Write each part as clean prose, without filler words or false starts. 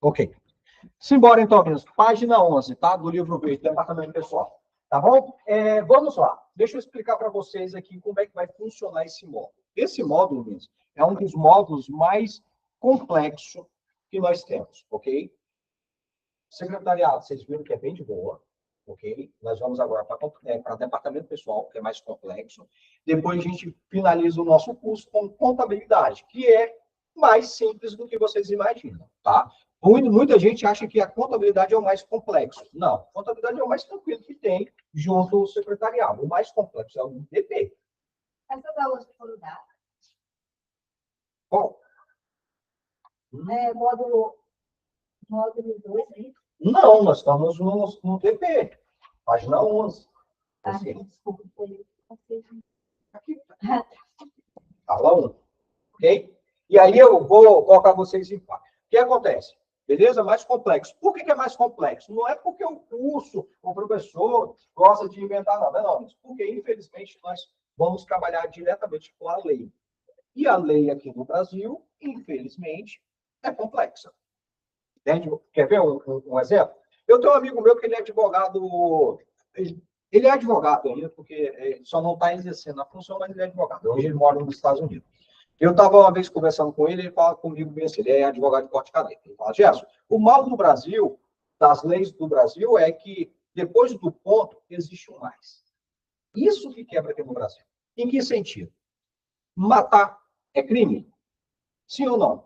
Ok. Simbora, então, meninos. Página 11, tá? Do livro verde, Departamento Pessoal. Tá bom? Vamos lá. Deixa eu explicar para vocês aqui como é que vai funcionar esse módulo. Esse módulo, meninos, é um dos módulos mais complexos que nós temos, ok? Secretariado, vocês viram que é bem de boa, ok? Nós vamos agora para departamento pessoal, que é mais complexo. Depois a gente finaliza o nosso curso com contabilidade, que é mais simples do que vocês imaginam, tá? Muita gente acha que a contabilidade é o mais complexo. Não, a contabilidade é o mais tranquilo que tem junto ao secretariado. O mais complexo é o DP. Essas aulas foram dadas? Qual? Módulo 2, é isso? Não, nós estamos no DP, página 11. Desculpa, foi Aqui. Aula 1. Ok? E aí eu vou colocar vocês em par. O que acontece? Beleza? Mais complexo. Por que é mais complexo? Não é porque o curso, o professor gosta de inventar nada, não. Porque, infelizmente, nós vamos trabalhar diretamente com a lei. E a lei aqui no Brasil, infelizmente, é complexa. Entende? Quer ver um exemplo? Eu tenho um amigo meu que ele é advogado. Ele é advogado ainda, porque ele só não está exercendo a função, mas ele é advogado. Hoje ele mora nos Estados Unidos. Eu estava uma vez conversando com ele fala comigo bem assim, ele é advogado de porte caneta. Ele fala, Gerson, o mal do Brasil, das leis do Brasil, é que depois do ponto existe um mais. Isso que quebra aqui no Brasil. Em que sentido? Matar é crime? Sim ou não?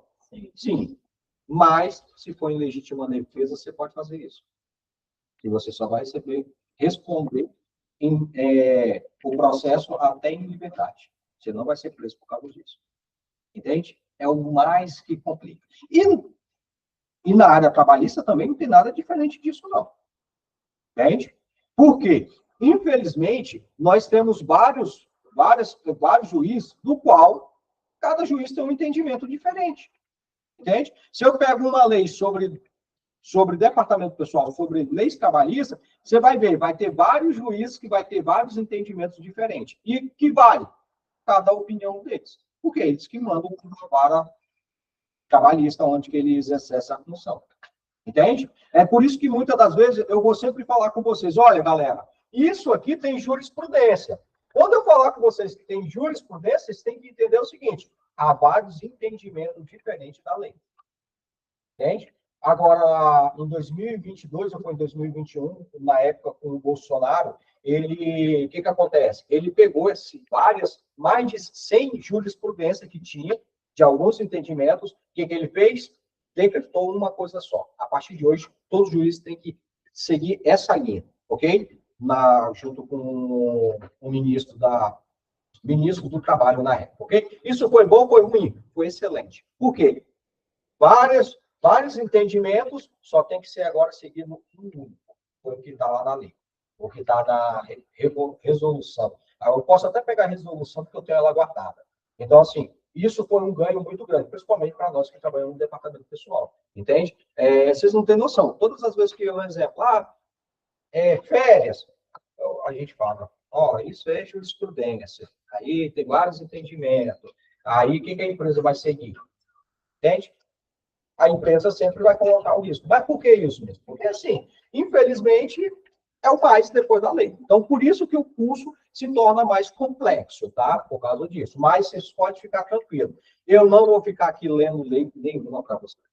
Sim. Mas, se for em legítima defesa, você pode fazer isso. E você só vai responder o processo até em liberdade. Você não vai ser preso por causa disso. Entende? É o mais que complica. E na área trabalhista também não tem nada diferente disso, não. Entende? Por quê? Infelizmente, nós temos vários juízes, do qual cada juiz tem um entendimento diferente. Entende? Se eu pego uma lei sobre departamento pessoal, sobre leis trabalhistas, você vai ver, vai ter vários juízes que vai ter vários entendimentos diferentes. E que vale cada opinião deles. Porque eles que mandam para trabalhista, onde que eles exercem a função. Entende? É por isso que muitas das vezes eu vou sempre falar com vocês, olha, galera, isso aqui tem jurisprudência. Quando eu falar com vocês que tem jurisprudência, vocês têm que entender o seguinte, há vários entendimentos diferentes da lei. Entende? Agora, em 2022, ou foi em 2021, na época com o Bolsonaro, o que acontece? Ele pegou mais de 100 jurisprudências que tinha, de alguns entendimentos, o que ele fez? Decretou uma coisa só. A partir de hoje, todos os juízes têm que seguir essa linha, ok? Junto com o ministro do Trabalho na época, ok? Isso foi bom ou foi ruim? Foi excelente. Por quê? Vários entendimentos, só tem que ser agora seguido um único, foi o que está lá na lei, o que está na resolução. Eu posso até pegar a resolução, porque eu tenho ela guardada. Então, assim, isso foi um ganho muito grande, principalmente para nós que trabalhamos no departamento pessoal, entende? Vocês não têm noção. Todas as vezes que eu exemplo, férias, a gente fala, isso é jurisprudência. Aí tem vários entendimentos. Aí, o que a empresa vai seguir? Entende? A empresa sempre vai colocar o risco. Mas por que isso mesmo? Porque, assim, infelizmente, é o mais depois da lei. Então, por isso que o curso se torna mais complexo, tá? Por causa disso. Mas vocês podem ficar tranquilos. Eu não vou ficar aqui lendo lei nenhuma para vocês,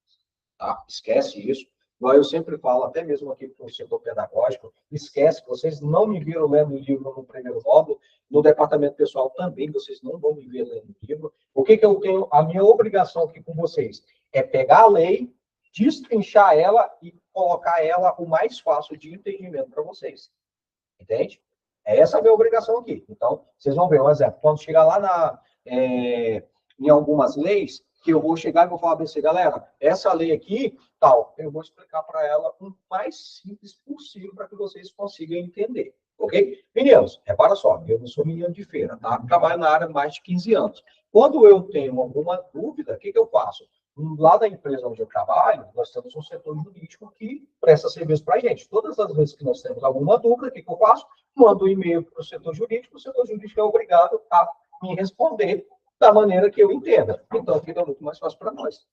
tá? Esquece isso. Igual eu sempre falo, até mesmo aqui para o setor pedagógico, esquece que vocês não me viram lendo o livro no primeiro módulo, no departamento pessoal também, vocês não vão me ver lendo o livro. O que eu tenho, a minha obrigação aqui com vocês é pegar a lei, destrinchar ela e colocar ela o mais fácil de entendimento para vocês. Entende? Essa é a minha obrigação aqui. Então, vocês vão ver um exemplo. Quando chegar lá em algumas leis, que eu vou chegar e vou falar para você, galera, essa lei aqui, tal, eu vou explicar para ela o mais simples possível para que vocês consigam entender. Ok? Meninos, repara só, eu não sou menino de feira, tá? Trabalho na área há mais de 15 anos. Quando eu tenho alguma dúvida, o que eu faço? Lá da empresa onde eu trabalho, nós temos um setor jurídico que presta serviço para a gente. Todas as vezes que nós temos alguma dúvida, o que eu faço? Mando um e-mail para o setor jurídico é obrigado a me responder da maneira que eu entenda. Então, fica muito mais fácil para nós.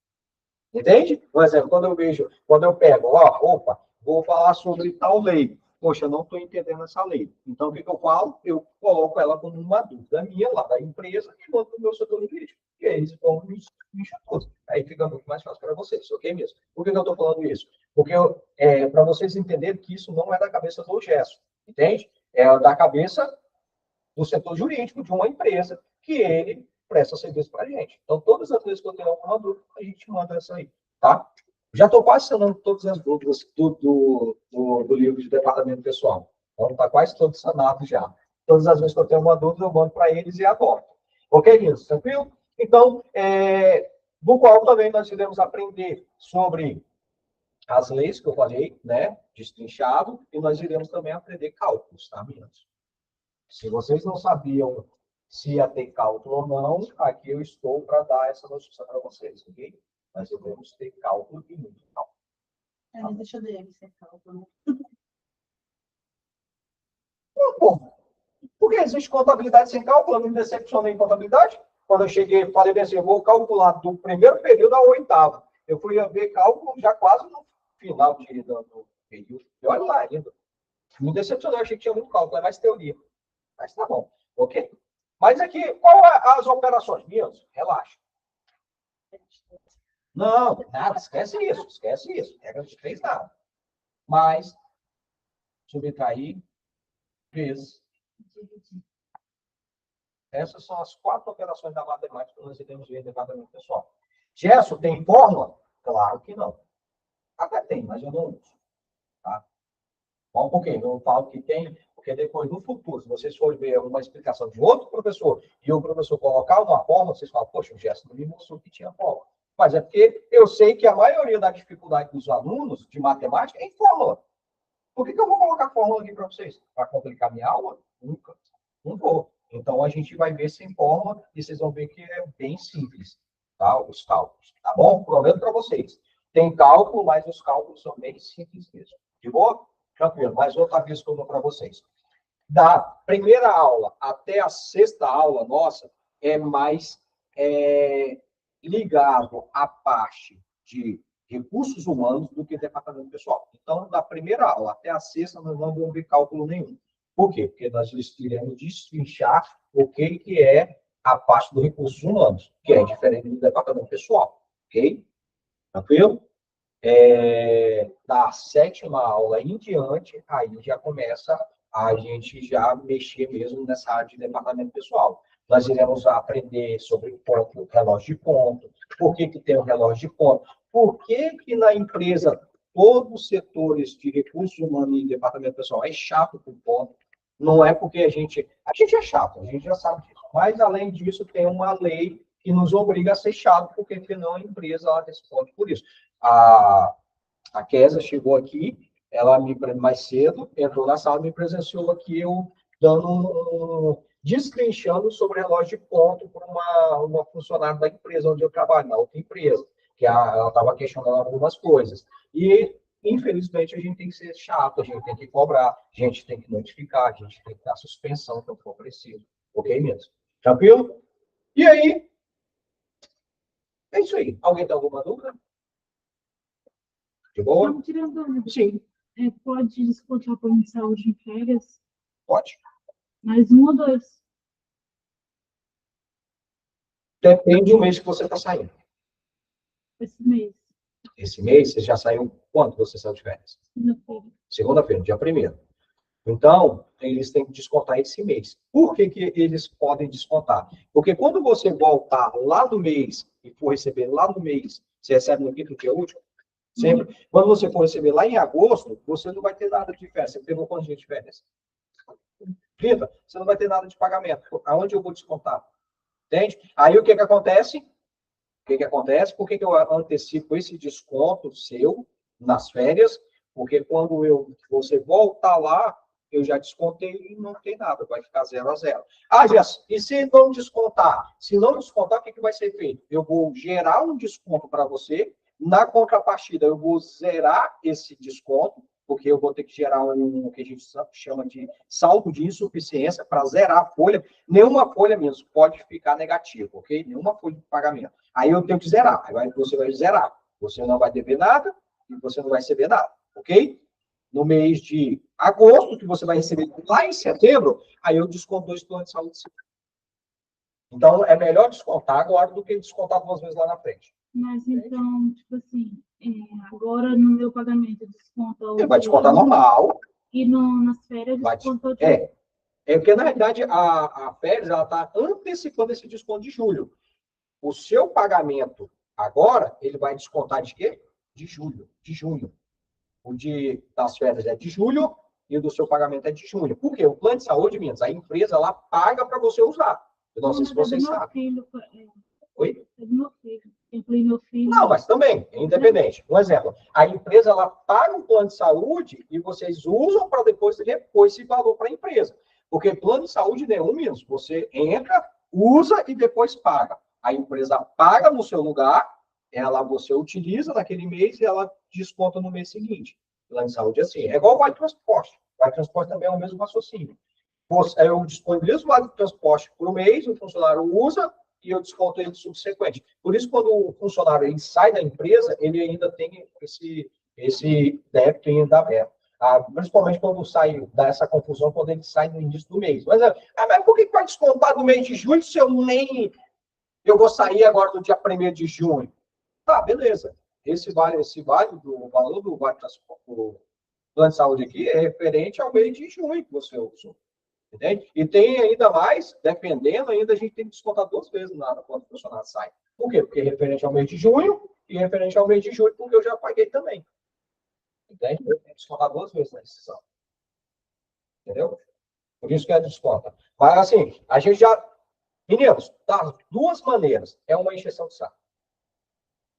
Entende? Por exemplo, quando eu pego, ó, opa, vou falar sobre tal lei. Poxa, eu não estou entendendo essa lei. Então, o que eu falo? Eu coloco ela como uma dúvida minha lá da empresa e mando para o meu setor jurídico. E aí eles vão me tudo. Aí fica muito mais fácil para vocês, ok mesmo? Por que eu estou falando isso? Porque para vocês entenderem que isso não é da cabeça do Gerson, entende? É da cabeça do setor jurídico de uma empresa que ele presta serviço para a gente. Então, todas as vezes que eu tenho alguma dúvida, a gente manda essa aí, tá? Já estou quase sanando todas as dúvidas do livro de departamento pessoal. Então, está quase todo sanado já. Todas as vezes que eu tenho uma dúvida, eu mando para eles e abordo. Ok, Nilson? Tranquilo? Então, do qual também nós iremos aprender sobre as leis que eu falei, né? Destrinchado, e nós iremos também aprender cálculos, tá, meninos? Se vocês não sabiam se ia ter cálculo ou não, aqui eu estou para dar essa notícia para vocês, ok? Nós devemos ter cálculo e muito cálculo. Mas deixa eu ver se é cálculo. Bom, porque existe contabilidade sem cálculo, eu não me decepcionei em contabilidade. Quando eu cheguei, falei assim, eu vou calcular do primeiro período ao oitavo. Eu fui ver cálculo já quase no final do período. E olha lá ainda. Me decepcionou, eu achei que tinha muito cálculo, é mais teoria. Mas tá bom, ok. Mas aqui, qual as operações? Minhas? Relaxa. Não, nada, esquece isso. Regra de 3, nada. Mais, subtrair, vezes. Essas são as 4 operações da matemática que nós iremos ver em departamento pessoal. Gerson, tem fórmula? Claro que não. Até tem, mas eu não uso. Tá? Bom, um pouquinho, eu falo que tem, porque depois, no futuro, se vocês forem ver uma explicação de outro professor e o professor colocar uma fórmula, vocês falam, poxa, o Gerson não me mostrou que tinha fórmula. Mas é porque eu sei que a maioria da dificuldade dos alunos de matemática é em fórmula. Por que eu vou colocar fórmula aqui para vocês? Para complicar minha aula? Nunca. Não vou. Então, a gente vai ver sem fórmula e vocês vão ver que é bem simples, tá? Os cálculos. Tá bom? Prometo para vocês. Tem cálculo, mas os cálculos são bem simples mesmo. De boa? Tranquilo. Mais outra vez que eu dou para vocês. Da primeira aula até a 6ª aula nossa, é mais ligado à parte de recursos humanos do que departamento pessoal. Então, da primeira aula até a 6ª, nós não vamos ver cálculo nenhum. Por quê? Porque nós iremos destrinchar o que é a parte do recursos humanos, que é diferente do departamento pessoal. Ok? Tranquilo? Da 7ª aula em diante, aí já começa a gente já mexer mesmo nessa área de departamento pessoal. Nós iremos aprender sobre ponto, relógio de ponto, por que tem o relógio de ponto, por que na empresa todos os setores de recursos humanos e departamento pessoal é chato por ponto. Não é porque a gente é chato, a gente já sabe disso. Mas, além disso, tem uma lei que nos obriga a ser chato, porque senão a empresa ela responde por isso. A Kézia chegou aqui, ela me mais cedo, entrou na sala, me presenciou aqui, eu dando destrinchando sobre relógio de ponto para uma funcionária da empresa onde eu trabalho, na outra empresa, que ela estava questionando algumas coisas. E, infelizmente, a gente tem que ser chato, a gente tem que cobrar, a gente tem que notificar, a gente tem que dar suspensão, se for preciso. Ok mesmo? Tranquilo? E aí, é isso aí. Alguém tem alguma dúvida? De boa? Não, tirando dúvida. Sim. Pode descontar a plano de saúde em férias? Pode. Mais 1 ou 2? Depende do mês que você está saindo. Esse mês. Esse mês, você já saiu quando você saiu de férias? Segunda-feira. Segunda-feira, dia 1º. Então, eles têm que descontar esse mês. Por que eles podem descontar? Porque quando você voltar lá no mês e for receber lá no mês, você recebe no quinto dia útil, sempre. Quando você for receber lá em agosto, você não vai ter nada de férias. Você pegou quantos dias de férias? 30. Você não vai ter nada de pagamento. Aonde eu vou descontar? Entende? Aí o que acontece? Por que eu antecipo esse desconto seu nas férias? Porque quando você voltar lá, eu já descontei e não tem nada, vai ficar 0 a 0. Jess, e se não descontar? Se não descontar, o que vai ser feito? Eu vou gerar um desconto para você, na contrapartida, eu vou zerar esse desconto, porque eu vou ter que gerar o que a gente chama de saldo de insuficiência para zerar a folha. Nenhuma folha mesmo pode ficar negativa, ok? Nenhuma folha de pagamento. Aí eu tenho que zerar, aí você vai zerar. Você não vai dever nada e você não vai receber nada, ok? No mês de agosto, que você vai receber lá em setembro, aí eu desconto 2 planos de saúde. Então, é melhor descontar agora do que descontar 2 vezes lá na frente. Mas então, tipo assim, agora no meu pagamento desconta o Ele vai descontar normal. e nas férias desconta o porque, na realidade, a férias está antecipando esse desconto de julho. O seu pagamento agora, ele vai descontar de quê? De julho, de junho. O das férias é de julho e o do seu pagamento é de junho. Por quê? O plano de saúde, meninas, a empresa ela paga para você usar. Eu não sei se vocês sabem. Oi? É do meu filho. Eu incluí meu filho. Não, mas também, é independente. Um exemplo, a empresa ela paga um plano de saúde e vocês usam para depois repor esse valor para a empresa. Porque plano de saúde nenhum mesmo. Você entra, usa e depois paga. A empresa paga no seu lugar, você utiliza naquele mês e ela desconta no mês seguinte. Plano de saúde é assim. É igual o Vale Transporte. O Vale Transporte também é o mesmo raciocínio. Eu disponibilizo o Vale Transporte por mês, o funcionário usa e eu desconto ele subsequente. Por isso, quando o funcionário ele sai da empresa, ele ainda tem esse débito ainda aberto. Principalmente quando dá essa confusão, quando ele sai no início do mês. Mas por que vai descontar no mês de julho se eu vou sair agora no dia 1º de junho? Tá, beleza. Esse valor do Vale Transporte, do plano de saúde aqui, é referente ao mês de junho que você usou. Entende? E tem ainda mais, dependendo, ainda a gente tem que descontar 2 vezes nada quando o funcionário sai. Por quê? Porque é referente ao mês de junho e referente ao mês de julho, porque eu já paguei também. Entende? Eu tenho que descontar 2 vezes na decisão. Entendeu? Por isso que é desconta. Mas, assim, a gente já... Meninos, das 2 maneiras, é uma encheção de saco.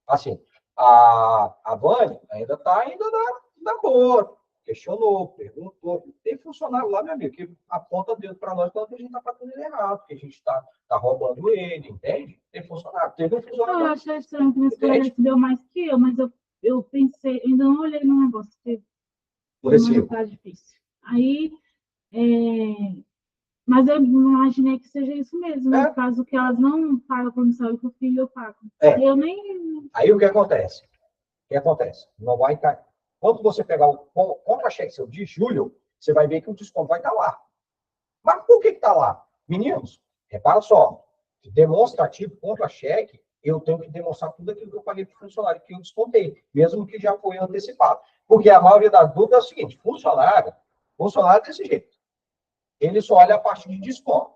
Assim, a Vânia ainda está na boa. Questionou, perguntou. Tem funcionário lá, meu amigo, que aponta dedo para nós quando a gente está fazendo ele errado, que a gente está roubando ele, entende? Tem funcionário. Teve um funcionário. Eu achei estranho que minha escola recebeu mais que eu, mas eu pensei, ainda não olhei no negócio, porque tá difícil. Aí, mas eu imaginei que seja isso mesmo, no caso que elas não pagam por missão que o filho eu pago. Eu nem... Aí o que acontece? Não vai cair. Quando você pegar o contra-cheque seu de julho, você vai ver que o desconto vai estar lá. Mas por que está lá? Meninos, repara só. Demonstrativo contra-cheque, eu tenho que demonstrar tudo aquilo que eu paguei para o funcionário, que eu descontei, mesmo que já foi antecipado. Porque a maioria das dúvidas é o seguinte, funcionário é desse jeito. Ele só olha a parte de desconto.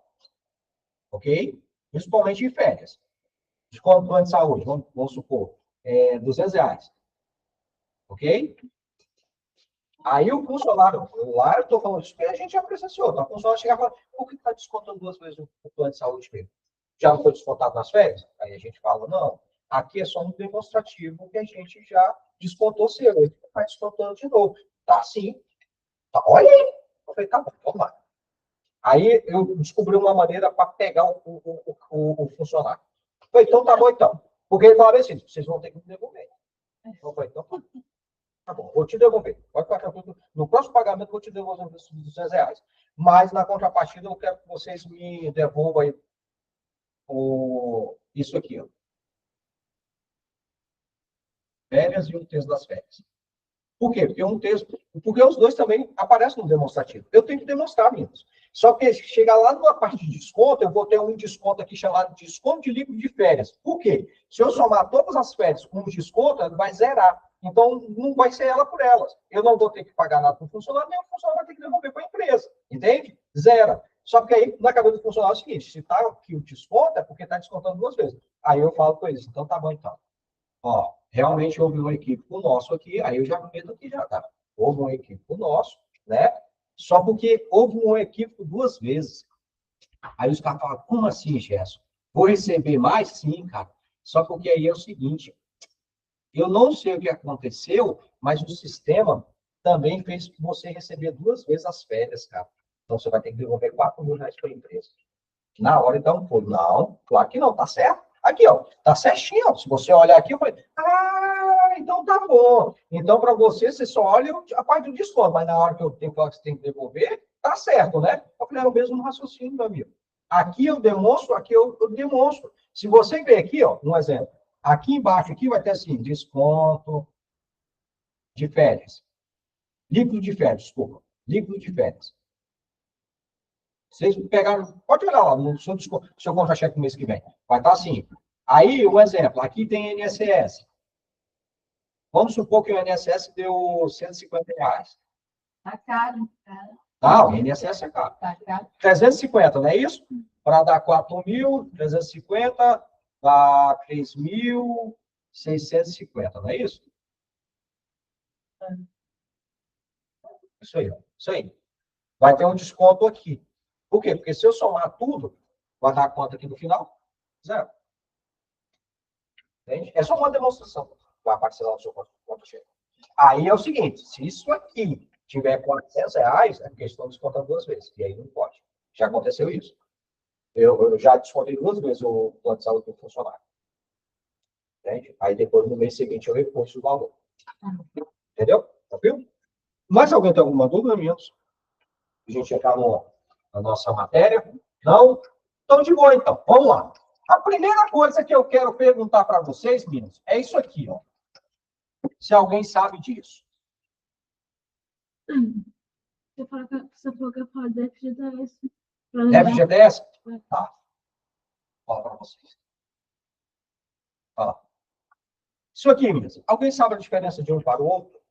Ok? Principalmente em férias. Desconto do plano de saúde, vamos supor, R$ 200. Ok? Aí o funcionário, lá eu estou falando isso porque a gente já presenciou, tá? O funcionário chega e fala, por que está descontando 2 vezes o plano de saúde mesmo? Já não foi descontado nas férias? Aí a gente fala, não, aqui é só um demonstrativo que a gente já descontou seu, ele está descontando de novo. Tá sim. Tá, olha aí. Eu falei, tá bom, vamos lá. Aí eu descobri uma maneira para pegar o funcionário. Eu falei, então tá bom então. Porque ele falava assim, vocês vão ter que me devolver. Eu falei, então tá bom, vou te devolver. Pode ficar tranquilo. No próximo pagamento, eu vou te devolver os R$ 200. Mas, na contrapartida, eu quero que vocês me devolvam aí isso aqui. Ó. Férias e 1/3 das férias. Por quê? Porque os dois também aparecem no demonstrativo. Eu tenho que demonstrar, meninos. Só que chegar lá numa parte de desconto, eu vou ter um desconto aqui chamado de desconto de líquido de férias. Por quê? Se eu somar todas as férias com desconto, ela vai zerar. Então, não vai ser ela por elas. Eu não vou ter que pagar nada para o funcionário, nem o funcionário vai ter que devolver para a empresa. Entende? Zera. Só que aí, na cabeça do funcionário, é o seguinte, se está aqui o desconto, é porque está descontando 2 vezes. Aí eu falo com eles, então tá bom, então. Ó, realmente houve um equívoco nosso aqui, aí eu já meto aqui já, tá? Houve um equívoco nosso, né? Só porque houve um equívoco 2 vezes. Aí os caras falam, como assim, Gerson? Vou receber mais? Sim, cara. Só porque aí é o seguinte, eu não sei o que aconteceu, mas o sistema também fez você receber 2 vezes as férias, cara. Então você vai ter que devolver R$ 4.000 para a empresa. Na hora, então, foi, não, claro que não, tá certo. Aqui, ó, tá certinho. Ó. Se você olhar aqui, eu falei, então tá bom. Então, para você só olha a parte do desconto, mas na hora que eu tenho que falar que você tem que devolver, tá certo, né? Eu falei, é o mesmo raciocínio, meu amigo. Aqui eu demonstro, aqui eu demonstro. Se você ver aqui, ó, um exemplo, Aqui embaixo aqui vai ter assim, desconto de férias. Líquido de férias, desculpa. Líquido de férias. Vocês pegaram, pode olhar lá no seu contra-cheque no mês que vem. Vai estar assim. Aí, um exemplo, aqui tem INSS. Vamos supor que o INSS deu R$ 150. Tá caro, cara. Ah, o INSS é caro. Tá caro. 350, não é isso? Para dar 4.350, dá 3.650, não é isso? Isso aí, isso aí. Vai ter um desconto aqui. Por quê? Porque se eu somar tudo, vai dar quanto aqui no final? Zero. Entende? É só uma demonstração. Vai aparecer lá no seu conta-cheque. Aí é o seguinte, se isso aqui tiver R$ 400, é porque estão descontando 2 vezes. E aí não pode. Já aconteceu isso. Eu já descontei 2 vezes o plano de saúde do funcionário. Entende? Aí depois, no mês seguinte, eu repulso o valor. Entendeu? Tá viu? Mais alguém tem alguma dúvida, meninos? A gente entrar na nossa matéria? Não? Então, de boa, então. Vamos lá. A primeira coisa que eu quero perguntar para vocês, meninos, é isso aqui, ó. Se alguém sabe disso. Você falou que eu falo do FGTS. FGTS? Tá. Fala para vocês. Fala. Isso aqui, meninos. Alguém sabe a diferença de um para o outro?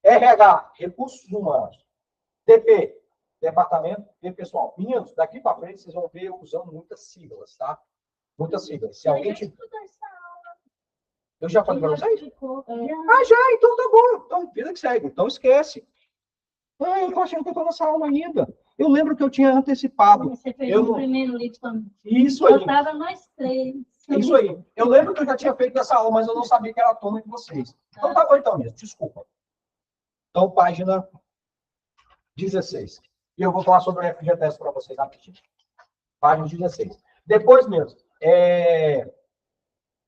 RH, Recursos Humanos. DP, Departamento de Pessoal. Meninos, daqui para frente vocês vão ver eu usando muitas siglas, tá? Muitas siglas. Se alguém te... Eu já falei para vocês? Ah, já, então tá bom. Então, vida que segue. Então esquece. Ah, eu tô achando que eu tô nessa aula ainda. Eu lembro que eu tinha antecipado. Você fez o primeiro livro quando Isso aí. eu estava nós 3. Isso aí. Eu lembro que eu já tinha feito essa aula, mas eu não sabia que era a turma de vocês. Então tá bom então mesmo, desculpa. Então, página 16. E eu vou falar sobre o FGTS para vocês rapidinho. Página 16. Depois mesmo,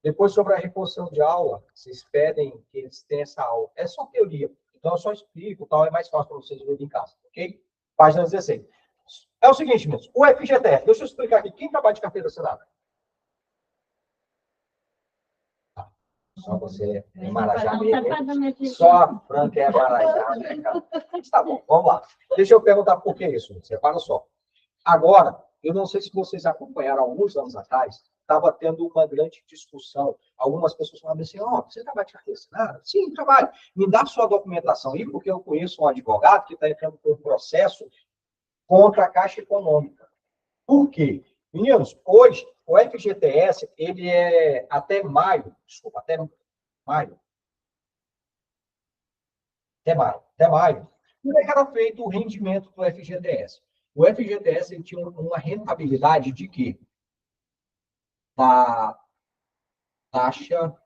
depois sobre a reposição de aula, vocês pedem que eles tenham essa aula. É só teoria. Então, eu só explico, tal, é mais fácil para vocês verem em casa, ok? Página 16. É o seguinte, mesmo. O FGTS, deixa eu explicar aqui. Quem trabalha de carteira assinada? Só você é marajá mesmo. Só a Franca é marajá, né, cara? Tá bom, vamos lá. Deixa eu perguntar por que isso. Separa só. Agora, eu não sei se vocês acompanharam alguns anos atrás, estava tendo uma grande discussão. Algumas pessoas falavam assim, você trabalha de carteira assinada? Sim, trabalho. Me dá sua documentação aí, porque eu conheço um advogado que está entrando com um processo contra a Caixa Econômica. Por quê? Meninos, hoje, o FGTS, ele é até maio, como é que era feito o rendimento do FGTS? O FGTS ele tinha uma rentabilidade de quê? Da taxa...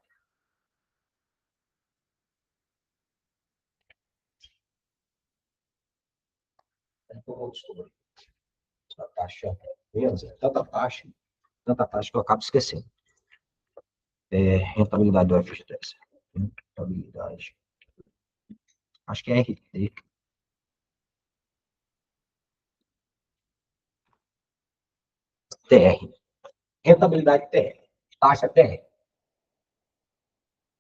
Eu vou descobrir. A taxa... Tanta taxa que eu acabo esquecendo. Rentabilidade do FGTS. Rentabilidade. Acho que é RT. TR. Rentabilidade TR. Taxa TR.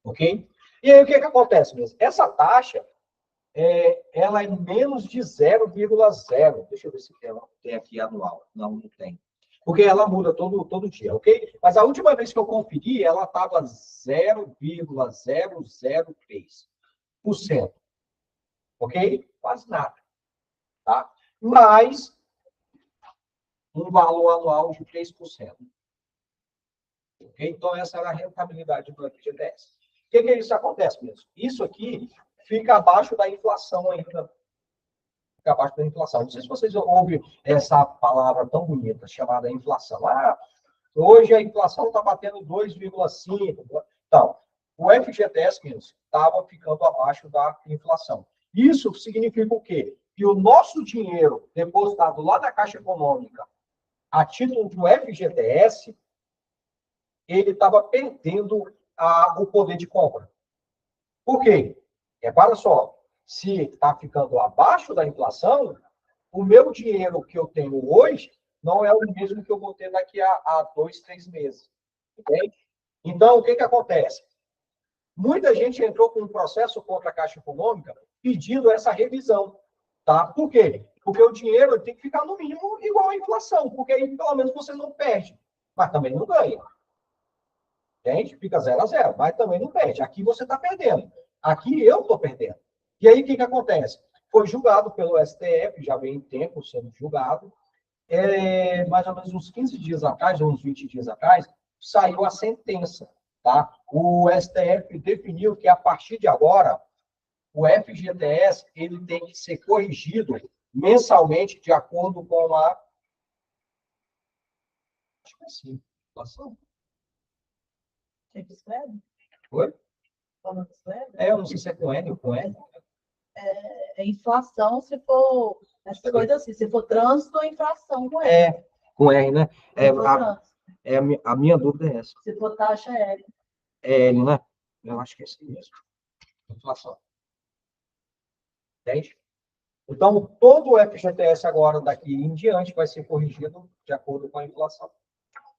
Ok? E aí, o que acontece mesmo? Essa taxa, ela é menos de 0,0. Deixa eu ver se ela tem aqui anual. Não, não tem. Porque ela muda todo dia, ok? Mas a última vez que eu conferi, ela estava 0,003%. Ok? Quase nada. Tá? Mas um valor anual de 3%. Okay? Então, essa era a rentabilidade do FGTS. O que isso acontece mesmo? Isso aqui fica abaixo da inflação ainda. Fica abaixo da inflação. Não sei se vocês ouvem essa palavra tão bonita, chamada inflação. Hoje a inflação está batendo 2,5%. Então, o FGTS mesmo estava ficando abaixo da inflação. Isso significa o quê? Que o nosso dinheiro depositado lá na Caixa Econômica, a título do FGTS, ele estava perdendo o poder de compra. Por quê? Repara só, se está ficando abaixo da inflação, o meu dinheiro que eu tenho hoje não é o mesmo que eu vou ter daqui a 2, 3 meses. Entende? Então, o que acontece? Muita gente entrou com um processo contra a Caixa Econômica pedindo essa revisão. Tá? Por quê? Porque o dinheiro tem que ficar no mínimo igual à inflação, porque aí pelo menos você não perde, mas também não ganha. Entende? Fica 0-0, mas também não perde. Aqui você está perdendo. Aqui eu estou perdendo. E aí o que acontece? Foi julgado pelo STF, já vem tempo sendo julgado. Mais ou menos uns 15 dias atrás, ou uns 20 dias atrás, saiu a sentença. Tá? O STF definiu que, a partir de agora, o FGTS ele tem que ser corrigido mensalmente de acordo com a... Acho que é assim. Inflação. Oi? Eu não sei se é com N ou com N. É inflação se for essa coisa assim, se for trânsito ou inflação com R. Com R, né? A minha dúvida é essa. Se for taxa, é L. É L, né? Eu acho que é assim mesmo. Inflação. Entende? Então, todo o FGTS agora, daqui em diante, vai ser corrigido de acordo com a inflação.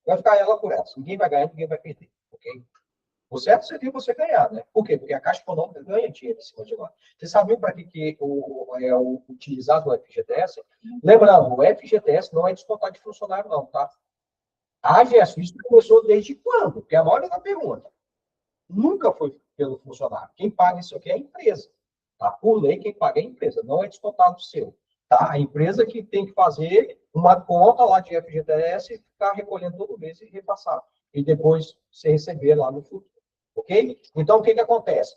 Vai ficar ela por essa. Ninguém vai ganhar, ninguém vai perder. Ok? O certo seria você ganhar, né? Por quê? Porque a Caixa Econômica ganha dinheiro em cima de lá. Você sabia para que é utilizado o FGTS? Lembrando, o FGTS não é descontado de funcionário, não, tá? A AGS, isso começou desde quando? Porque a maioria da pergunta. Nunca foi pelo funcionário. Quem paga isso aqui é a empresa. Tá? Por lei, quem paga é a empresa, não é descontado do seu. Tá? A empresa que tem que fazer uma conta lá de FGTS e ficar recolhendo todo mês e repassar. E depois você receber lá no futuro. Ok? Então, o que acontece?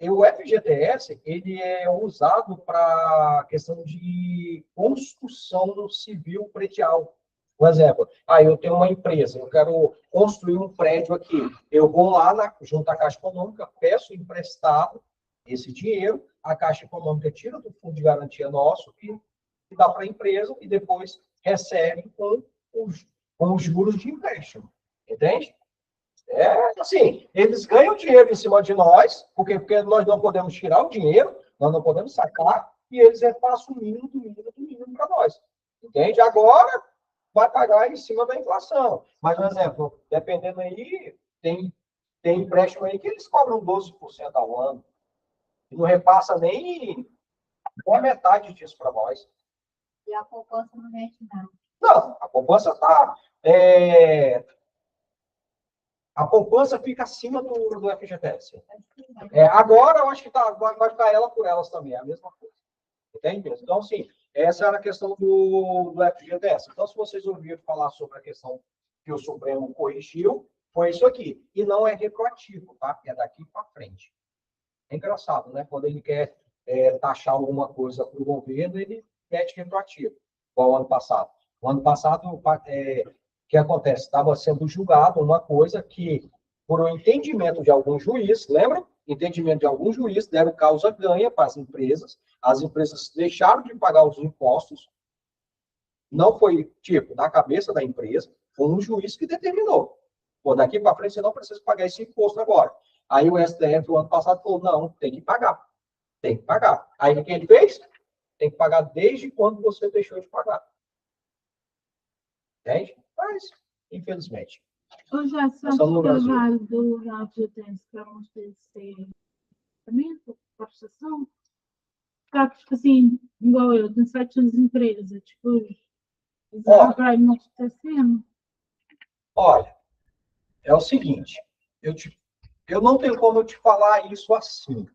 O FGTS ele é usado para questão de construção civil predial. Por exemplo, eu tenho uma empresa, eu quero construir um prédio aqui. Eu vou lá junto à Caixa Econômica, peço emprestado esse dinheiro, a Caixa Econômica tira do fundo de garantia nosso e dá para a empresa e depois recebe com os juros de empréstimo. Entende? Assim, eles ganham dinheiro em cima de nós, porque nós não podemos tirar o dinheiro, nós não podemos sacar, e eles repassam o mínimo do mínimo do mínimo para nós. Entende? Agora, vai pagar em cima da inflação. Mas, por exemplo, dependendo aí, tem empréstimo aí que eles cobram 12% ao ano. E não repassa nem a metade disso para nós. E a poupança não mexe, não. Não, a poupança está... A poupança fica acima do FGTS. Agora, eu acho que vai ficar ela por elas também, é a mesma coisa. Entende? Então, sim, essa era a questão do FGTS. Então, se vocês ouviram falar sobre a questão que o Supremo corrigiu, foi isso aqui. E não é retroativo, tá? É daqui para frente. É engraçado, né? Quando ele quer taxar alguma coisa para o governo, ele mete retroativo, igual o ano passado. O ano passado, o que acontece? Estava sendo julgado uma coisa que, por um entendimento de algum juiz, lembra? Entendimento de algum juiz, deram causa ganha para as empresas deixaram de pagar os impostos, não foi, tipo, da cabeça da empresa, foi um juiz que determinou. Pô, daqui para frente você não precisa pagar esse imposto agora. Aí o STF, o ano passado, falou, não, tem que pagar. Tem que pagar. Aí o que ele fez? Tem que pagar desde quando você deixou de pagar. Entende? Mas, infelizmente. Eu já sabe que o válido na FGTS para você ser pagamento, para prestação? Tá, tipo assim, igual eu, tenho 7 anos de empresa, tipo, para não estar sendo. Olha, é o seguinte, eu não tenho como eu te falar isso assim,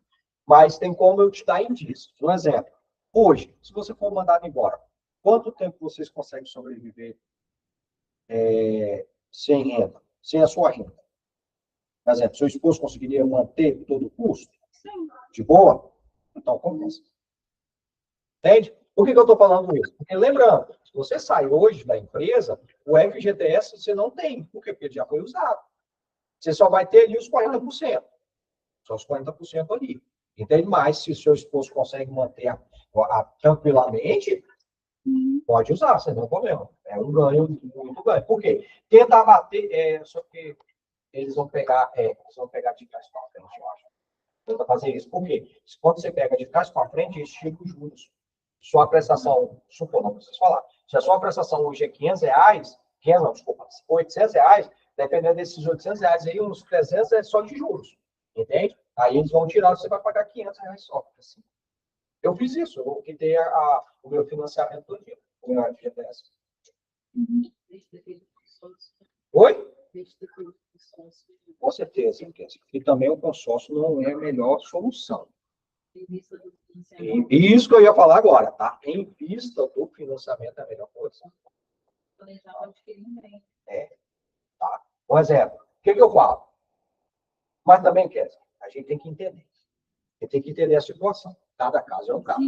mas tem como eu te dar indícios. Um exemplo, hoje, se você for mandado embora, quanto tempo vocês conseguem sobreviver sem renda, sem a sua renda? Por exemplo, seu esposo conseguiria manter todo o custo? Sim. De boa? Então, começa. Entende? Por que eu estou falando isso? Porque, lembrando, se você sai hoje da empresa, o FGTS você não tem. Por quê? Porque ele já foi usado. Você só vai ter ali os 40%. Só os 40% ali. Entende? Mas, se o seu esposo consegue manter tranquilamente, pode usar, sem nenhum problema. É um ganho, muito ganho. Por quê? Tenta bater, só que eles vão pegar de trás para frente, eu acho. Tenta fazer isso. Por quê? Quando você pega de trás para frente, eles tiram os juros. Sua prestação, não preciso falar. Se a sua prestação hoje é R$500, 800 reais, dependendo desses R$ 800 aí, uns 300 é só de juros. Entende? Aí eles vão tirar, você vai pagar R$ 500 só. Assim. Eu fiz isso, eu quitei o meu financiamento todo dia, o meu FGTS. Oi? Com certeza. E também o consórcio não é a melhor solução. E isso que eu ia falar agora, tá? Em vista do financiamento é a melhor coisa. Tá? Um exemplo. O que eu falo? Mas também, Kézia, a gente tem que entender. A gente tem que entender a situação. Cada caso é um caso.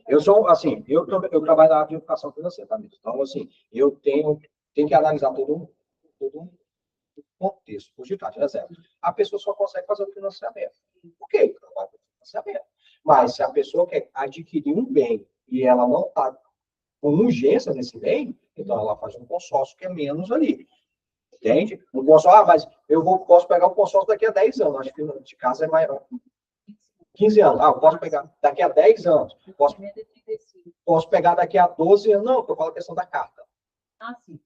Eu sou, assim, eu trabalho na área de educação financeira, tá? Então, assim, eu tenho que analisar todo um contexto, por detrás. Por exemplo, a pessoa só consegue fazer o financiamento. Ok, trabalha com financiamento. Mas se a pessoa quer adquirir um bem e ela não está com urgência nesse bem, então ela faz um consórcio que é menos ali. Entende? Um consórcio, mas posso pegar o consórcio daqui a 10 anos. Acho que de casa é maior. 15 anos. Eu posso pegar daqui a 10 anos. Posso pegar daqui a 12 anos. Não, eu falo a questão da carta.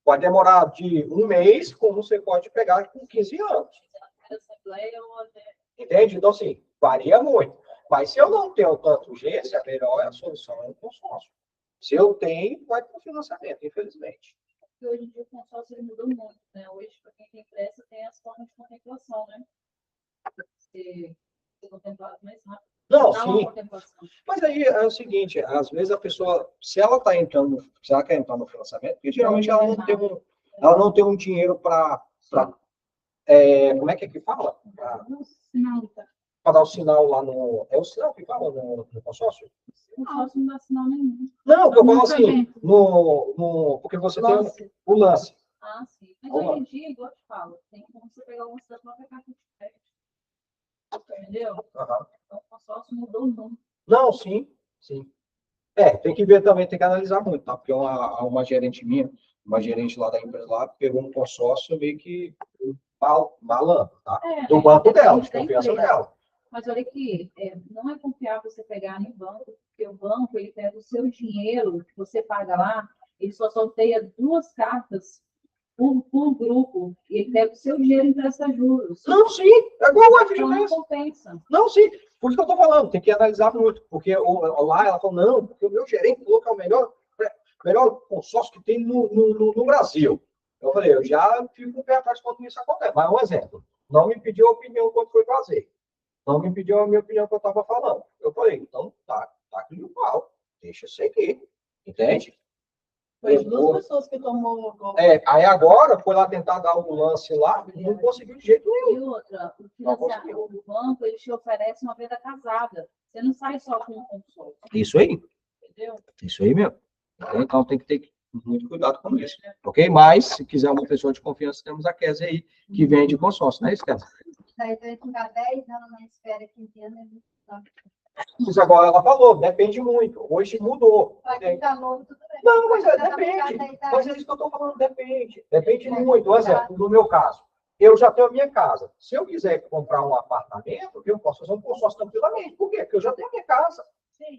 Pode demorar de um mês, como você pode pegar com 15 anos. Entende? Então, assim, varia muito. Mas se eu não tenho tanta urgência, a melhor solução é o consórcio. Se eu tenho, vai para o financiamento, infelizmente. Porque hoje em dia o consórcio mudou muito, né? Hoje, para quem tem pressa, tem as formas de contemplação, né? Ser contemplado mais rápido. Não, sim. Mas aí é o seguinte, às vezes a pessoa, se ela quer entrar no financiamento, porque geralmente ela não tem um dinheiro para como é que fala? Para dar o sinal lá no. É o sinal que fala no consórcio? O consórcio não dá sinal nenhum. Não, eu falo assim, porque você tem o lance. Ah, sim. Mas hoje em dia, igual eu te falo, tem como você pegar alguma da própria carta de crédito. Entendeu? Uhum. Então, o consórcio mudou muito. Não, sim. Tem que ver também, tem que analisar muito, tá? Porque uma gerente minha, uma gerente lá da empresa lá, pegou um consórcio meio que malandro, tá? Do banco dela, de confiança dela. Mas olha aqui, não é confiável você pegar no banco, porque o banco, ele pega o seu dinheiro que você paga lá, ele só sorteia 2 cartas por grupo, e ele pega o seu dinheiro e empresta juros. Não, sim, é igual o FGTS. Não compensa. Não, sim, por isso que eu estou falando, tem que analisar muito, porque lá ela falou, não, porque o meu gerente falou que é o melhor consórcio que tem no Brasil. Eu falei, eu já fico com o pé atrás quando isso acontece. Mas um exemplo, não me pediu a opinião quando foi fazer. Não me pediu a minha opinião que eu estava falando. Eu falei, então tá aqui no pau, deixa eu seguir, entende? Foi 2 pessoas que tomou. Aí agora foi lá tentar dar um lance lá, não conseguiu de jeito nenhum. E outra, o banco, ele te oferece uma venda casada. Você não sai só com um consórcio. Isso aí. Entendeu? Isso aí mesmo. Então tem que ter muito cuidado com isso. Ok? Mas, se quiser uma pessoa de confiança, temos a Kézia aí, que vende consórcio, não é isso, Kézia? Daí vai ficar 10 anos na espera, 15 anos. Isso agora ela falou, depende muito. Hoje mudou. Vai ficar novo, tudo bem. Não, mas depende. Mas é isso que eu estou falando, depende. Depende muito. Por exemplo, no meu caso, eu já tenho a minha casa. Se eu quiser comprar um apartamento, eu posso fazer um consórcio tranquilamente. Por quê? Porque eu já tenho a minha casa.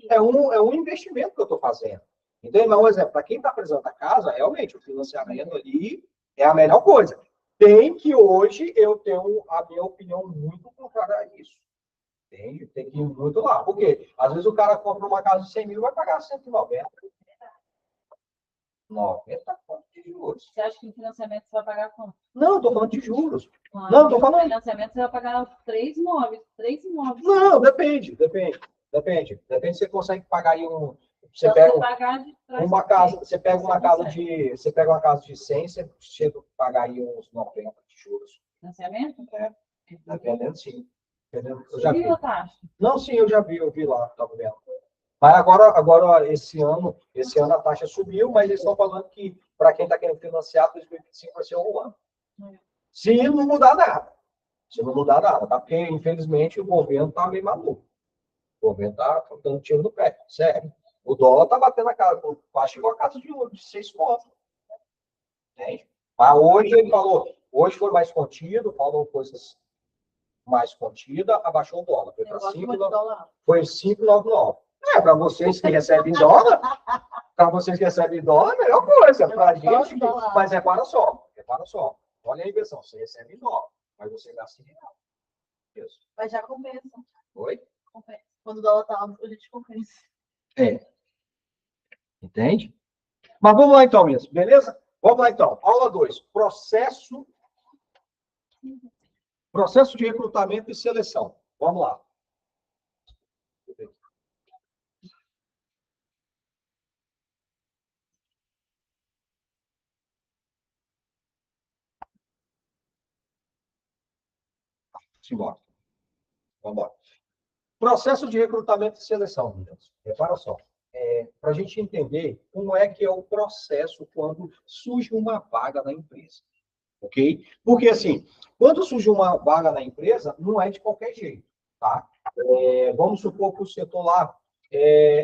É um investimento que eu estou fazendo. Entende? Mas, um exemplo, para quem está precisando da casa, realmente, o financiamento ali é a melhor coisa. Tem que hoje eu tenho a minha opinião muito contrária a isso. Entende? Tem que ir muito lá. Por quê? Às vezes o cara compra uma casa de 100 mil e vai pagar 190. 90 pontos de juros. Você acha que o financiamento você vai pagar quanto? Não, estou falando de juros. Não, estou falando. O financiamento você vai pagar 3 imóveis. Não, depende. Depende se você consegue pagar aí um. Você pega uma casa de 100, você chega a pagar aí uns 90 de juros. Financiamento? Dependendo, sim. Eu já vi. A taxa? Não, sim, eu vi lá, estava vendo. Mas agora esse ano a taxa subiu, mas eles estão falando que para quem está querendo financiar, 2025 vai ser um ano. Se não mudar nada. Tá? Porque, infelizmente, o governo está meio maluco. O governo está dando tiro no pé, sério. O dólar está batendo a casa, quase chegou a casa de 6 pontos. Entende? Mas hoje ele falou, hoje foi mais contido, falou coisas mais contidas, abaixou o dólar. Foi para 5,99. Para vocês que recebem dólar, é a melhor coisa. Para a gente, mas é para só. olha a inversão, você recebe em dólar, mas você gasta em real. Isso. Mas já compensa. Oi? Compensa. Quando o dólar tá alto, a gente compensa. É. Entende? Mas vamos lá então, mesmo, beleza? Vamos lá então. Aula 2. Processo de recrutamento e seleção. Vamos lá. Simbora. Vamos embora. Processo de recrutamento e seleção, meninos. Repara só. Para a gente entender como é que é o processo quando surge uma vaga na empresa. Ok? Porque, assim, quando surge uma vaga na empresa, não é de qualquer jeito, tá? Vamos supor que o setor lá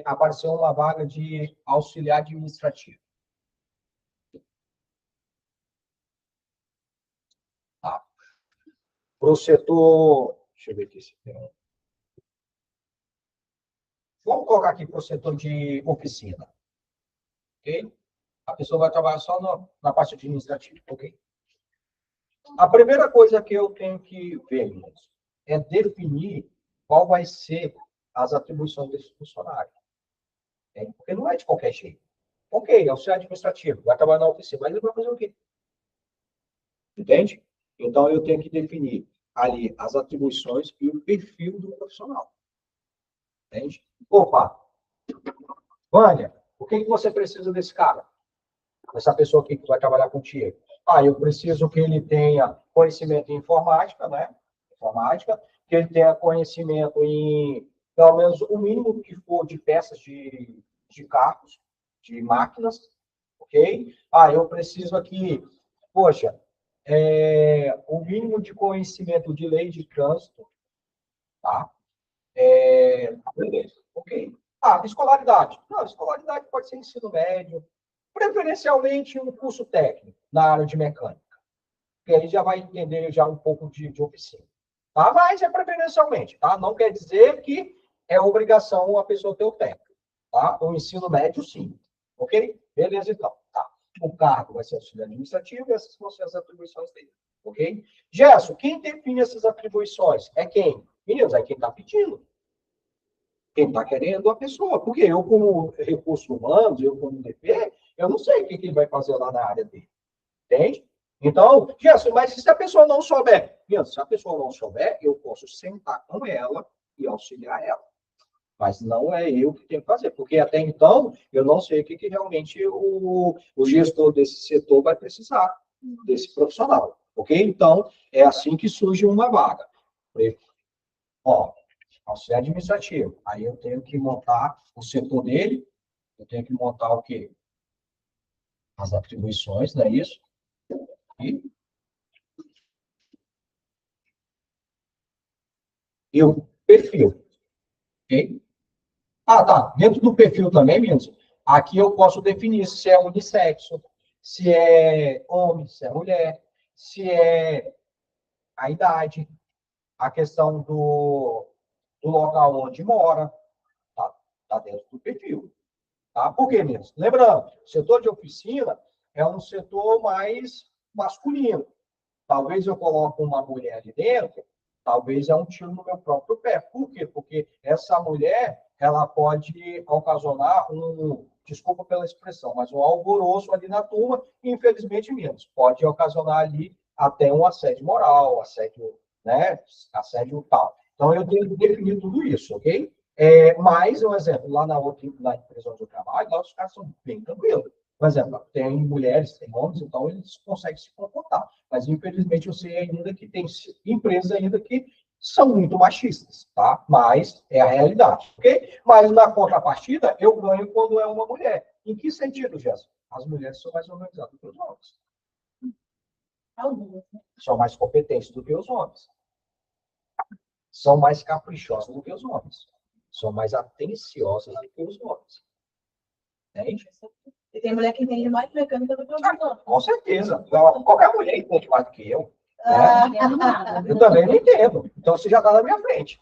apareceu uma vaga de auxiliar administrativo. Tá? Para o setor... Deixa eu ver aqui se tem um. Vamos colocar aqui para o setor de oficina. Ok? A pessoa vai trabalhar só na parte administrativa. Ok? A primeira coisa que eu tenho que ver, meninos, é definir qual vai ser as atribuições desse funcionário. Porque não é de qualquer jeito. Ok, auxiliar administrativo, vai trabalhar na oficina, mas ele vai fazer o quê? Entende? Então, eu tenho que definir ali as atribuições e o perfil do profissional. Entende? Opa! Vânia, o que você precisa desse cara? Essa pessoa aqui que vai trabalhar contigo. Eu preciso que ele tenha conhecimento em informática, né? Informática, que ele tenha conhecimento em, pelo menos, o mínimo que for de peças de carros, de máquinas, ok? Eu preciso aqui, poxa, o mínimo de conhecimento de lei de trânsito, tá? Beleza, ok. Escolaridade. Não, escolaridade pode ser ensino médio, preferencialmente um curso técnico na área de mecânica, que aí já vai entender já um pouco de oficina. Tá? Mas é preferencialmente, tá? Não quer dizer que é obrigação a pessoa ter o técnico. Tá? O ensino médio, sim. Ok? Beleza, então. Tá. O cargo vai ser auxiliar administrativo e essas vão ser as atribuições dele. Ok? Gerson, quem define essas atribuições? É quem? Meninos, é quem está pedindo. Quem está querendo a pessoa. Porque eu, como recursos humanos, eu como DP, eu não sei o que ele vai fazer lá na área dele. Entende? Então, Gerson, mas se a pessoa não souber? Se a pessoa não souber, eu posso sentar com ela e auxiliar ela. Mas não é eu que tenho que fazer, porque até então eu não sei o que realmente o gestor desse setor vai precisar desse profissional. Ok? Então, é assim que surge uma vaga. Auxiliar administrativo. Aí eu tenho que montar o setor dele, eu tenho que montar o quê? As atribuições, não é isso? E o perfil. Ok? Tá. Dentro do perfil também, meninos, aqui eu posso definir se é unissexo, se é homem, se é mulher, se é a idade, a questão do local onde mora, tá? Tá dentro do perfil. Tá? Por quê, meninos? Lembrando, o setor de oficina é um setor mais masculino. Talvez eu coloque uma mulher ali dentro, talvez é um tiro no meu próprio pé. Por quê? Porque essa mulher, ela pode ocasionar desculpa pela expressão, mas um alvoroço ali na turma, e infelizmente menos. Pode ocasionar ali até um assédio moral, assédio, né? Assédio tal. Então, eu tenho que definir tudo isso, ok? Mas, um exemplo, lá na empresa onde eu trabalho, lá os caras são bem tranquilos. Por exemplo, tem mulheres, tem homens, então eles conseguem se comportar. Mas, infelizmente, eu sei ainda que tem empresas ainda que são muito machistas, tá? Mas é a realidade, ok? Mas, na contrapartida, eu ganho quando é uma mulher. Em que sentido, Jéssica? As mulheres são mais organizadas do que os homens. São mais competentes do que os homens. São mais caprichosas do que os homens. São mais atenciosas do que os homens. Entende? E tem mulher que entende mais mecânica do que os homens. Com certeza. Qualquer mulher entende mais do que eu. Né? Eu também não entendo. Então você já está na minha frente.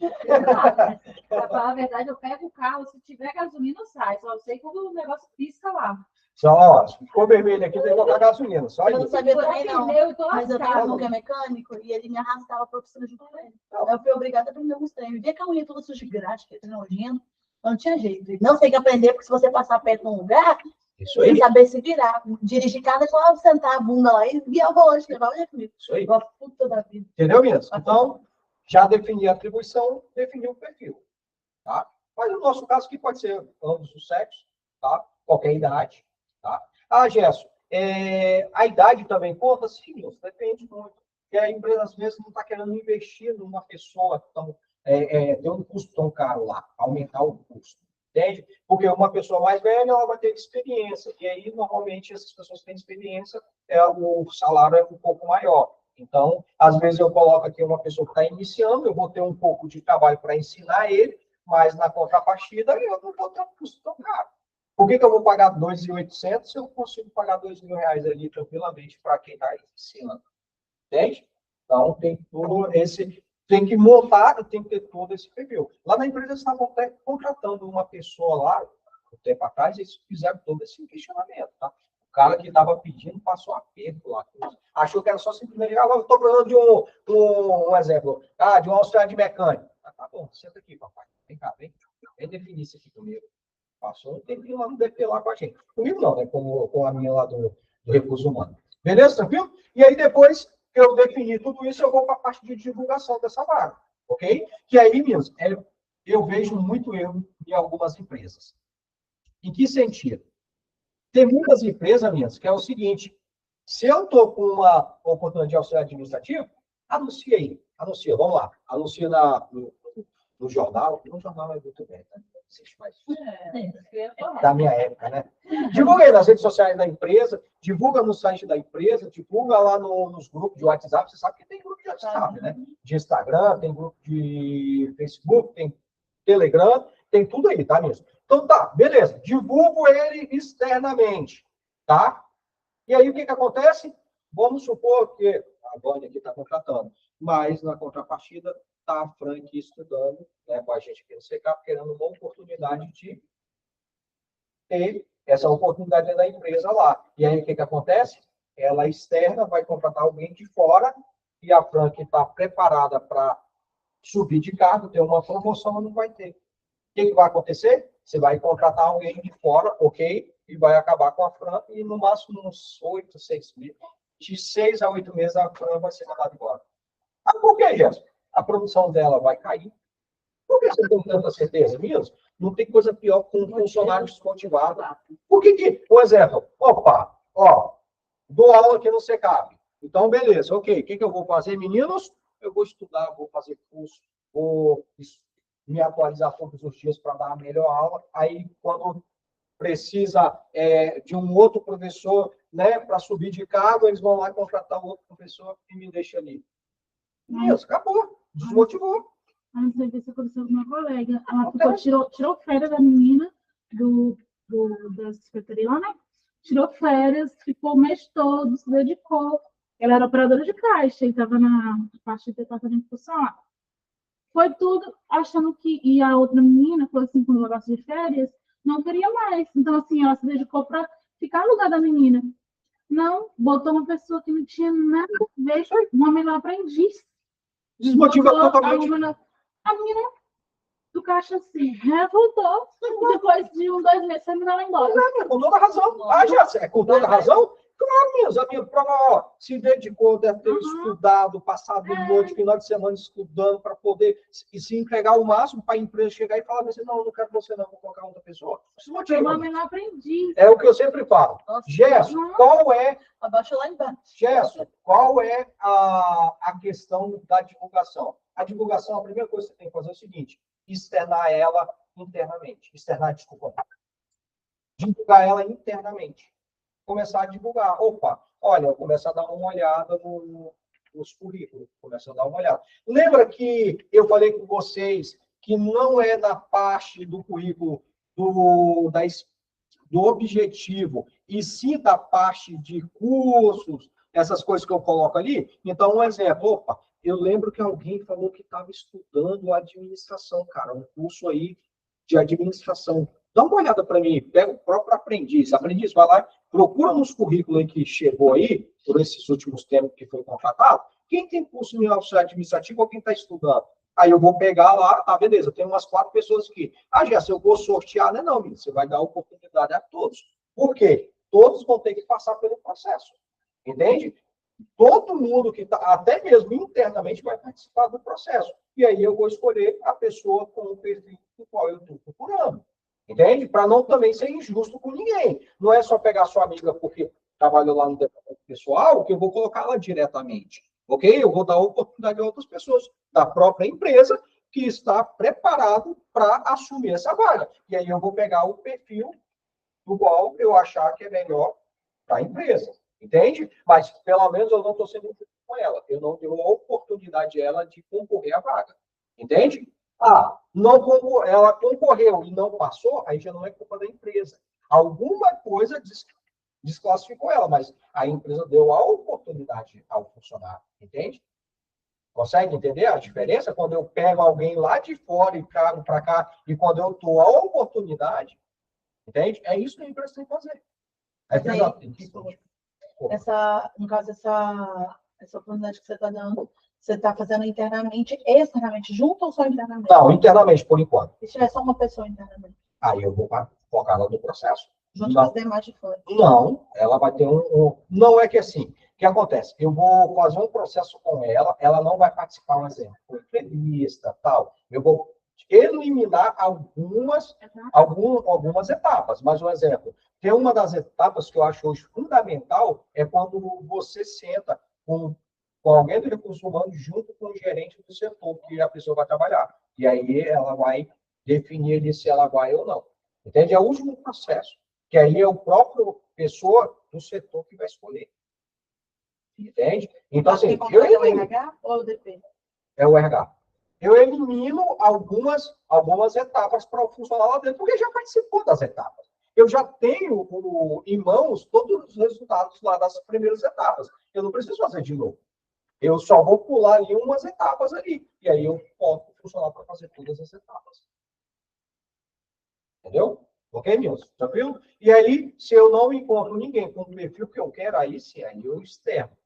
Para falar a verdade, eu pego o carro, se tiver gasolina, sai. Só sei quando o negócio pisca lá. Só, se ficou vermelho aqui, tem que colocar gasolina. Só Eu não isso. sabia também, não. Eu tô Mas eu tenho um lascada. irmão que é mecânico e ele me arrastava para a oficina junto com ele. Eu fui obrigada a aprender alguns treinos. Via que a unha toda suja de graxa, que é nojento. Não tinha jeito. Não tem que aprender, porque se você passar perto de um lugar, Isso tem aí. que saber se virar. Dirigir casa é só sentar a bunda lá e guiar o volante, levar o comigo. Isso aí. Igual puta da vida. Entendeu, meninas? Então, já defini a atribuição, defini o perfil. Tá? Mas no nosso caso, que pode ser ambos os sexos, tá? Qualquer idade. Tá? Ah, Gerson, a idade também conta? Sim, isso depende muito. Porque a empresa, às vezes, não está querendo investir numa pessoa tão. Ter um custo tão caro lá, aumentar o custo. Entende? Porque uma pessoa mais velha, ela vai ter experiência. E aí, normalmente, essas pessoas que têm experiência, o salário é um pouco maior. Então, às vezes, eu coloco aqui uma pessoa que está iniciando, eu vou ter um pouco de trabalho para ensinar ele, mas na contrapartida, eu não vou ter um custo tão caro. Por que eu vou pagar 2.800 se eu consigo pagar R$ 2.000 ali tranquilamente para quem está ensinando? Entende? Então, tem todo esse. Tem que montar, tem que ter todo esse perfil. Lá na empresa, eles estavam até contratando uma pessoa lá, um tempo atrás, eles fizeram todo esse questionamento, tá? O cara que estava pedindo passou aperto lá. Achou que era só simplesmente, eu estou precisando de um exemplo, de um auxiliar de mecânico. Tá bom, senta aqui, papai. Vem cá, vem definir isso aqui comigo. Passou um tempinho lá no DP lá com a gente. Comigo não, né? Com a minha lá do Recurso Humano. Beleza, tranquilo? E aí, depois que eu definir tudo isso, eu vou para a parte de divulgação dessa vaga. Ok? Que aí, mesmo, eu vejo muito erro em algumas empresas. Em que sentido? Tem muitas empresas, minhas, que é o seguinte: se eu estou com uma oportunidade de auxiliar administrativo, anuncia aí. Anuncia, vamos lá. Anuncia no jornal. No jornal é muito bem, né? Da minha época, né? Divulga aí nas redes sociais da empresa, divulga no site da empresa, divulga lá nos grupos de WhatsApp. Você sabe que tem grupo de WhatsApp, né? De Instagram, tem grupo de Facebook, tem Telegram, tem tudo aí, tá mesmo? Então tá, beleza. Divulgo ele externamente, tá? E aí o que acontece? Vamos supor que a Vânia aqui está contratando, mas na contrapartida está a Frank estudando, né, com a gente aqui no CECAP, querendo uma oportunidade de ter essa oportunidade da empresa lá. E aí o que acontece? Ela externa vai contratar alguém de fora e a Frank está preparada para subir de cargo, ter uma promoção, não vai ter. O que vai acontecer? Você vai contratar alguém de fora, ok? E vai acabar com a Fran, e no máximo uns 8, 6 meses. De 6 a 8 meses, a Fran vai ser mandada embora. Ah, por que, Gerson? A produção dela vai cair. Por que você tem tanta certeza mesmo? Não tem coisa pior que um funcionário desmotivado. Por que, por exemplo, dou aula aqui no CECAP. Então, beleza, ok. O que eu vou fazer, meninos? Eu vou estudar, vou fazer curso, vou me atualizar todos os dias para dar a melhor aula. Aí, quando precisa de um outro professor, né, para subir de cargo, eles vão lá contratar um outro professor e me deixa ali. Isso, acabou. Desmotivou. Antes de isso aconteceu com uma colega. Ela tirou férias da menina da secretaria lá, né? Tirou férias, ficou o mês todo, se dedicou. Ela era operadora de caixa e estava na parte do departamento funcional. Foi tudo achando que. E a outra menina falou assim: quando ela gosta de férias, não queria mais. Então, assim, ela se dedicou para ficar no lugar da menina. Não, botou uma pessoa que não tinha nada a ver, uma menina aprendiz. Desmotiva totalmente. A menina do caixa assim, revoltou. E depois de 2 meses, a menina vai embora. Com toda razão. Já com toda razão? Claro mesmo. A minha prova se dedicou, deve ter estudado, passado noite, final de semana estudando para poder se entregar o máximo para a empresa chegar e falar assim: não quero você, não, vou colocar outra pessoa. Uma menina aprendiz. É o que eu sempre falo. Gerson, qual é. Abaixa lá embaixo. Gerson, qual é a questão da divulgação? A divulgação, a primeira coisa que você tem que fazer é o seguinte: externar ela internamente. Divulgar ela internamente. Começar a divulgar. Opa, olha, eu começo a dar uma olhada nos currículos. Começo a dar uma olhada. Lembra que eu falei com vocês que não é na parte do currículo do objetivo, e sim da parte de cursos, essas coisas que eu coloco ali? Então, um exemplo. Eu lembro que alguém falou que estava estudando administração, cara, um curso aí de administração. Dá uma olhada para mim, pega o próprio aprendiz. Aprendiz, vai lá, procura nos currículos que chegou aí, por esses últimos tempos que foi contratado, quem tem curso em auxiliar administrativo ou quem está estudando. Aí eu vou pegar lá, ah, beleza, tem umas 4 pessoas aqui. Ah, Jéssica, eu vou sortear, né? Não, menino, você vai dar oportunidade a todos. Por quê? Todos vão ter que passar pelo processo. Entende? Todo mundo que está, até mesmo internamente, vai participar do processo. E aí eu vou escolher a pessoa com o perfil do qual eu estou procurando. Entende? Para não também ser injusto com ninguém. Não é só pegar sua amiga porque trabalhou lá no departamento pessoal que eu vou colocar ela diretamente. Ok? Eu vou dar oportunidade a outras pessoas da própria empresa que está preparado para assumir essa vaga. E aí eu vou pegar o perfil do qual eu achar que é melhor para a empresa. Entende? Mas, pelo menos, eu não estou sendo injusto com ela. Eu não dei uma oportunidade a ela de concorrer à vaga. Entende? Ah, não, ela concorreu e não passou, aí já não é culpa da empresa. Alguma coisa desclassificou ela, mas a empresa deu a oportunidade ao funcionário. Entende? Consegue entender a diferença? Quando eu pego alguém lá de fora e trago para cá, e quando eu dou a oportunidade, entende? É isso que a empresa tem que fazer. A empresa tem que no caso, essa oportunidade que você está dando, você está fazendo internamente, externamente, junto ou só internamente? Não, internamente, por enquanto. Se tiver só uma pessoa internamente? Aí eu vou focar ela no processo. Junto com as demais de fora? Não, ela vai ter Não é que assim, o que acontece? Eu vou fazer um processo com ela não vai participar, por exemplo, com entrevista, tal. Eu vou eliminar algumas etapas, mas um exemplo. Tem uma das etapas que eu acho hoje fundamental é quando você senta com alguém do recurso humano junto com o gerente do setor que a pessoa vai trabalhar. E aí ela vai definir se ela vai ou não. Entende? É o último processo, que aí é o próprio pessoa do setor que vai escolher. Entende? Então, assim, eu elimino. É o RH ou o DP? É o RH. Eu elimino algumas etapas para funcionar lá dentro, porque já participou das etapas. Eu já tenho em mãos todos os resultados lá das primeiras etapas. Eu não preciso fazer de novo. Eu só vou pular ali umas etapas ali. E aí eu posso funcionar para fazer todas as etapas. Entendeu? Ok, Nilson? Tranquilo? E aí, se eu não encontro ninguém com o perfil que eu quero, aí sim, aí eu externo.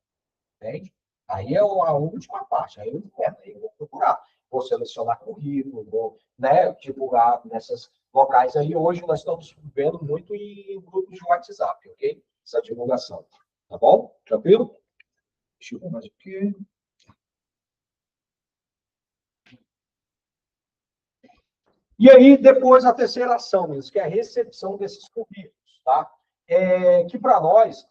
Entende? Aí é a última parte, aí eu externo, aí eu vou procurar. Vou selecionar currículo, vou, né, divulgar nesses locais aí. Hoje nós estamos vendo muito em grupos de WhatsApp, ok? Essa divulgação. Tá bom? Tranquilo? Deixa eu ver mais aqui. E aí, depois, a terceira ação, mesmo, que é a recepção desses currículos, tá? Que para nós,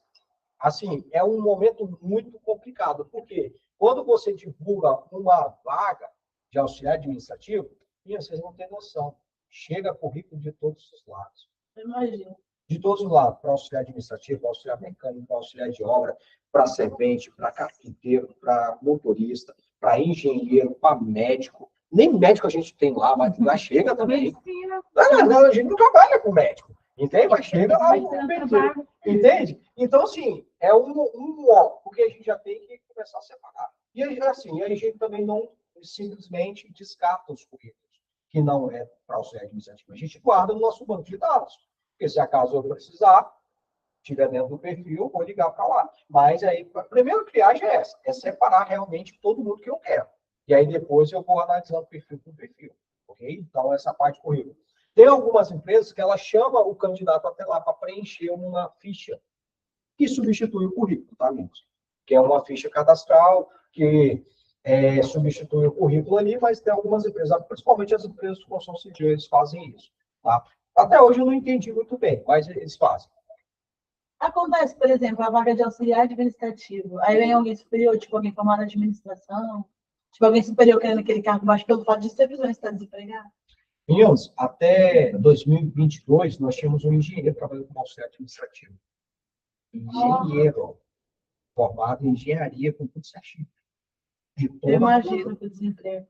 assim, é um momento muito complicado, porque quando você divulga uma vaga de auxiliar administrativo, e vocês não têm noção, chega currículo de todos os lados. Imagina. De todos os lados, para auxiliar administrativo, para auxiliar mecânico, para auxiliar de obra, para servente, para carpinteiro, para motorista, para engenheiro, para médico. Nem médico a gente tem lá, mas lá chega também. Não, a gente não trabalha com médico. Entende? Mas chega lá entende? Então, assim, é um ó, porque a gente já tem que começar a separar. E aí, assim, a gente também não simplesmente descarta os currículos, que não é para o auxiliar administrativo. A gente guarda no nosso banco de dados. Porque se acaso eu precisar, estiver dentro do perfil, eu vou ligar para lá. Mas aí, a primeira triagem é essa, é separar realmente todo mundo que eu quero. E aí depois eu vou analisando perfil por perfil. Ok? Então, essa parte do currículo. Tem algumas empresas que ela chama o candidato até lá para preencher uma ficha que substitui o currículo, tá, amigos? Que é uma ficha cadastral que substitui o currículo ali, mas tem algumas empresas, principalmente as empresas de construção civil, eles fazem isso, tá? Até hoje eu não entendi muito bem, mas eles fazem. Acontece, por exemplo, a vaga de auxiliar administrativo. Aí vem alguém superior, tipo alguém formado na administração, tipo alguém superior querendo aquele cargo baixo pelo fato de simplesmente estar desempregado. Meninos, até 2022, nós tínhamos um engenheiro trabalhando como auxiliar administrativo. Engenheiro, formado em engenharia, com tudo certinho. Eu imagino que o desemprego.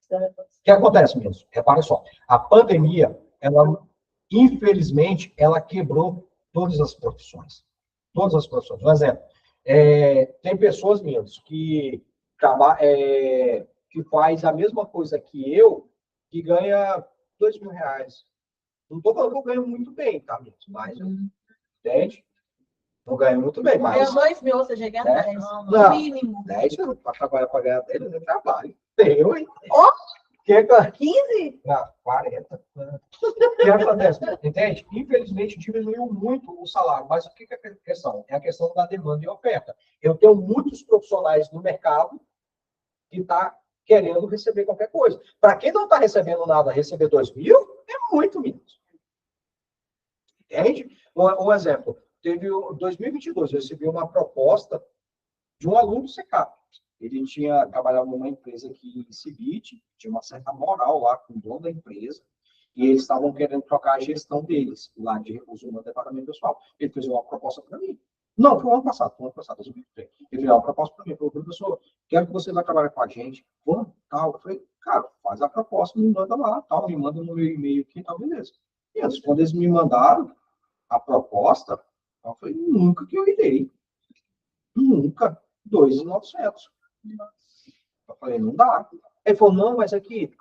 O que acontece, mesmo? Repara só, a pandemia, ela, infelizmente, ela quebrou todas as profissões. Todas as profissões. Por exemplo, tem pessoas mesmo que faz a mesma coisa que eu, que ganha R$2.000. Não estou falando que eu ganho muito bem, tá, mas entende? Não ganho muito bem, mas... Ganhou 2 mil, você chega a 10. Não. No mínimo. 10 para trabalhar para ganhar dele, eu trabalho. Eu, hein? Ó, Que, 15? não, 40. O que acontece? Entende? Infelizmente, diminuiu muito o salário. Mas o que é a questão? É a questão da demanda e oferta. Eu tenho muitos profissionais no mercado que está querendo receber qualquer coisa. Para quem não está recebendo nada, receber 2 mil é muito menos. Entende? Um exemplo. Teve em 2022, eu recebi uma proposta de um aluno do SECAP. Ele trabalhava numa empresa aqui em Cibite, tinha uma certa moral lá com o dono da empresa, e eles estavam querendo trocar a gestão deles, lá de recursos humanos do departamento pessoal. Ele fez uma proposta para mim. Não, foi o ano passado, 2023. Ele fez uma proposta para mim, falou, professor, quero que você vá trabalhar com a gente. Vamos, tal. Eu falei, cara, faz a proposta, me manda lá, tal, me manda no meu e-mail aqui, tal, beleza. E eles, quando eles me mandaram a proposta, eu falei, nunca que eu irei. Nunca. 2.900. Eu falei, não dá. Ele falou, não, mas aqui,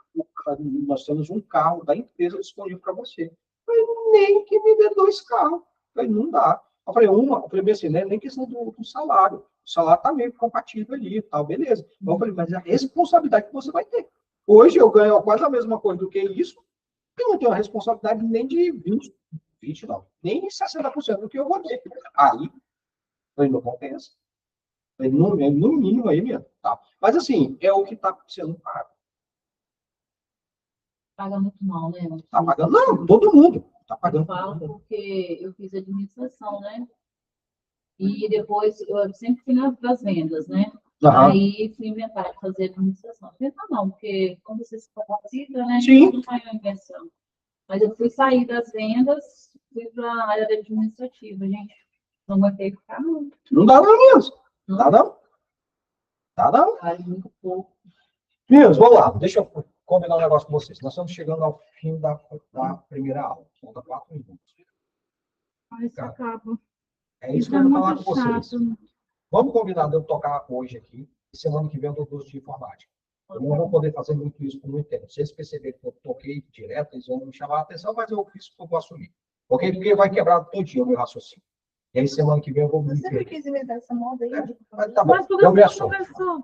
nós temos um carro da empresa disponível para você. Eu falei, nem que me dê 2 carros. Eu falei, não dá. Eu falei assim, né, nem questão do salário. O salário está meio compatível ali, tal, beleza. Eu falei, mas a responsabilidade que você vai ter. Hoje eu ganho quase a mesma coisa do que isso, e não tenho a responsabilidade nem de 20 não, nem de 60% do que eu vou ter. Aí, não compensa. No mínimo aí mesmo, tá? Mas assim, é o que está sendo pago. Paga muito mal, né? Tá pagando? Não, todo mundo tá Eu pagando. falo porque eu fiz administração, né? E depois eu sempre fui nas vendas, né? Aham. Aí fui inventar de fazer administração. Inventar não, porque quando você se capacita, né? Sim. Não faz uma invenção. Mas eu fui sair das vendas, fui para a área administrativa, gente. Não aguentei ficar muito. Não dá não mesmo. Não dá não. Dá não. Faz muito pouco. Meninos, vamos lá. Deixa eu combinar um negócio com vocês. Nós estamos chegando ao fim da primeira aula. Falta 4 minutos. Aí você acaba. É isso que Isso eu é vou falar muito com vocês. chato. Vamos combinar de eu tocar hoje aqui. E semana que vem eu dou curso de informática. Eu não vou poder fazer muito isso por muito tempo. Se eles perceberem que eu toquei direto, eles vão me chamar a atenção, mas eu fiz o que eu vou assumir. Ok? Porque vai quebrar todinho o meu raciocínio. E aí, semana que vem, eu vou me Você sempre quis inventar essa moda aí. Mas tá bom, Mas tudo eu me bem, assumo.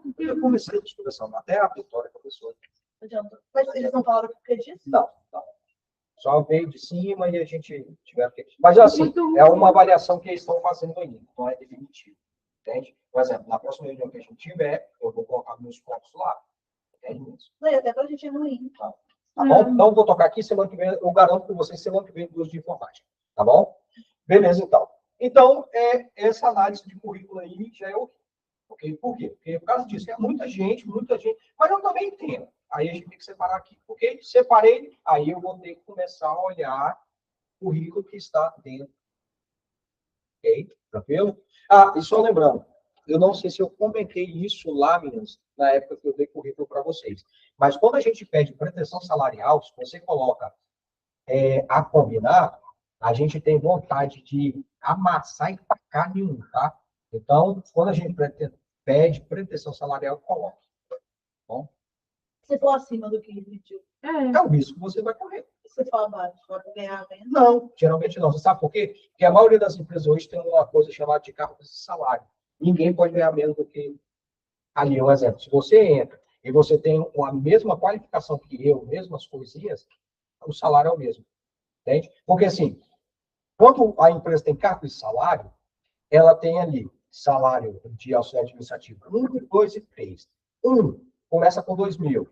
porque Eu comecei a discussão, até a Vitória começou. Mas eles não falaram por que disso? Não, não. Só veio de cima e a gente tiver que... Mas, assim, Muito é uma avaliação que eles estão fazendo ainda, não é definitivo. Entende? Por exemplo, na próxima reunião que a gente tiver, eu vou colocar meus pontos lá. Entende isso? Não, e até pra gente ir no IN, então. Tá bom? Então, eu vou tocar aqui, semana que vem, eu garanto com vocês, semana que vem, curso de informática. Tá bom? Beleza, então. Então, essa análise de currículo aí já é o... Okay? Por quê? Porque, por causa disso, é muita gente, mas eu também entendo. Aí a gente tem que separar aqui. Ok? Separei, aí eu vou ter que começar a olhar o currículo que está dentro. Ok? Tranquilo? Ah, e só lembrando, eu não sei se eu comentei isso lá, meninas, na época que eu dei currículo para vocês. Mas quando a gente pede pretensão salarial, se você coloca a combinar, a gente tem vontade de amassar e tacar nenhum, tá? Então, quando a gente pede pretensão salarial, coloca. Bom? Se for acima do que pediu. É o risco que você vai correr. Se for abaixo, pode ganhar menos. Não, geralmente não. Você sabe por quê? Porque a maioria das empresas hoje tem uma coisa chamada de cargo de salário. Ninguém pode ganhar menos do que ali. Um exemplo, se você entra e você tem a mesma qualificação que eu, mesmas coisinhas, o salário é o mesmo. Entende? Porque assim, quando a empresa tem cargo de salário, ela tem ali salário de auxiliar administrativo 1, 2 e 3. 1 começa com 2.000.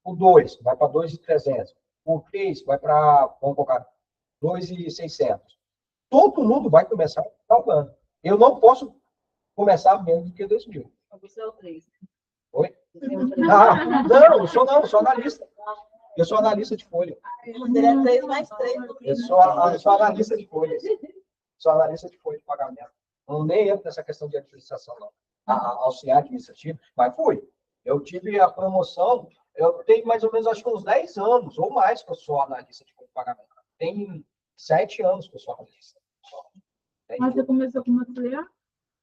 O 2 vai para 2.300. O 3 vai para, vamos colocar, 2.600. Todo mundo vai começar calculando. Eu não posso começar menos do que 2.000. Você é o 3. Oi? Você é o 3. Ah, não, eu sou analista. Eu sou analista de folha. Seria 3 mais 3. Eu sou analista de folhas. Sou analista de folha de pagamento. Não nem entro nessa questão de administração, não. Auxiliar administrativo, mas fui. Eu tive a promoção, eu tenho mais ou menos, acho que uns 10 anos, ou mais, que eu sou analista de folha de pagamento. Tem 7 anos que eu sou analista. Mas você começou como auxiliar?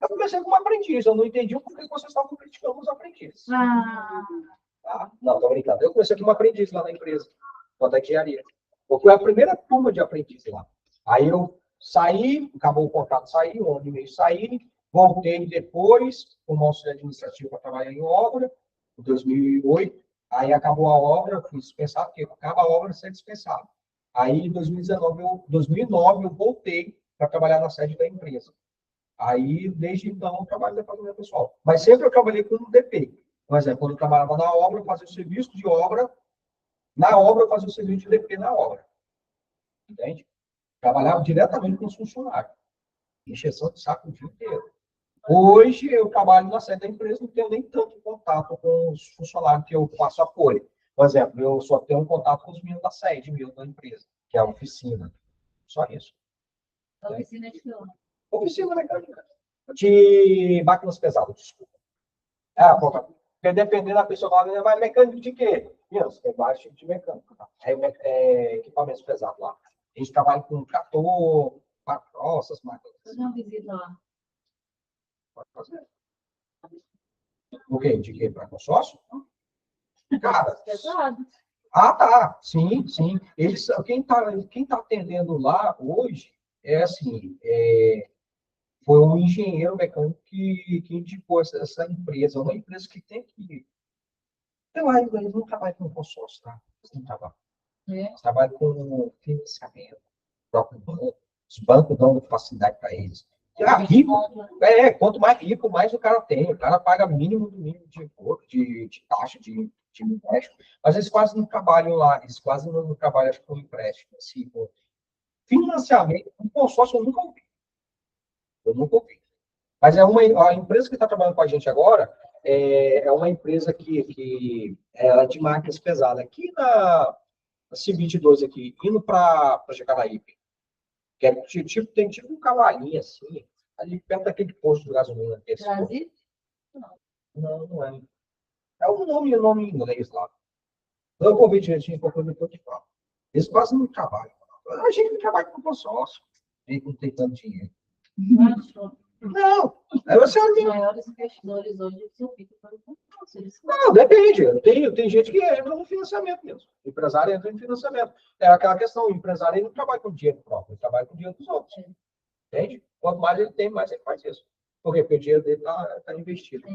Eu comecei como aprendiz, eu não entendi por que vocês estavam criticando os aprendizes. Ah, Tá? Não, tô brincando. Eu comecei como aprendiz lá na empresa, quanto a engenharia. Eu fui a primeira turma de aprendiz lá. Aí eu saí, acabou o contrato, saí, 1 ano e meio saí, voltei depois, como auxiliar administrativo para trabalhar em obra, em 2008. Aí acabou a obra, fui dispensado, porque acaba a obra, ser dispensado. Aí, em 2009, eu voltei para trabalhar na sede da empresa. Aí, desde então, eu trabalho no departamento pessoal. Mas sempre eu trabalhei com o DP. Por exemplo, quando eu trabalhava na obra, eu fazia o serviço de obra. Na obra, eu fazia o serviço de DP na obra. Entende? Trabalhava diretamente com os funcionários. Encheção de saco o dia inteiro. Hoje, eu trabalho na sede da empresa, não tenho nem tanto contato com os funcionários que eu faço apoio. Por exemplo, eu só tenho um contato com os meninos da sede mesmo da empresa, que é a oficina. Só isso. A oficina de que Oficina mecânica. De máquinas pesadas, desculpa. Ah, porque dependendo da pessoa, fala, mas mecânico de quê? Menos, tem vários tipos de mecânico. Tá? Equipamentos pesados lá. A gente trabalha com trator, patrol, essas máquinas. fazer uma visita lá. Pode fazer. O quê? De quê? Para consórcio? Cara. Pesado. Ah, tá. Sim, sim. Eles, quem tá atendendo lá hoje é assim, foi um engenheiro mecânico que indicou essa empresa. É uma empresa que tem que. Eu acho que eles não trabalham com consórcio, tá? Eles não trabalham. Eles trabalham com financiamento, próprio banco. Os bancos dão facilidade para eles. Rico, quanto mais rico, mais o cara tem. O cara paga mínimo do mínimo de taxa de empréstimo. Mas eles quase não trabalham lá. Eles quase não trabalham, acho que com empréstimo. Assim, com financiamento, um consórcio eu nunca ouvi. Eu nunca ouvi. Mas a empresa que está trabalhando com a gente agora é uma empresa que é de máquinas pesadas. Aqui na C22, aqui, indo para Jacareí. Que é, tem tipo um cavalinho assim, ali perto daquele posto de gasolina. Brasil? Não, não é. É um nome em inglês lá. Eu vou ver direitinho qual coisa que eu te falo. Eles quase não trabalham. A gente não trabalha com consórcio. A gente não tem tanto dinheiro. Não, você Os maiores investidores hoje são feitos pelo consórcio. não, depende. Tem gente que entra no financiamento mesmo. O empresário entra em financiamento. É aquela questão, o empresário ele não trabalha com dinheiro próprio, ele trabalha com dinheiro dos outros. Entende? Quanto mais ele tem, mais ele faz isso. Por quê? Porque o dinheiro dele está investido.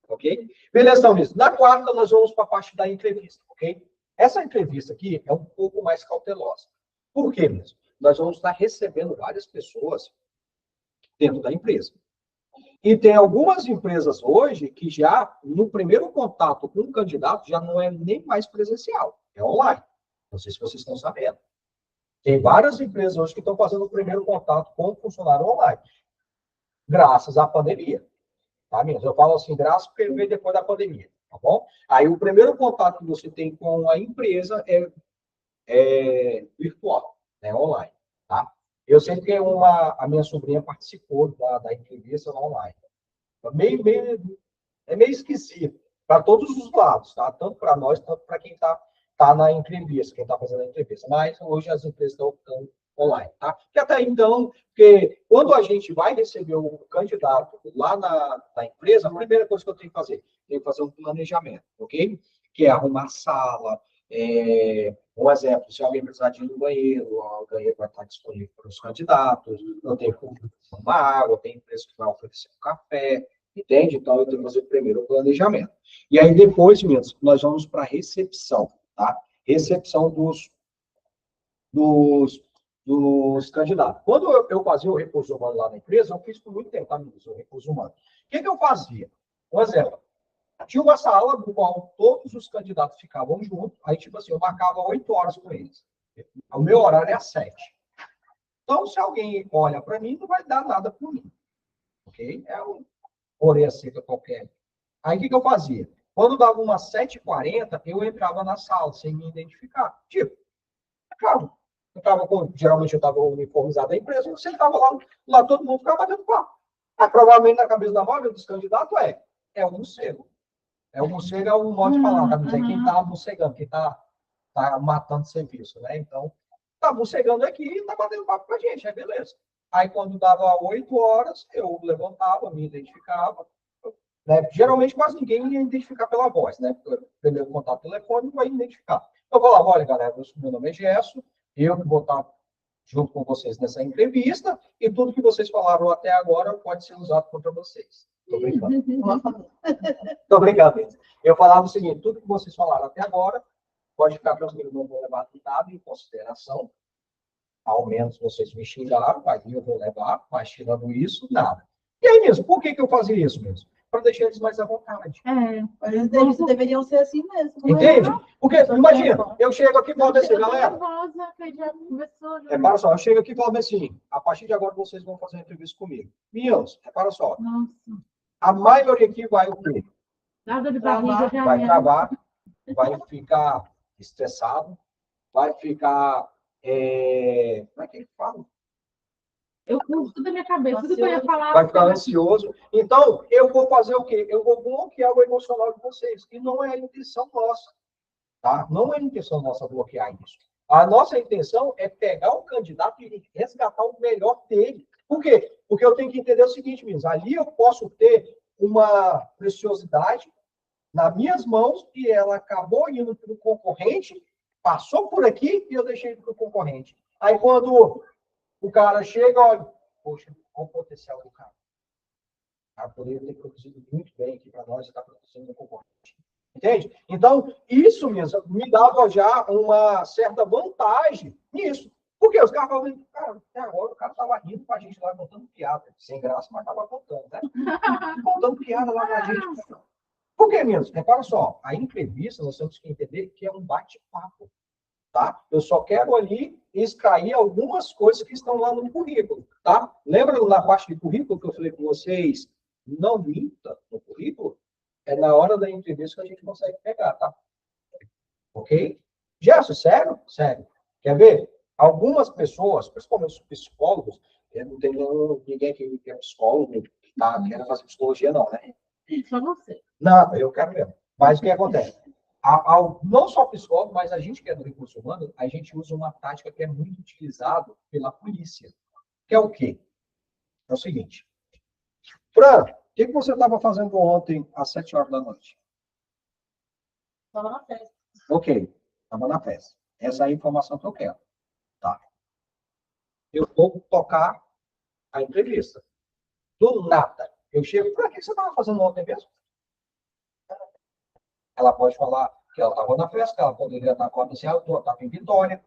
Ok? Beleza, então, Liz. Na quarta, nós vamos para a parte da entrevista, ok? Essa entrevista aqui é um pouco mais cautelosa. Por quê, mesmo? Nós vamos estar recebendo várias pessoas dentro da empresa. E tem algumas empresas hoje que já, no primeiro contato com o candidato, já não é nem mais presencial, é online. Não sei se vocês estão sabendo. Tem várias empresas hoje que estão fazendo o primeiro contato com o funcionário online, graças à pandemia. Tá, mesmo? Eu falo assim, graças porque veio depois da pandemia, tá bom? Aí o primeiro contato que você tem com a empresa é virtual, né, online, tá? Eu sei que a minha sobrinha participou da entrevista online. É meio esquisito para todos os lados, tá? Tanto para nós, tanto para quem tá na entrevista, quem está fazendo a entrevista. Mas hoje as empresas estão optando online, tá? Que até então, porque quando a gente vai receber o candidato lá na empresa, a primeira coisa que eu tenho que fazer, um planejamento, ok? Que é arrumar sala, um exemplo, se alguém precisar de ir no banheiro, o banheiro vai estar disponível para os candidatos, eu tenho que uma água, tem empresa que vai oferecer um café, entende? Então, eu tenho que fazer primeiro o planejamento. E aí, depois, mesmo, nós vamos para a recepção, tá? Recepção dos candidatos. Quando eu fazia o recurso humano lá na empresa, eu fiz por muito tempo, tá, o recurso humano. O que eu fazia? Por exemplo, tinha uma sala no qual todos os candidatos ficavam juntos, aí, tipo assim, eu marcava 8 horas com eles. O meu horário é às 7. Então, se alguém olha para mim, não vai dar nada por mim. Ok? É um orelha seca qualquer. Aí, o que eu fazia? Quando dava umas 7h40, eu entrava na sala, sem me identificar. Tipo, claro, geralmente eu estava uniformizado da empresa, eu sentava lá todo mundo ficava batendo papo. Mas, provavelmente, na cabeça da maioria dos candidatos é o morcego. O morcego é o modo de falar, tá? É quem está morcegando, quem está matando serviço, né? Então, tá morcegando aqui e tá batendo papo com a gente, é beleza. Aí, quando dava 8 horas, eu levantava, me identificava. Né? Geralmente, quase ninguém ia identificar pela voz, né? Porque o primeiro contato telefônico vai identificar. Eu falava, olha, galera, meu nome é Gerson, eu vou estar junto com vocês nessa entrevista, e tudo que vocês falaram até agora pode ser usado contra vocês. Estou brincando. Estou brincando. Eu falava o seguinte, tudo que vocês falaram até agora, pode ficar tranquilo, não vou levar nada em consideração. Ao menos vocês me xingaram, mas eu vou levar, mas tirando isso, nada. E aí mesmo, por que eu fazia isso mesmo? Para deixar eles mais à vontade. Mas eles deveriam ser assim mesmo. Entende? Porque, imagina, eu chego aqui e falo assim, galera. Repara só, eu chego aqui e falo assim, a partir de agora vocês vão fazer uma entrevista comigo. Meninos, repara só. A maioria aqui vai o quê? Nada de barriga, vai travar, vai ficar estressado, vai ficar. Como é que fala? Eu curto tudo da minha cabeça, tudo que eu ia falar. Vai ficar ansioso. Então, eu vou fazer o quê? Eu vou bloquear o emocional de vocês, que não é a intenção nossa. Tá? Não é a intenção nossa bloquear isso. A nossa intenção é pegar o candidato e resgatar o melhor dele. Por quê? Porque eu tenho que entender o seguinte, meninos. Ali eu posso ter uma preciosidade nas minhas mãos e ela acabou indo para o concorrente, passou por aqui e eu deixei para o concorrente. Aí, quando o cara chega, olha, poxa, olha o potencial do cara. O cara poderia ter produzido muito bem aqui para nós e está produzindo no concorrente. Entende? Então, isso mesmo me dava já uma certa vantagem nisso. Porque os caras falavam, cara, até agora o cara estava rindo com a gente lá, contando piada. Sem graça, mas estava contando, né? Contando piada lá com a gente. Por que mesmo? Repara só, a entrevista, nós temos que entender que é um bate-papo. Tá? Eu só quero ali extrair algumas coisas que estão lá no currículo, tá? Lembra na parte de currículo que eu falei com vocês? Não minta no currículo. É na hora da entrevista que a gente consegue pegar, tá? Ok? Gerson, sério? Sério. Quer ver? Algumas pessoas, principalmente os psicólogos, não tem ninguém que é psicólogo, que tá querendo fazer psicologia, não, né? Só você. Não, eu quero mesmo. Mas o que acontece? Não só psicólogo, mas a gente que é do recurso humano, a gente usa uma tática que é muito utilizada pela polícia. Que é o quê? É o seguinte. Fran, o que você estava fazendo ontem às 7 horas da noite? Estava na festa. Ok, estava na festa. Essa é a informação que eu quero. Tá. Eu vou tocar a entrevista. Do nada. Eu chego, Fran, o que você estava fazendo ontem mesmo? Ela pode falar que ela estava na festa, que ela poderia estar com a social, eu estava em Vitória.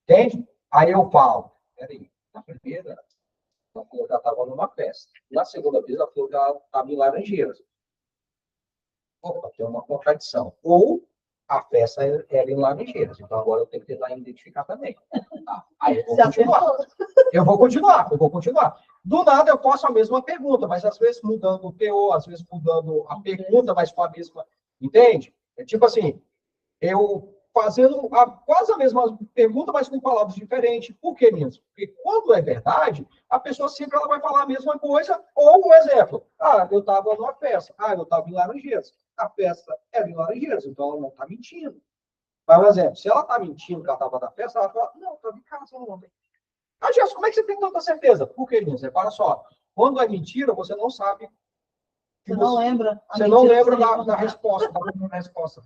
Entende? Aí eu falo, peraí, na primeira, ela falou que ela estava numa festa. Na segunda vez, ela falou que ela estava em Laranjeiras. Opa, tem uma contradição. Ou a festa era em Laranjeiras. Então agora eu tenho que tentar identificar também. Tá? Aí eu vou continuar. Eu vou continuar. Do nada eu faço a mesma pergunta, mas às vezes mudando o teor, às vezes mudando a pergunta, mas com a mesma. Entende? É tipo assim, eu fazendo quase a mesma pergunta, mas com palavras diferentes. Por que mesmo? Porque quando é verdade, a pessoa sempre ela vai falar a mesma coisa, ou um exemplo. Ah, eu estava numa festa. Ah, eu estava em Laranjeiras. A festa era em Laranjeiras, então ela não está mentindo. Mas, por exemplo, se ela está mentindo que ela estava na festa, ela fala, não, eu estava em casa ontem. Ah, Gerson, como é que você tem tanta certeza? Por que, Nilson? Repara só. Quando é mentira, você não sabe. Você não lembra. Você não lembra da resposta, da primeira resposta.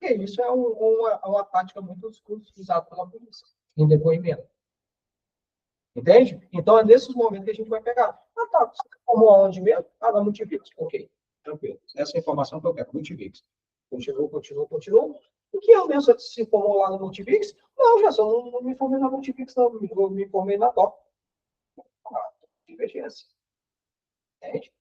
Porque isso é uma tática muito usada pela polícia, em depoimento. Entende? Então, é nesses momentos que a gente vai pegar. Ah, tá. Você formou aonde mesmo? Ah, na Multivix. Ok. Tranquilo. Essa é a informação que eu quero. Multivix. Continua. O que eu mesmo você se formou lá no Multivix? Não, Gerson, não me formei na Multivix, não. Eu me formei na DOC. Ah, divergência. Entende?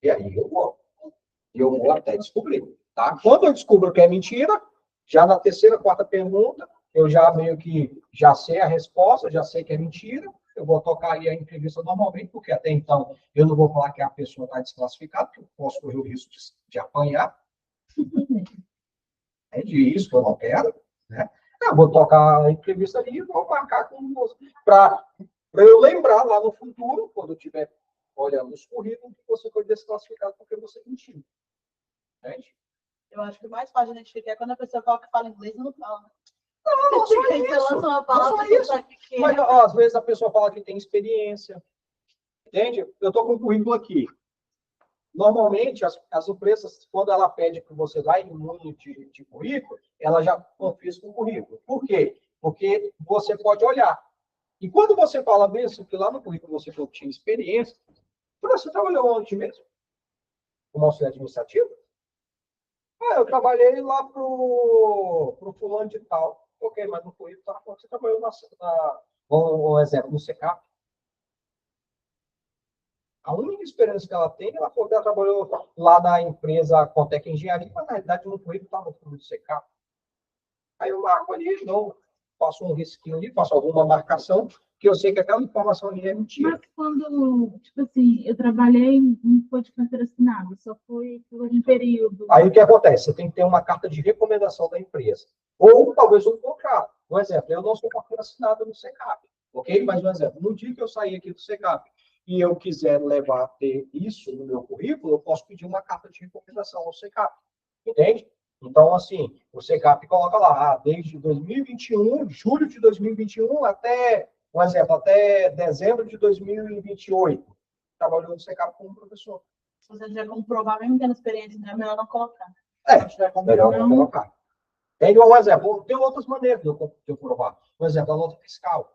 E aí eu vou até descobrir. Tá? Quando eu descubro que é mentira, já na terceira, quarta pergunta, eu já meio que já sei a resposta, já sei que é mentira. Eu vou tocar ali a entrevista normalmente, porque até então eu não vou falar que a pessoa está desclassificada, porque eu posso correr o risco de apanhar. É disso que eu não quero. Né? Eu vou tocar a entrevista ali e vou marcar com você. Para eu lembrar lá no futuro, quando eu estiver olhando os currículos, que você foi desclassificado porque você mentiu. Entende? Eu acho que o mais fácil de identificar é quando a pessoa fala que fala inglês e não fala. Não só isso. Mas, ó, às vezes a pessoa fala que tem experiência. Entende? Eu estou com um currículo aqui. Normalmente, as empresas, quando ela pede que você vá em um de currículo, ela já confisca o currículo. Por quê? Porque você pode olhar. E quando você fala mesmo que lá no currículo você falou que tinha experiência, você trabalhou onde mesmo? Como auxiliar administrativo? Eu trabalhei lá pro fulano de tal. Ok, mas no currículo tá falando que você trabalhou um exemplo, no SECAP. A única experiência que ela tem, ela trabalhou lá na empresa Contec Engenharia, mas na realidade no currículo estava no SECAP. Aí eu marco ali, não, faço um risquinho ali, faço alguma marcação, que eu sei que aquela informação ali é mentira. Mas quando, tipo assim, eu trabalhei, não foi de carteira assinada, só foi por um período. Aí o que acontece? Você tem que ter uma carta de recomendação da empresa. Ou talvez um contrato. Um exemplo, eu não sou carteira assinada no SECAP, ok? Mas um exemplo, no dia que eu sair aqui do SECAP e eu quiser levar a ter isso no meu currículo, eu posso pedir uma carta de recomendação ao SECAP. Entende? Então, assim, o SECAP coloca lá, desde 2021, julho de 2021 até, um exemplo, até dezembro de 2028. Trabalhou no SECAP como professor. Se você tiver como provar, mesmo tendo experiência, então é melhor não colocar. Melhor não colocar. Tem um exemplo, tem outras maneiras de eu provar. Por exemplo, a nota fiscal.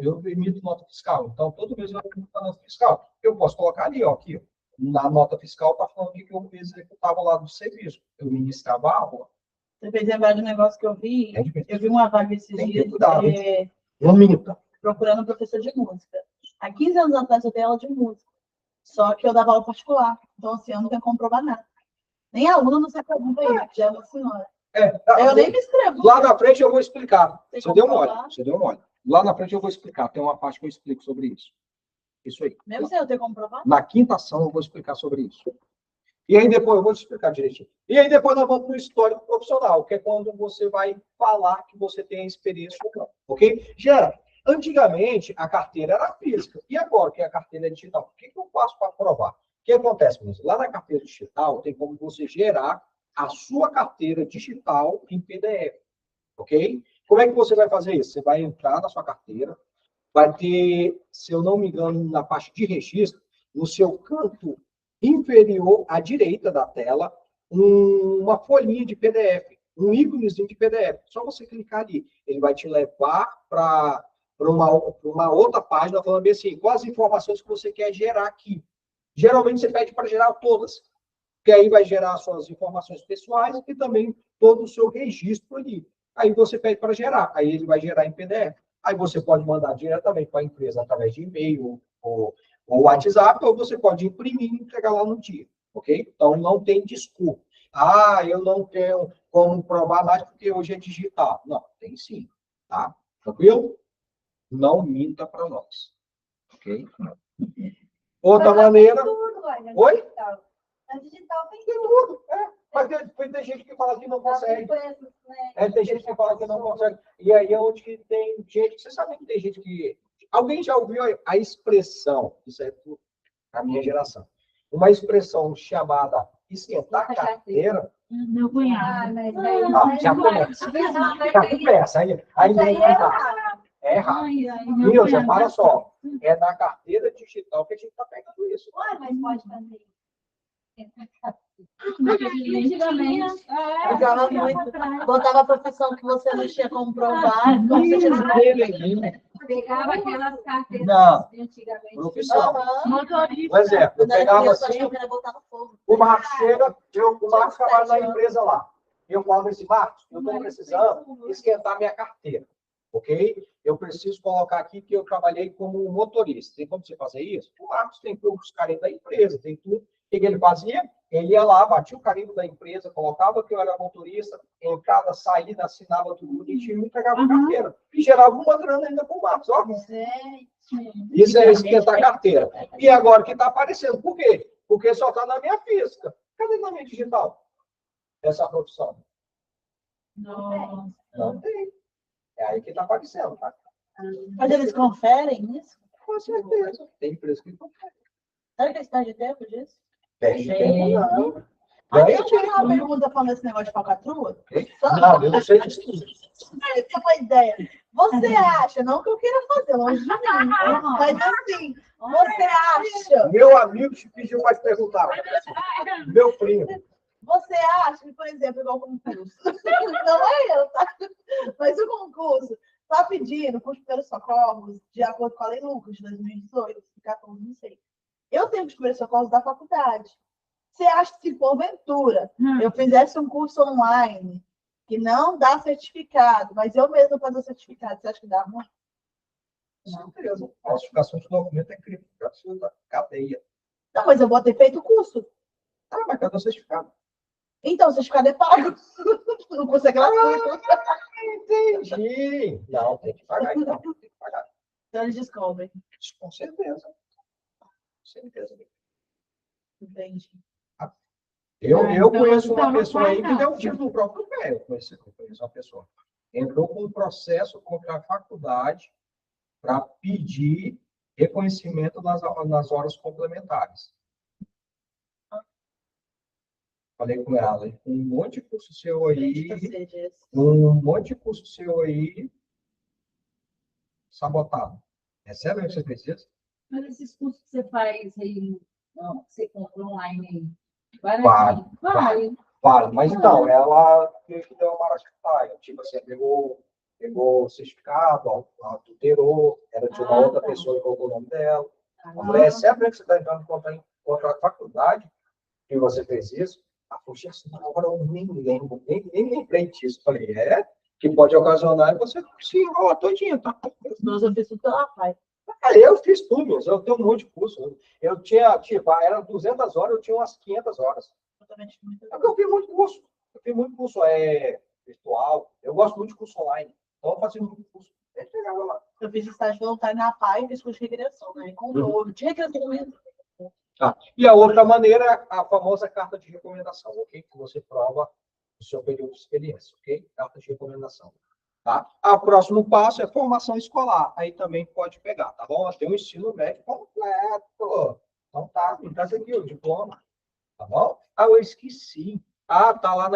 Eu emito nota fiscal, então todo mês eu emito a nota fiscal. Eu posso colocar ali, ó, aqui, ó, na nota fiscal está falando que eu executava lá do serviço. Eu ministrava a aula. Você fez lembrar de um negócio que eu vi uma vaga esses dias, não minta. Procurando professor de música. Há 15 anos atrás eu dei aula de música, só que eu dava aula particular, então assim, eu não tenho como provar nada. Nem aluno não se pergunta aí, já é uma senhora. Eu nem me inscrevo. Lá na frente eu vou explicar. Você deu mole. Lá na frente eu vou explicar. Tem uma parte que eu explico sobre isso. Isso aí. Mesmo sem eu ter como provar? Na quinta ação eu vou explicar sobre isso. E aí depois eu vou te explicar direitinho. E aí depois nós vamos para o histórico profissional, que é quando você vai falar que você tem experiência ou não. Ok? Gera, antigamente a carteira era física. E agora que a carteira é digital? O que eu faço para provar? O que acontece, meninas? Lá na carteira digital tem como você gerar a sua carteira digital em PDF. Ok? Como é que você vai fazer isso? Você vai entrar na sua carteira, vai ter, se eu não me engano, na parte de registro, no seu canto inferior à direita da tela, uma folhinha de PDF, um íconezinho de PDF. Só você clicar ali. Ele vai te levar para uma outra página falando assim, quais as informações que você quer gerar aqui. Geralmente você pede para gerar todas, que aí vai gerar suas informações pessoais e também todo o seu registro ali. Aí você pede para gerar, aí ele vai gerar em PDF. Aí você pode mandar diretamente para a empresa através de e-mail ou WhatsApp, ou você pode imprimir e entregar lá no dia, ok? Então, não tem desculpa. Eu não tenho como provar mais porque hoje é digital. Não, tem sim, tá? Tranquilo? Não minta para nós, ok? Outra maneira... Oi? Na digital tem tudo. Mas tem gente que fala que não consegue. Tem gente que fala que não consegue. E aí é onde que tem gente... Você sabe que tem gente que... Alguém já ouviu a expressão, isso é a minha geração, uma expressão chamada esquentar a carteira? Meu cunhado. Já começa. Já começa. Aí não é errado. Meu, já para só. É na carteira digital que a gente está pegando isso. Mas pode fazer. Antigamente, usava muito. Botava a profissão que você não tinha como provar. Pegava aquelas carteiras Não. de antigamente. Profissão. Motorista. Por exemplo, eu pegava assim, botar no fogo. o Marcos chega, o Marcos trabalha na empresa lá. Eu falo assim, Marcos, eu estou precisando esquentar minha carteira, ok? Eu preciso colocar aqui que eu trabalhei como motorista. Tem como você fazer isso? O Marcos tem todos os carinhos da empresa, tem tudo. O que ele fazia? Ele ia lá, batia o carimbo da empresa, colocava que eu era motorista, entrava, saída, assinava tudo bonitinho e entregava a carteira. E gerava uma grana ainda com o Marcos, ó. Isso é esquentar a carteira. E agora que está aparecendo. Por quê? Porque só está na minha física. Cadê na minha digital? Essa profissão. Não tem. É aí que está aparecendo, tá? Mas eles conferem isso? Com certeza. Tem empresa que confere. Será que eles perdem tempo disso? Perde tempo, não. Deixa eu tirar uma pergunta falando desse negócio de falcatrua. Não, eu não sei disso. Você tem uma ideia. Você acha, não que eu queira fazer, longe de mim, mas assim, Você acha? Meu amigo te pediu para te perguntar. Meu primo. Você acha que, por exemplo, igual concurso, não é eu, tá? Mas o concurso está pedindo para os primeiros socorros, de acordo com a Lei Lucas de 2018, 2014, não sei. Eu tenho os primeiros socorros da faculdade. Você acha que, se porventura, eu fizesse um curso online que não dá certificado, mas eu mesmo fazer o certificado, você acha que dá ruim? Com certeza. Falsificação de documento é crime. Cadeia. Não, mas eu vou ter feito o curso. Ah, mas cadê o certificado? Então, o certificado é pago. O curso é gratuito. Entendi. Não, tem que pagar, então. Tem que pagar. Então, eles descobrem. Com certeza. Com certeza. Entendi. Eu conheço uma pessoa aí que deu um tiro no próprio pé. Eu conheço uma pessoa. Entrou com um processo contra a faculdade para pedir reconhecimento nas horas complementares. Falei com ela, um monte de curso seu aí, sabotado. É sério que você fez isso? Mas esses cursos que você faz aí, não, que você compra online, Vale. Mas então, ela meio que deu uma maracutaia. Tipo assim, pegou o certificado, adulterou, era de uma outra pessoa que colocou o nome dela. A mulher, sempre que você está entrando contra a faculdade que você fez isso, a puxa, agora eu nem lembro, nem lembrei disso. Falei, que pode ocasionar você se enrolar todinho, tá? Nós eu fiz tudo pela pai. Eu fiz tudo, eu tenho um monte de curso. Eu tinha, tipo, era 200 horas, eu tinha umas 500 horas. Eu fiz muito curso. Virtual. Eu gosto muito de curso online. Então, eu fazia muito curso. Eu fiz estágio voluntário na PAI e fiz curso de regressão, né? Com de regressão mesmo. E a outra maneira é a famosa carta de recomendação, ok? Que você prova o seu período de experiência, ok? Carta de recomendação. Tá? O próximo passo é formação escolar. Aí também pode pegar, tá bom? Tem um ensino médio completo. Então tá aqui o diploma. Tá bom? Eu esqueci. Tá lá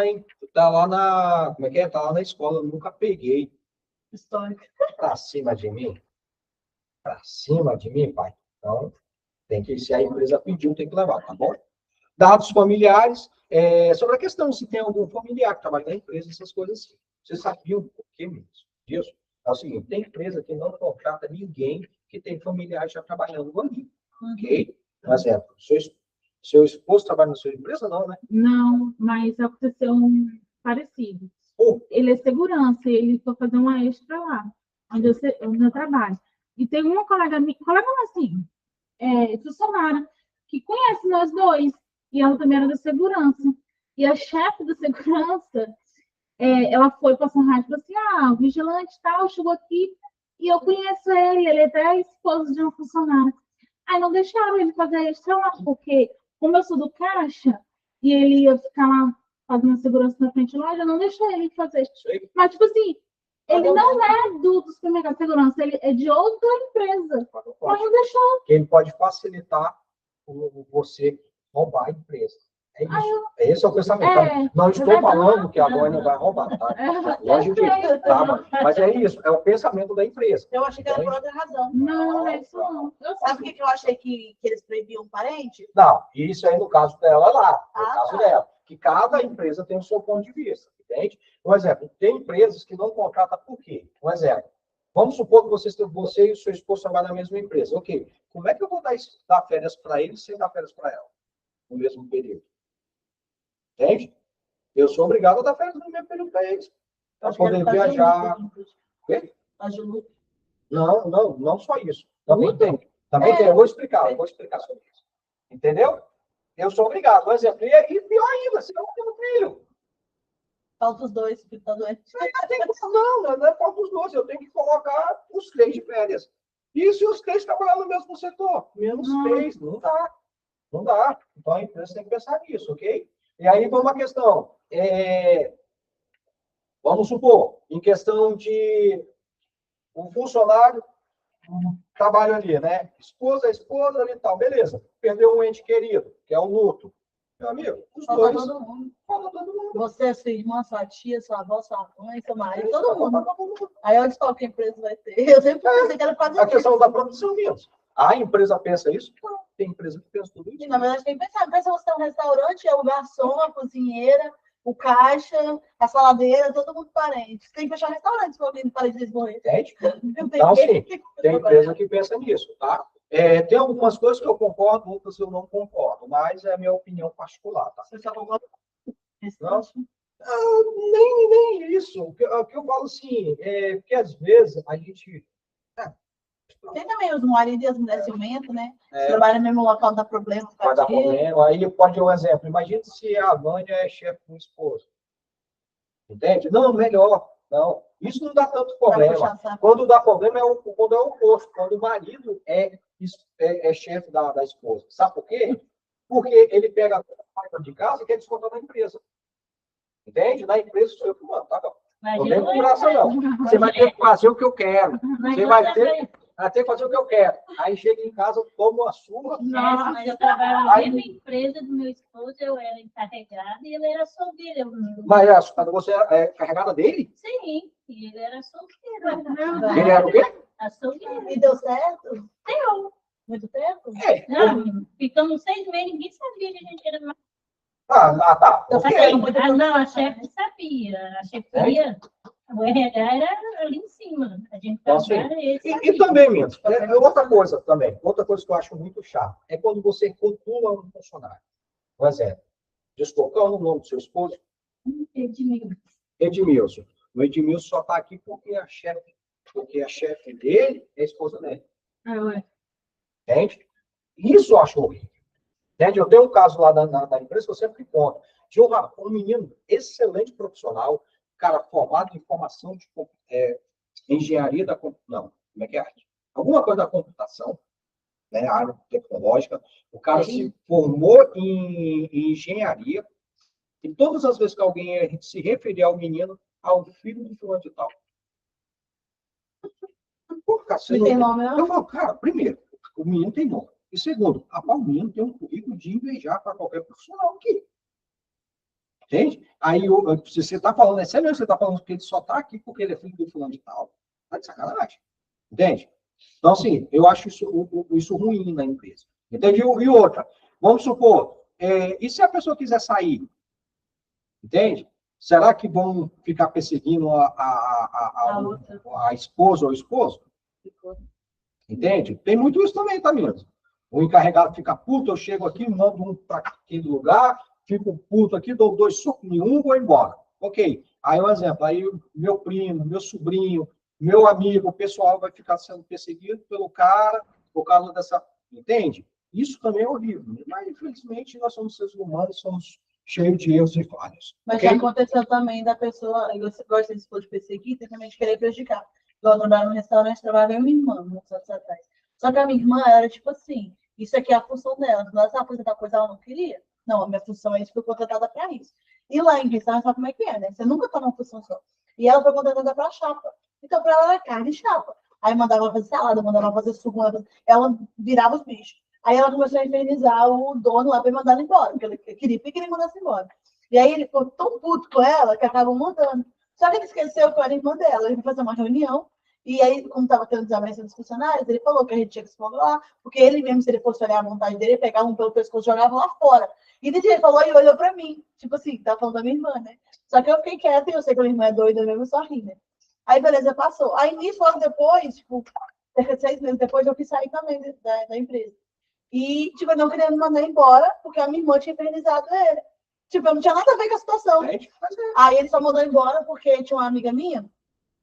na. Como é que é? Tá lá na escola, eu nunca peguei. Histórico. Pra cima de mim? Pra cima de mim, pai? Então, tem que, se a empresa pediu, tem que levar, tá bom? Dados familiares. Sobre a questão se tem algum familiar que trabalha na empresa, essas coisas assim. Vocês sabiam por que disso? É o seguinte, tem empresa que não contrata ninguém que tem familiar já trabalhando ali. Ok? Por exemplo, seu esposo trabalha na sua empresa, não, né? Não, mas aconteceu um parecido. Ele é segurança, ele foi fazer uma extra lá, onde eu trabalho. E tem uma colega minha, assim, funcionária, que conhece nós dois, e ela também era da segurança. E a chefe da segurança, ela foi para São Rádio e falou assim, o vigilante tal chegou aqui, e eu conheço ele é até esposo de uma funcionária. Aí não deixaram ele fazer extra lá, porque como eu sou do caixa, e ele ia ficar lá fazendo segurança na frente da loja, não deixou ele fazer. Mas, tipo assim, ele não é do supermercado de segurança, ele é de outra empresa. Mas não deixou. Ele pode facilitar você roubar a empresa. É isso. Esse é o pensamento. Não estou falando que a Goiânia vai roubar, tá? Longe disso, tá? Mas é isso, é o pensamento da empresa. Eu achei que era por outra razão. Não, é isso não. Sabe por que eu achei que eles proibiam um parente? Não, isso aí no caso dela lá, no caso dela. Que cada empresa tem o seu ponto de vista, entende? Um exemplo, tem empresas que não contratam por quê? Um exemplo, vamos supor que você e o seu esposo trabalham na mesma empresa. Ok, como é que eu vou dar férias para ele sem dar férias para ela? No mesmo período. Entende? Eu sou obrigado a dar férias no mesmo período para eles. Para poder viajar. Não só isso. Também tem. Eu vou explicar sobre isso. Entendeu? Eu sou obrigado. Por exemplo, e pior ainda, se eu não tenho filho. Falta os dois, filho tá doente. Não é falta os dois. Eu tenho que colocar os 3 de férias. E se os 3 trabalham no mesmo setor? Menos 3. Não dá. Não dá. Então a empresa tem que pensar nisso, ok? E aí foi uma questão. Vamos supor, em questão de um funcionário, trabalho ali, né? Esposa ali e tal, beleza. Perdeu um ente querido, que é o luto. Meu amigo, os dois. Falta todo mundo. Você, sua irmã, sua tia, sua avó, sua mãe, seu marido, todo mundo. Aí eu descobri que a empresa vai ter. Eu sempre pensei que era quase a questão da produção mesmo. A empresa pensa isso? Não, tem empresa que pensa tudo isso. E, na verdade, tem que pensar. Pensa você tem um restaurante, é o garçom, a cozinheira, o caixa, a saladeira, todo mundo parente. Você tem que fechar restaurante se alguém parente de morrer. Entende? Então, sim, tem empresa que pensa nisso, tá? Tem algumas coisas que eu concordo, outras eu não concordo, mas é a minha opinião particular, tá? Você só concorda Não, nem isso. O que eu falo assim, que às vezes a gente... Tem também os maridos e as mulheres ciumentas, né? Trabalham no mesmo local, dá problema. Vai dar problema. Aí pode dar um exemplo. Imagina se a Vânia é chefe do esposo. Entende? Não, melhor. Não. Isso não dá tanto problema. Quando dá problema quando é o oposto. Quando o marido é chefe da esposa. Sabe por quê? Porque ele pega a parte de casa e quer descontar na empresa. Entende? Na empresa sou eu que mando, tá bom? Não vem com graça, não. Você vai ter que fazer o que eu quero. Você vai ter que fazer o que eu quero. Aí chega em casa, eu tomo a sua. Nossa, mas eu trabalhava na mesma empresa do meu esposo, eu era encarregada e ele era solteiro. Mas você é carregada dele? Sim, ele era solteiro. Ele era o quê? Solteiro. E deu certo? Deu. Muito tempo? Não, ficamos 6 meses, ninguém sabia que a gente era mais. Tá. Okay. Não, a chefe sabia. A chefia, o RH era ali em cima. A gente trabalha e também, mesmo, outra coisa também, outra coisa que eu acho muito chato, é quando você rotula um funcionário. Por exemplo, desculpa, qual é o nome do seu esposo? Edmilson. O Edmilson só está aqui porque a chefe dele é a esposa dele. Entende? Isso eu acho horrível. Entende? Eu tenho um caso lá na empresa que eu sempre conto. Tinha um menino excelente profissional, cara formado em formação de engenharia da computação. Como é que é? Alguma coisa da computação, né? Área tecnológica. O cara se formou em engenharia e todas as vezes que alguém se referia ao menino, ao filho do fulano de tal. Eu falo, cara, primeiro, o menino tem nome. E segundo, o menino tem um currículo de invejar para qualquer profissional aqui. Entende? Aí, se você está falando, é sério mesmo, você está falando que ele só está aqui porque ele é filho do fulano de tal. Tá de sacanagem. Entende? Então, assim, eu acho isso ruim na empresa. Entende? E outra, vamos supor, e se a pessoa quiser sair? Entende? Será que vão ficar perseguindo a esposa ou o esposo? Entende? Tem muito isso também, tá mesmo? O encarregado fica puto, eu chego aqui, mando um para aquele lugar, fico puto aqui, dou 2 socos em um, vou embora. Ok. Aí, um exemplo, aí meu primo, meu sobrinho, meu amigo, o pessoal vai ficar sendo perseguido pelo cara, por causa dessa... Entende? Isso também é horrível. Mas, infelizmente, nós somos seres humanos, somos cheios de erros e falhas. Mas já aconteceu também da pessoa, eu gosto de expor de perseguir, e também de querer prejudicar. Eu trabalhava no restaurante, trabalhava eu e minha irmã, muitos anos atrás. Só que a minha irmã era tipo assim, isso aqui é a função dela. Se ela fazer tal coisa, ela não queria. Não, a minha função é isso, fui contratada para isso. E lá em restaurante, sabe como é que é, né? Você nunca está numa função só. E ela foi contratada para chapa. Então, para ela era carne e chapa. Aí mandava ela fazer salada, mandava ela fazer suco, ela virava os bichos. Aí ela começou a infernizar o dono lá para mandar ela embora, porque ele queria mandar ela embora. E aí ele ficou tão puto com ela que acabou montando. Só que ele esqueceu que eu era irmã dela. Ele foi fazer uma reunião. E aí, como estava tendo desavença dos funcionários, ele falou que a gente tinha que se lá, porque ele mesmo, se ele fosse olhar a vontade dele, ele pegava um pelo pescoço e jogava lá fora. E ele falou e olhou para mim. Tipo assim, tava falando da minha irmã, né? Só que eu fiquei quieta e eu sei que a minha irmã é doida mesmo, eu só ri, né? Aí, beleza, passou. Aí, nisso, logo depois, tipo, cerca de 6 meses depois, eu quis sair também da empresa. E, tipo, eu não queria me mandar embora, porque a minha irmã tinha infernizado ele. Tipo, eu não tinha nada a ver com a situação. Aí ele só mandou embora porque tinha uma amiga minha,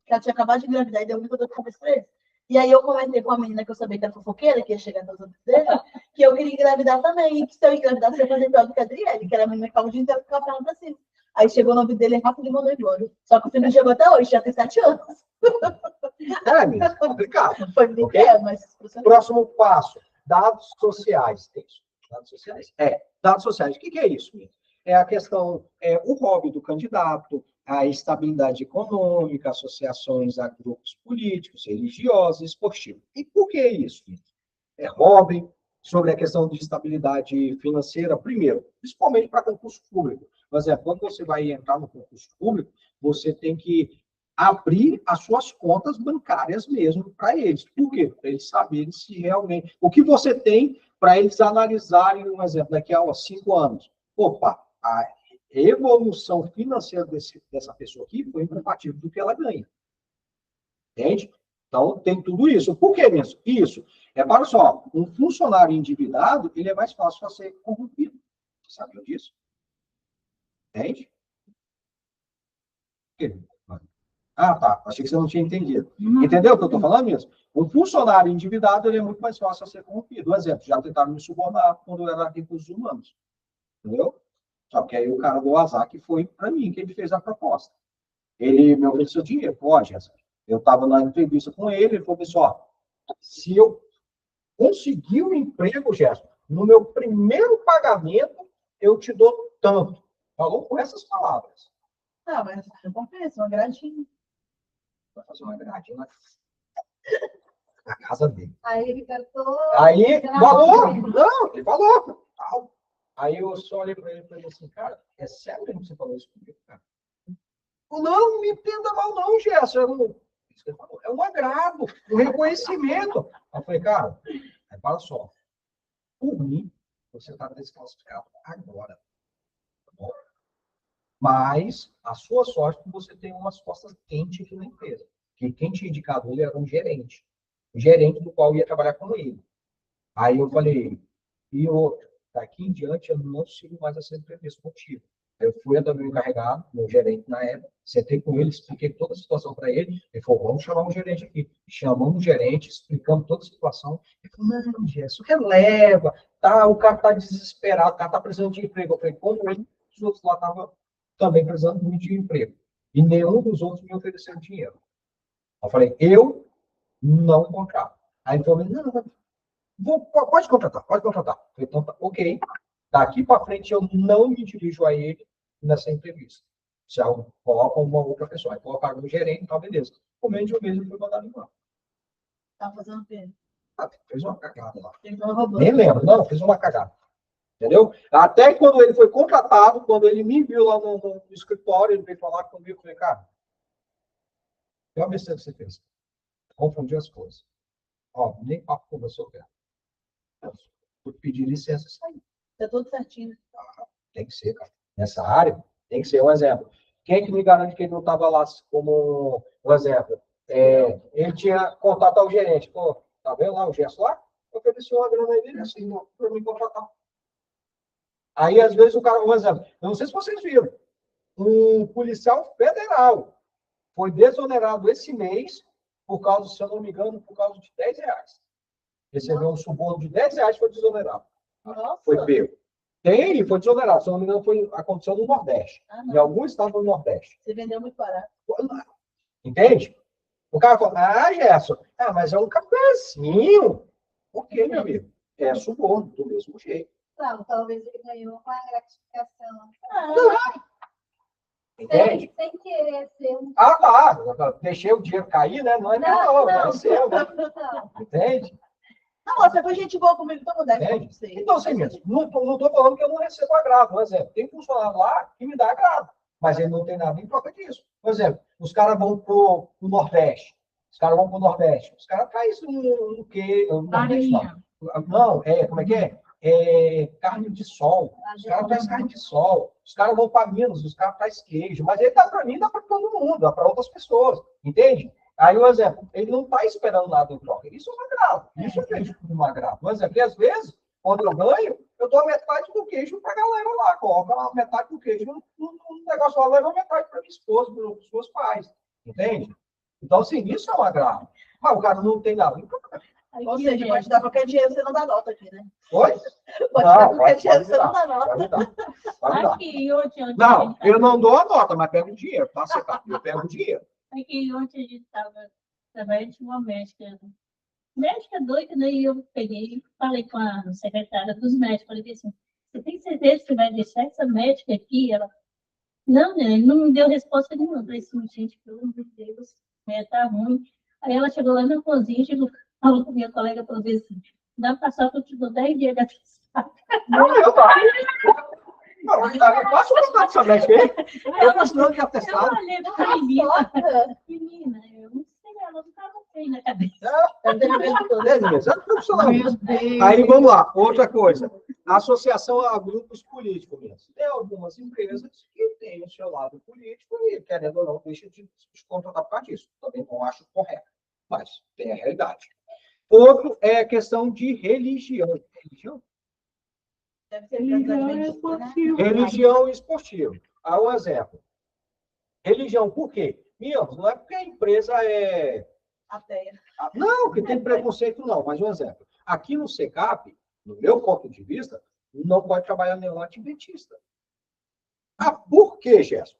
que ela tinha acabado de engravidar e deu muita dor de cabeça pra ele. E aí eu comentei com a menina que eu sabia que era fofoqueira, que ia chegar nos outros dele, que eu queria engravidar também. E que se eu engravidasse, eu ia fazer pior do que a Adriele, que era a menina que ficava o dia inteiro com a perna pra cima. Aí chegou o nome dele rápido e mandou embora. Só que o filho chegou até hoje, já tem 7 anos. Mesmo, complicado. Foi brinquedo, mas... Próximo passo, dados sociais. Dados sociais? Dados sociais. O que é isso, mesmo? É a questão, o hobby do candidato, a estabilidade econômica, associações a grupos políticos, religiosos, esportivos. E por que isso? Hobby, sobre a questão de estabilidade financeira, primeiro, principalmente para concurso público. Por exemplo, quando você vai entrar no concurso público, você tem que abrir as suas contas bancárias mesmo para eles. Por quê? Para eles saberem se realmente... O que você tem para eles analisarem, um exemplo, daqui a 5 anos. Opa, a evolução financeira dessa pessoa aqui foi incompatível do que ela ganha. Entende? Então, tem tudo isso. Por que isso? Isso. Para só, um funcionário endividado, ele é mais fácil de ser corrompido. Você sabia disso? Entende? Ah, tá. Achei que você não tinha entendido. Entendeu o que eu estou falando mesmo? Um funcionário endividado, ele é muito mais fácil de ser corrompido. Um exemplo, já tentaram me subornar quando eu era recursos humanos. Entendeu? Só que aí o cara do azar que foi para mim, que ele fez a proposta. Ele me ofereceu dinheiro. Pô, Jéssica, eu estava na entrevista com ele falou, pessoal, se eu conseguir um emprego, Jéssica, no meu primeiro pagamento, eu te dou tanto. Falou com essas palavras. Ah, mas recompensa, uma gradinha. Vai fazer uma gradinha na casa dele. Aí ele cantou. Aí, falou. Não, ele falou. Aí eu só olhei para ele e falei assim, cara, é sério mesmo que você falou isso comigo, cara? Não me entenda mal, não, Gerson. É um agrado, um reconhecimento. Aí eu falei, cara, fala só. Por mim, você está desclassificado agora. Tá bom? Mas a sua sorte é que você tem umas costas quentes aqui na empresa. Que quem tinha indicado ele era um gerente. O gerente do qual ia trabalhar com ele. Aí eu falei, e outro, daqui em diante eu não sigo mais essa entrevista contigo. Eu fui até o meu encarregado, meu gerente na época, sentei com ele, expliquei toda a situação para ele. Ele falou, vamos chamar um gerente aqui. Chamamos o gerente, explicamos toda a situação. Ele falou, não, Gerson, releva, tá, o cara está desesperado, o cara está precisando de emprego. Eu falei, como ele, os outros lá estavam também precisando de emprego. E nenhum dos outros me ofereceu dinheiro. Eu falei, eu não contrato. Aí ele falou, não, pode contratar, pode contratar. Eu falei, então, tá, ok. Daqui para frente, eu não me dirijo a ele nessa entrevista. Se eu coloco uma outra pessoa, aí colocaram um gerente, tá, beleza. O meio de um mês, ele foi mandado embora. Tá fazendo o quê? Fez uma cagada lá. Então, Nem lembro, não, fez uma cagada. Entendeu? Até quando ele foi contratado, quando ele me viu lá no escritório, ele veio falar comigo, eu falei, cara, que uma besteira que você fez. Confundiu as coisas. Ó, nem papo com você, eu quero. Eu pedi licença e saí. tá tudo certinho. Tem que ser, cara. Nessa área, tem que ser um exemplo. Quem que me garante que ele não estava lá como um exemplo? Ele tinha contato ao gerente. Pô, tá vendo lá o gesto lá? Eu ofereci uma grana dele assim, para me contratar. Aí, às vezes, o cara, um exemplo, eu não sei se vocês viram, um policial federal foi desonerado esse mês por causa, se eu não me engano, por causa de R$10. Recebeu um suborno de R$10 e foi desonerado. Nossa. Foi pego. Ele foi desonerado, se eu não me engano, aconteceu no Nordeste. Em algum estado do Nordeste. Você vendeu muito barato. Entende? O cara falou, Gerson, mas é um cafezinho. Por quê, meu amigo? É suborno, do mesmo jeito. Não, talvez ele ganhou com a gratificação. Entende? Sem querer ser um. Tá. Deixei o dinheiro cair, né? Não é meu, não. É seu. Entende? Não, você foi gente boa comigo, então não deve ser. Então, assim mesmo, não estou falando que eu não recebo agrado. Por exemplo, tem funcionário lá que me dá agrado, mas ele não tem nada em troca disso. Por exemplo, os caras vão para o Nordeste. Os caras trazem isso no quê? Não, como é que é? Carne de sol. Os caras trazem carne de sol. Os caras vão para Minas, os caras trazem queijo. Mas ele dá para mim, dá para todo mundo, dá para outras pessoas. Entende? Aí, um exemplo, ele não está esperando nada em troca. Isso é um agrado. Isso eu vejo como um agrado. Um exemplo, e às vezes, quando eu ganho, eu dou metade do queijo para a galera lá. Coloco a metade do queijo no negócio lá, leva metade para minha esposa, para os meus pais. Entende? Então, assim, isso é um agrado. Mas o cara não tem nada em troca. Ou seja, pode dar qualquer dinheiro, você não dá nota aqui, né? Oi? Pode dar qualquer dinheiro, você não dá nota. Aqui, ontem, não, eu não dou a nota, mas pego o dinheiro. Tá? Eu pego o dinheiro. Aqui, ontem a gente estava trabalhando de uma médica doida, né? E eu peguei, falei com a secretária dos médicos, falei assim, você tem certeza que vai deixar essa médica aqui? Ela, não, né? Ele não me deu resposta nenhuma. Eu falei assim, gente, pelo amor de Deus, tá ruim. Aí ela chegou lá na cozinha e falou com minha colega, falou assim, dá pra passar que eu te dou 10 dias da Não, eu dá. Eu faço o contato dessa médica aí. Eu estou assinando de Eu atestado. olhei para a menina, eu não sei, ela não estava bem na cabeça. Exato, profissional. Meu Deus. Aí vamos lá, outra coisa. Associação a grupos políticos mesmo. Tem algumas empresas que têm o seu lado político e, querendo ou não, deixa de se contratar por causa disso. Também não acho correto, mas tem a realidade. Outro é a questão de religião. Religião? Deve ser Religião exatamente é isso, né? esportivo. Religião e esportivo. Há um exemplo. Religião, por quê? Mianos, não é porque a empresa é... Ateia. Não, que tem preconceito, não. Mas um exemplo. Aqui no SECAP, no meu ponto de vista, não pode trabalhar nenhum adventista. Ah, por quê, Gerson?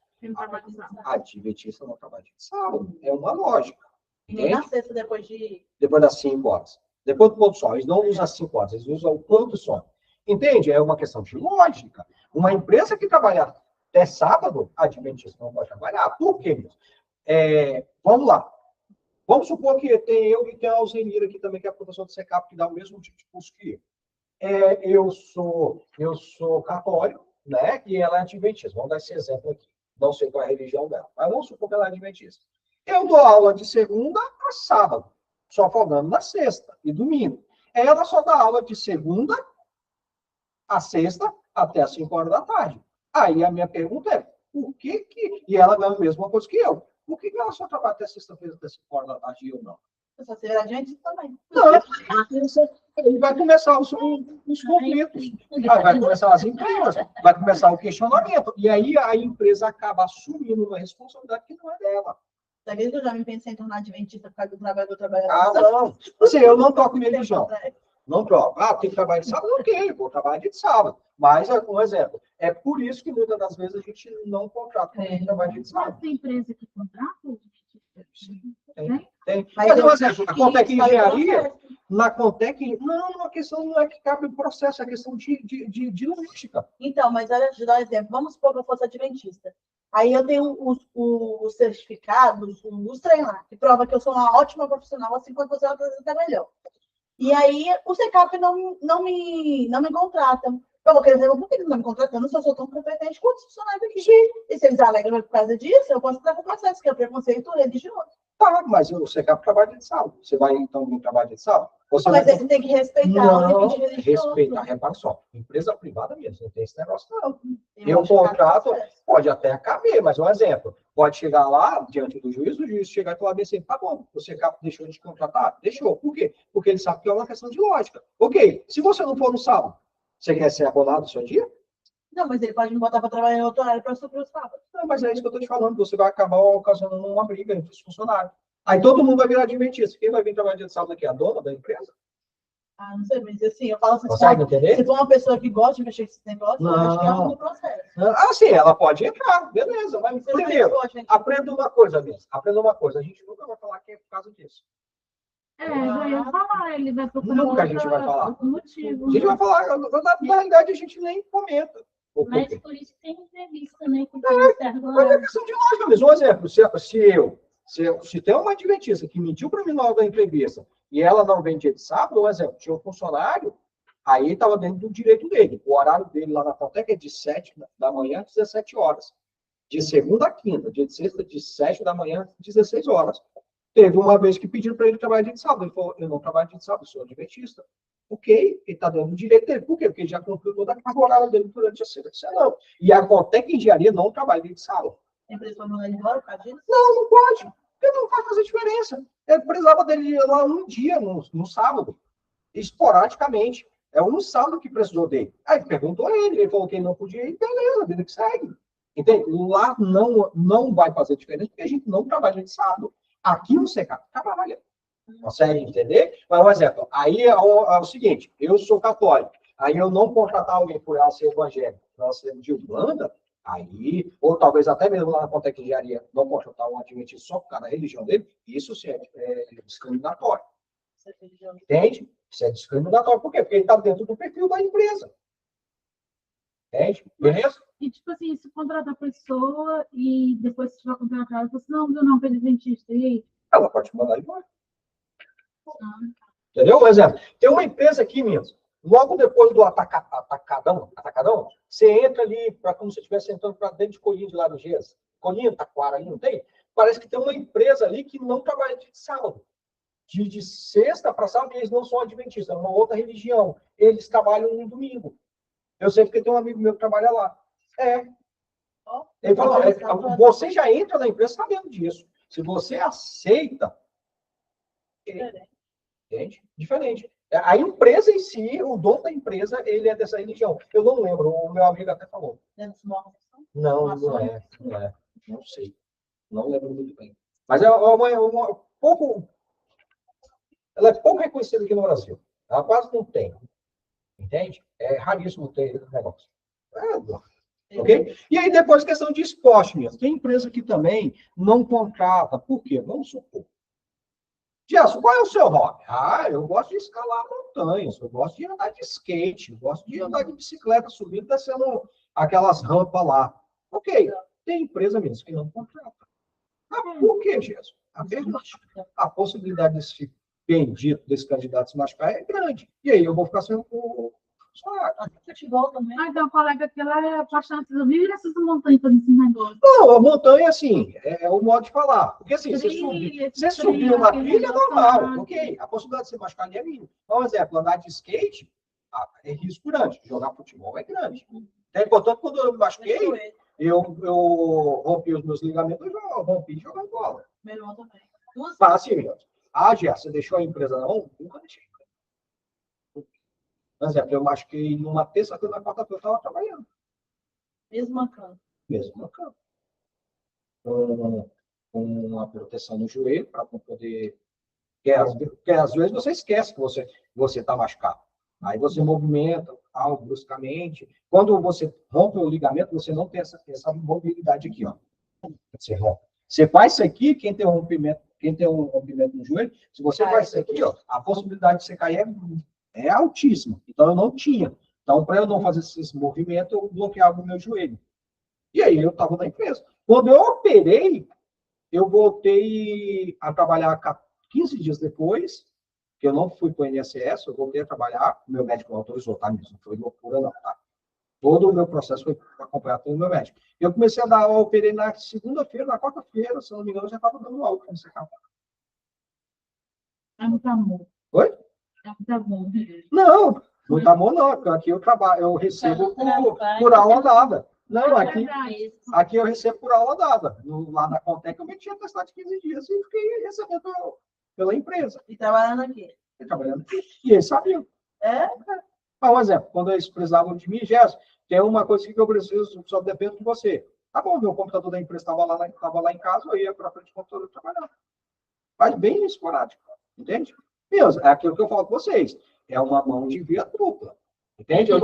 Adventista não trabalha de sábado. É uma lógica. E nem na sexta, depois das 5 horas. Depois do pôr do sol. Eles não usam as 5 horas, eles usam o pôr do sol. Entende? É uma questão de lógica. Uma empresa que trabalhar até sábado, adventista não pode trabalhar. Por quê? Vamos lá. Vamos supor que tem eu e tem a Alzenira aqui também, que é a professora do SECAP, que dá o mesmo tipo de curso que eu. Eu sou católico, né? E ela é adventista. Vamos dar esse exemplo aqui. Não sei qual é a religião dela, mas vamos supor que ela é adventista. Eu dou aula de segunda a sábado, só folgando na sexta e domingo. Ela só dá aula de segunda a sexta até as 5 horas da tarde. Aí a minha pergunta é, por que que... E ela ganha a mesma coisa que eu. Por que que ela só trabalha até sexta-feira, até 5 horas da tarde e eu não? eu só ser adventista também. Não, aí vai começar os conflitos. Aí vai começar as empresas, vai começar o questionamento. E aí a empresa acaba assumindo uma responsabilidade que não é dela. Da vez que eu já me pensei em tornar adventista por causa do trabalho que eu trabalho. Ah, não. Assim, eu não toco em religião. Não troco. Ah, tem que trabalhar de sábado? Ok, vou trabalhar de sábado. Mas, um exemplo, é por isso que muitas das vezes a gente não contrata quem trabalha de sábado. Tem empresa que contrata? Tem. Mas, um exemplo, a Contec Engenharia, na Contec, não, a questão não é que cabe o processo, é questão de logística. Então, mas olha, te dar um exemplo. Vamos supor que eu fosse adventista. Aí eu tenho os certificados, os treinar, que prova que eu sou uma ótima profissional, assim quanto você até melhor. E aí o SECAP não me contrata. Eu vou querer dizer, por que eles não me contratando se eu sou tão competente quanto os funcionários aqui? E se eles alegam por causa disso, eu posso entrar com o processo, que é preconceito religioso. Tá, mas o SECAP trabalha de sábado. Você vai, então, vir trabalhar de sábado? Mas você tem que respeitar o limite religioso. Respeitar, repara só. Empresa privada mesmo, não tem esse negócio, não. Eu contrato, pode até caber, mas um exemplo. Pode chegar lá, diante do juiz, o juiz chegar e falar assim, tá bom, o SECAP deixou de contratar? Deixou. Por quê? Porque ele sabe que é uma questão de lógica. Ok, se você não for no sábado, você quer ser abonado no seu dia? Não, mas ele pode me botar para trabalhar em outro horário para suprir os sábados. Não, mas é isso que eu estou te falando. Você vai acabar ocasionando uma briga entre os funcionários. Aí todo mundo vai virar adventista. Quem vai vir trabalhar dia de sábado aqui? A dona da empresa? Ah, não sei, mas assim, eu falo assim, entender? Se for uma pessoa que gosta de mexer com esse negócio, eu acho que é um processo. Ah, sim, ela pode entrar, beleza. Mas primeiro, aprenda uma coisa mesmo. Aprenda uma coisa. A gente nunca vai falar que é por causa disso. Já ia falar, ele vai procurar Nunca a gente vai falar. outro motivo. A gente vai falar, na realidade a gente nem comenta. Mas por isso tem entrevista, né? Mas é questão de lógica mesmo. Um exemplo, se tem uma adventista que mentiu para mim na hora da entrevista e ela não vem dia de sábado, um exemplo, tinha um funcionário, aí estava dentro do direito dele. O horário dele lá na Contec é de 7 da manhã às 17 horas. De segunda a quinta, dia de sexta, de 7 da manhã às 16 horas. Teve uma vez que pediram para ele trabalhar dia de sábado. Ele falou, eu não trabalho dia de sábado, eu sou adventista. Ok, ele está dando o direito dele. Por quê? Porque ele já cumpriu toda a carga horária dele durante a semana. E a Contec Engenharia não trabalha dia de sábado. A empresa vai mandar ele embora por causa disso? Não pode. Porque não vai fazer diferença. Ele precisava dele lá um dia, no sábado. Esporadicamente. É um sábado que precisou dele. Aí perguntou a ele falou que ele não podia ir, beleza, a vida que segue. Entende? Lá não vai fazer diferença, porque a gente não trabalha de sábado. Aqui no SECAP trabalha. Consegue entender? Mas, por exemplo, aí é o seguinte, eu sou católico, aí eu não contratar alguém por ela ser evangélico, por ela ser de Umbanda, aí, ou talvez até mesmo lá na Contec Engenharia, não contratar um adventista só por causa da religião dele, isso sim é discriminatório. Entende? Isso é discriminatório. Por quê? Porque ele está dentro do perfil da empresa. Entende? Beleza? E, tipo assim, se contratar a pessoa e depois se tiver contratado, ela fala assim, não, foi adventista. E aí? Ela pode te mandar embora. Entendeu? Por exemplo, tem uma empresa aqui mesmo. Logo depois do atacadão, você entra ali, como se estivesse entrando para dentro de Colinho de Laranjeiras. Colinho, Taquara, ali, não tem? Parece que tem uma empresa ali que não trabalha de sábado. De sexta para sábado, eles não são adventistas, é uma outra religião. Eles trabalham no domingo. Eu sei porque tem um amigo meu que trabalha lá. Ele falou, você já entra na empresa sabendo disso. Se você aceita, entende? Diferente. A empresa em si, o dono da empresa, ele é dessa religião. Eu não lembro, o meu amigo até falou. Não, não é. Não sei. Não lembro muito bem. Mas ela é pouco reconhecida aqui no Brasil. Ela quase não tem. Entende? É raríssimo ter esse negócio. Ok? E aí, depois, questão de esporte mesmo. Tem empresa que também não contrata. Por quê? Vamos supor. Gerson, qual é o seu hobby? Eu gosto de escalar montanhas, eu gosto de andar de skate, eu gosto de andar de bicicleta, subindo, descendo aquelas rampas lá. Ok, tem empresa mesmo que não contrata. Por quê, Gerson? A possibilidade desse bendito, desse candidato se machucar é grande. E aí eu vou ficar sem o futebol também. Então, colega, que ela é apaixonada pelo Rio e essas montanhas fazendo esse negócio. Não, a montanha, assim, é o modo de falar. Porque, assim, você subiu uma trilha, é normal, ok? A possibilidade de você machucar ali é mínima. Por exemplo, andar de skate é risco grande. Jogar futebol é grande. Portanto, quando eu me machuquei, eu rompi os meus ligamentos, eu rompi jogando bola. Meu irmão também. Assim mesmo. Gerson, você deixou a empresa não? Nunca deixei. Por exemplo, eu machuquei numa terça-feira, na quarta-feira, eu estava trabalhando. Mesmo mancando. Com uma proteção no joelho, para poder... Porque às vezes você esquece que você está machucado. Aí você movimenta algo bruscamente. Quando você rompe o ligamento, você não tem essa mobilidade aqui, ó. Você rompe. Você faz isso aqui, quem tem um rompimento no joelho, se você faz isso aqui, ó, a possibilidade de você cair é altíssima. Então, eu não tinha. Então, para eu não fazer esses movimentos, eu bloqueava o meu joelho. E aí, eu estava na empresa. Quando eu operei, eu voltei a trabalhar 15 dias depois, que eu não fui para o INSS, eu voltei a trabalhar, o meu médico autorizou, tá? Não foi loucura, não, tá? Todo o meu processo foi acompanhado pelo meu médico. Eu comecei a eu operei na segunda-feira, na quarta-feira, se não me engano, eu já estava dando aula para você cá. Não tá bom. Oi? Tá bom. Não tá bom, não. Porque aqui eu recebo por aula dada. Não, aqui eu recebo por aula dada. Lá na Contec eu meti a testar de 15 dias e fiquei recebendo pela empresa. E trabalhando aqui? E eles sabiam. Um exemplo, quando eles precisavam de mim, Gerson, tem uma coisa que eu preciso, só depende de você. Tá bom, meu computador da empresa estava lá em casa, eu ia para frente do computador trabalhar. Mas bem esporádico, entende? Mesmo, é aquilo que eu falo com vocês. É uma mão de via dupla. Entende? Eu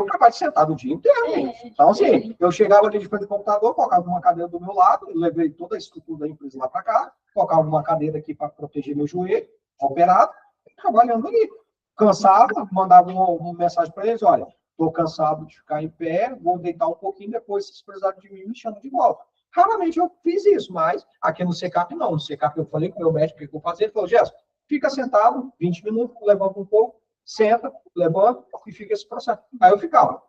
trabalho sentado o dia inteiro. Então, assim, eu chegava ali de frente do computador, colocava uma cadeira do meu lado, levei toda a estrutura da empresa lá para cá, colocava uma cadeira aqui para proteger meu joelho, operado, trabalhando ali. Cansado, mandava uma mensagem para eles, olha, estou cansado de ficar em pé, vou deitar um pouquinho, depois, se precisarem de mim, me chamam de volta. Raramente eu fiz isso, mas aqui no CECAP não. No CECAP eu falei com o meu médico o que eu fazia, ele falou, Gerson, fica sentado, 20 minutos, levanta um pouco, senta, levanta e fica esse processo. Aí eu ficava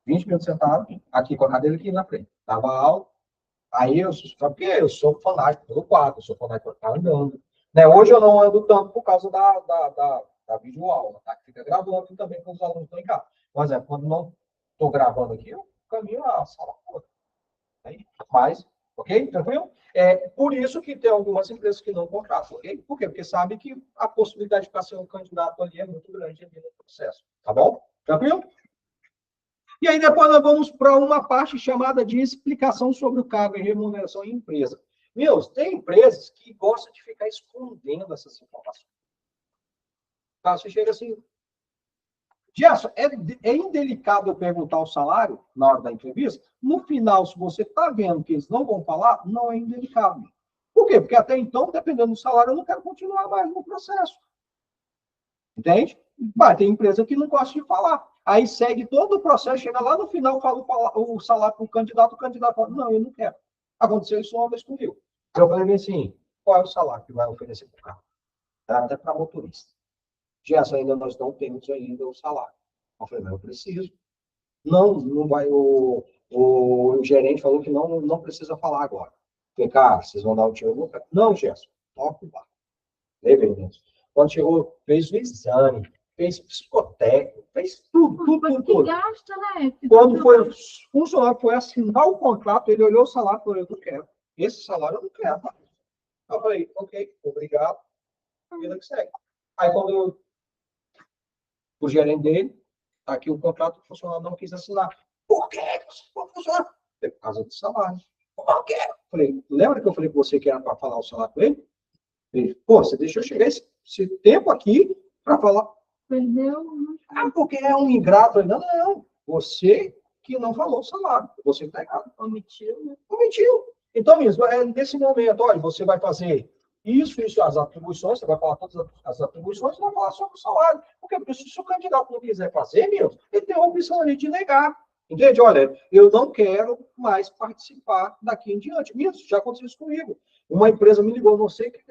20 minutos sentado, aqui com a cadeira aqui na frente. Dava aula, aí eu sou fanático pelo quadro, eu sou fanático por estar andando. Né? Hoje eu não ando tanto por causa da videoaula, tá? Que fica gravando também quando os alunos estão em casa. Por exemplo, quando não estou gravando aqui, eu caminho a sala toda. Mas, ok? Tranquilo? Por isso que tem algumas empresas que não contratam, ok? Por quê? Porque sabem que a possibilidade de ficar sendo um candidato ali é muito grande ali no processo. Tá bom? Tranquilo? E aí depois nós vamos para uma parte chamada de explicação sobre o cargo e remuneração em empresa. Tem empresas que gostam de ficar escondendo essas informações. Tá? Você chega assim... Gerson, é indelicado eu perguntar o salário na hora da entrevista? No final, se você está vendo que eles não vão falar, não é indelicado. Por quê? Porque até então, dependendo do salário, eu não quero continuar mais no processo. Entende? Tem empresa que não gosta de falar. Aí segue todo o processo, chega lá no final, fala o salário para o candidato fala, não, eu não quero. Aconteceu isso uma vez comigo. Eu falei assim, qual é o salário que vai oferecer para o carro? Até para motorista. Gerson, ainda nós não temos ainda o salário. Eu falei, mas eu preciso. Não vai, o gerente falou que não precisa falar agora. Falei, cara, vocês vão dar o tiro? Não, Gerson, toca o barco. Levei mesmo. Quando chegou, fez o exame, fez psicotécnico, fez tudo. Gasta, né? Quando foi, o funcionário foi assinar o contrato, ele olhou o salário e falou, eu não quero. Esse salário eu não quero. Eu falei, ok, obrigado. Vida que segue. Aí quando o gerente dele, tá aqui o contrato, o funcionário não quis assinar. Por quê? O funcionário? Por causa do salário. Por quê? Falei, lembra que eu falei com você que era para falar o salário com ele? Ele, pô, você deixou chegar esse tempo aqui para falar. Perdeu. Ah, porque é um ingrato. Não. Você que não falou o salário. Você que está errado. Omitiu, né? Omitiu. Então, mesmo, nesse momento, olha, você vai fazer isso, as atribuições, você vai falar todas as atribuições e vai falar sobre o salário. Porque se o candidato não quiser fazer, mesmo, ele tem a opção ali de negar. Entende? Olha, eu não quero mais participar daqui em diante. Isso já aconteceu isso comigo. Uma empresa me ligou, não sei que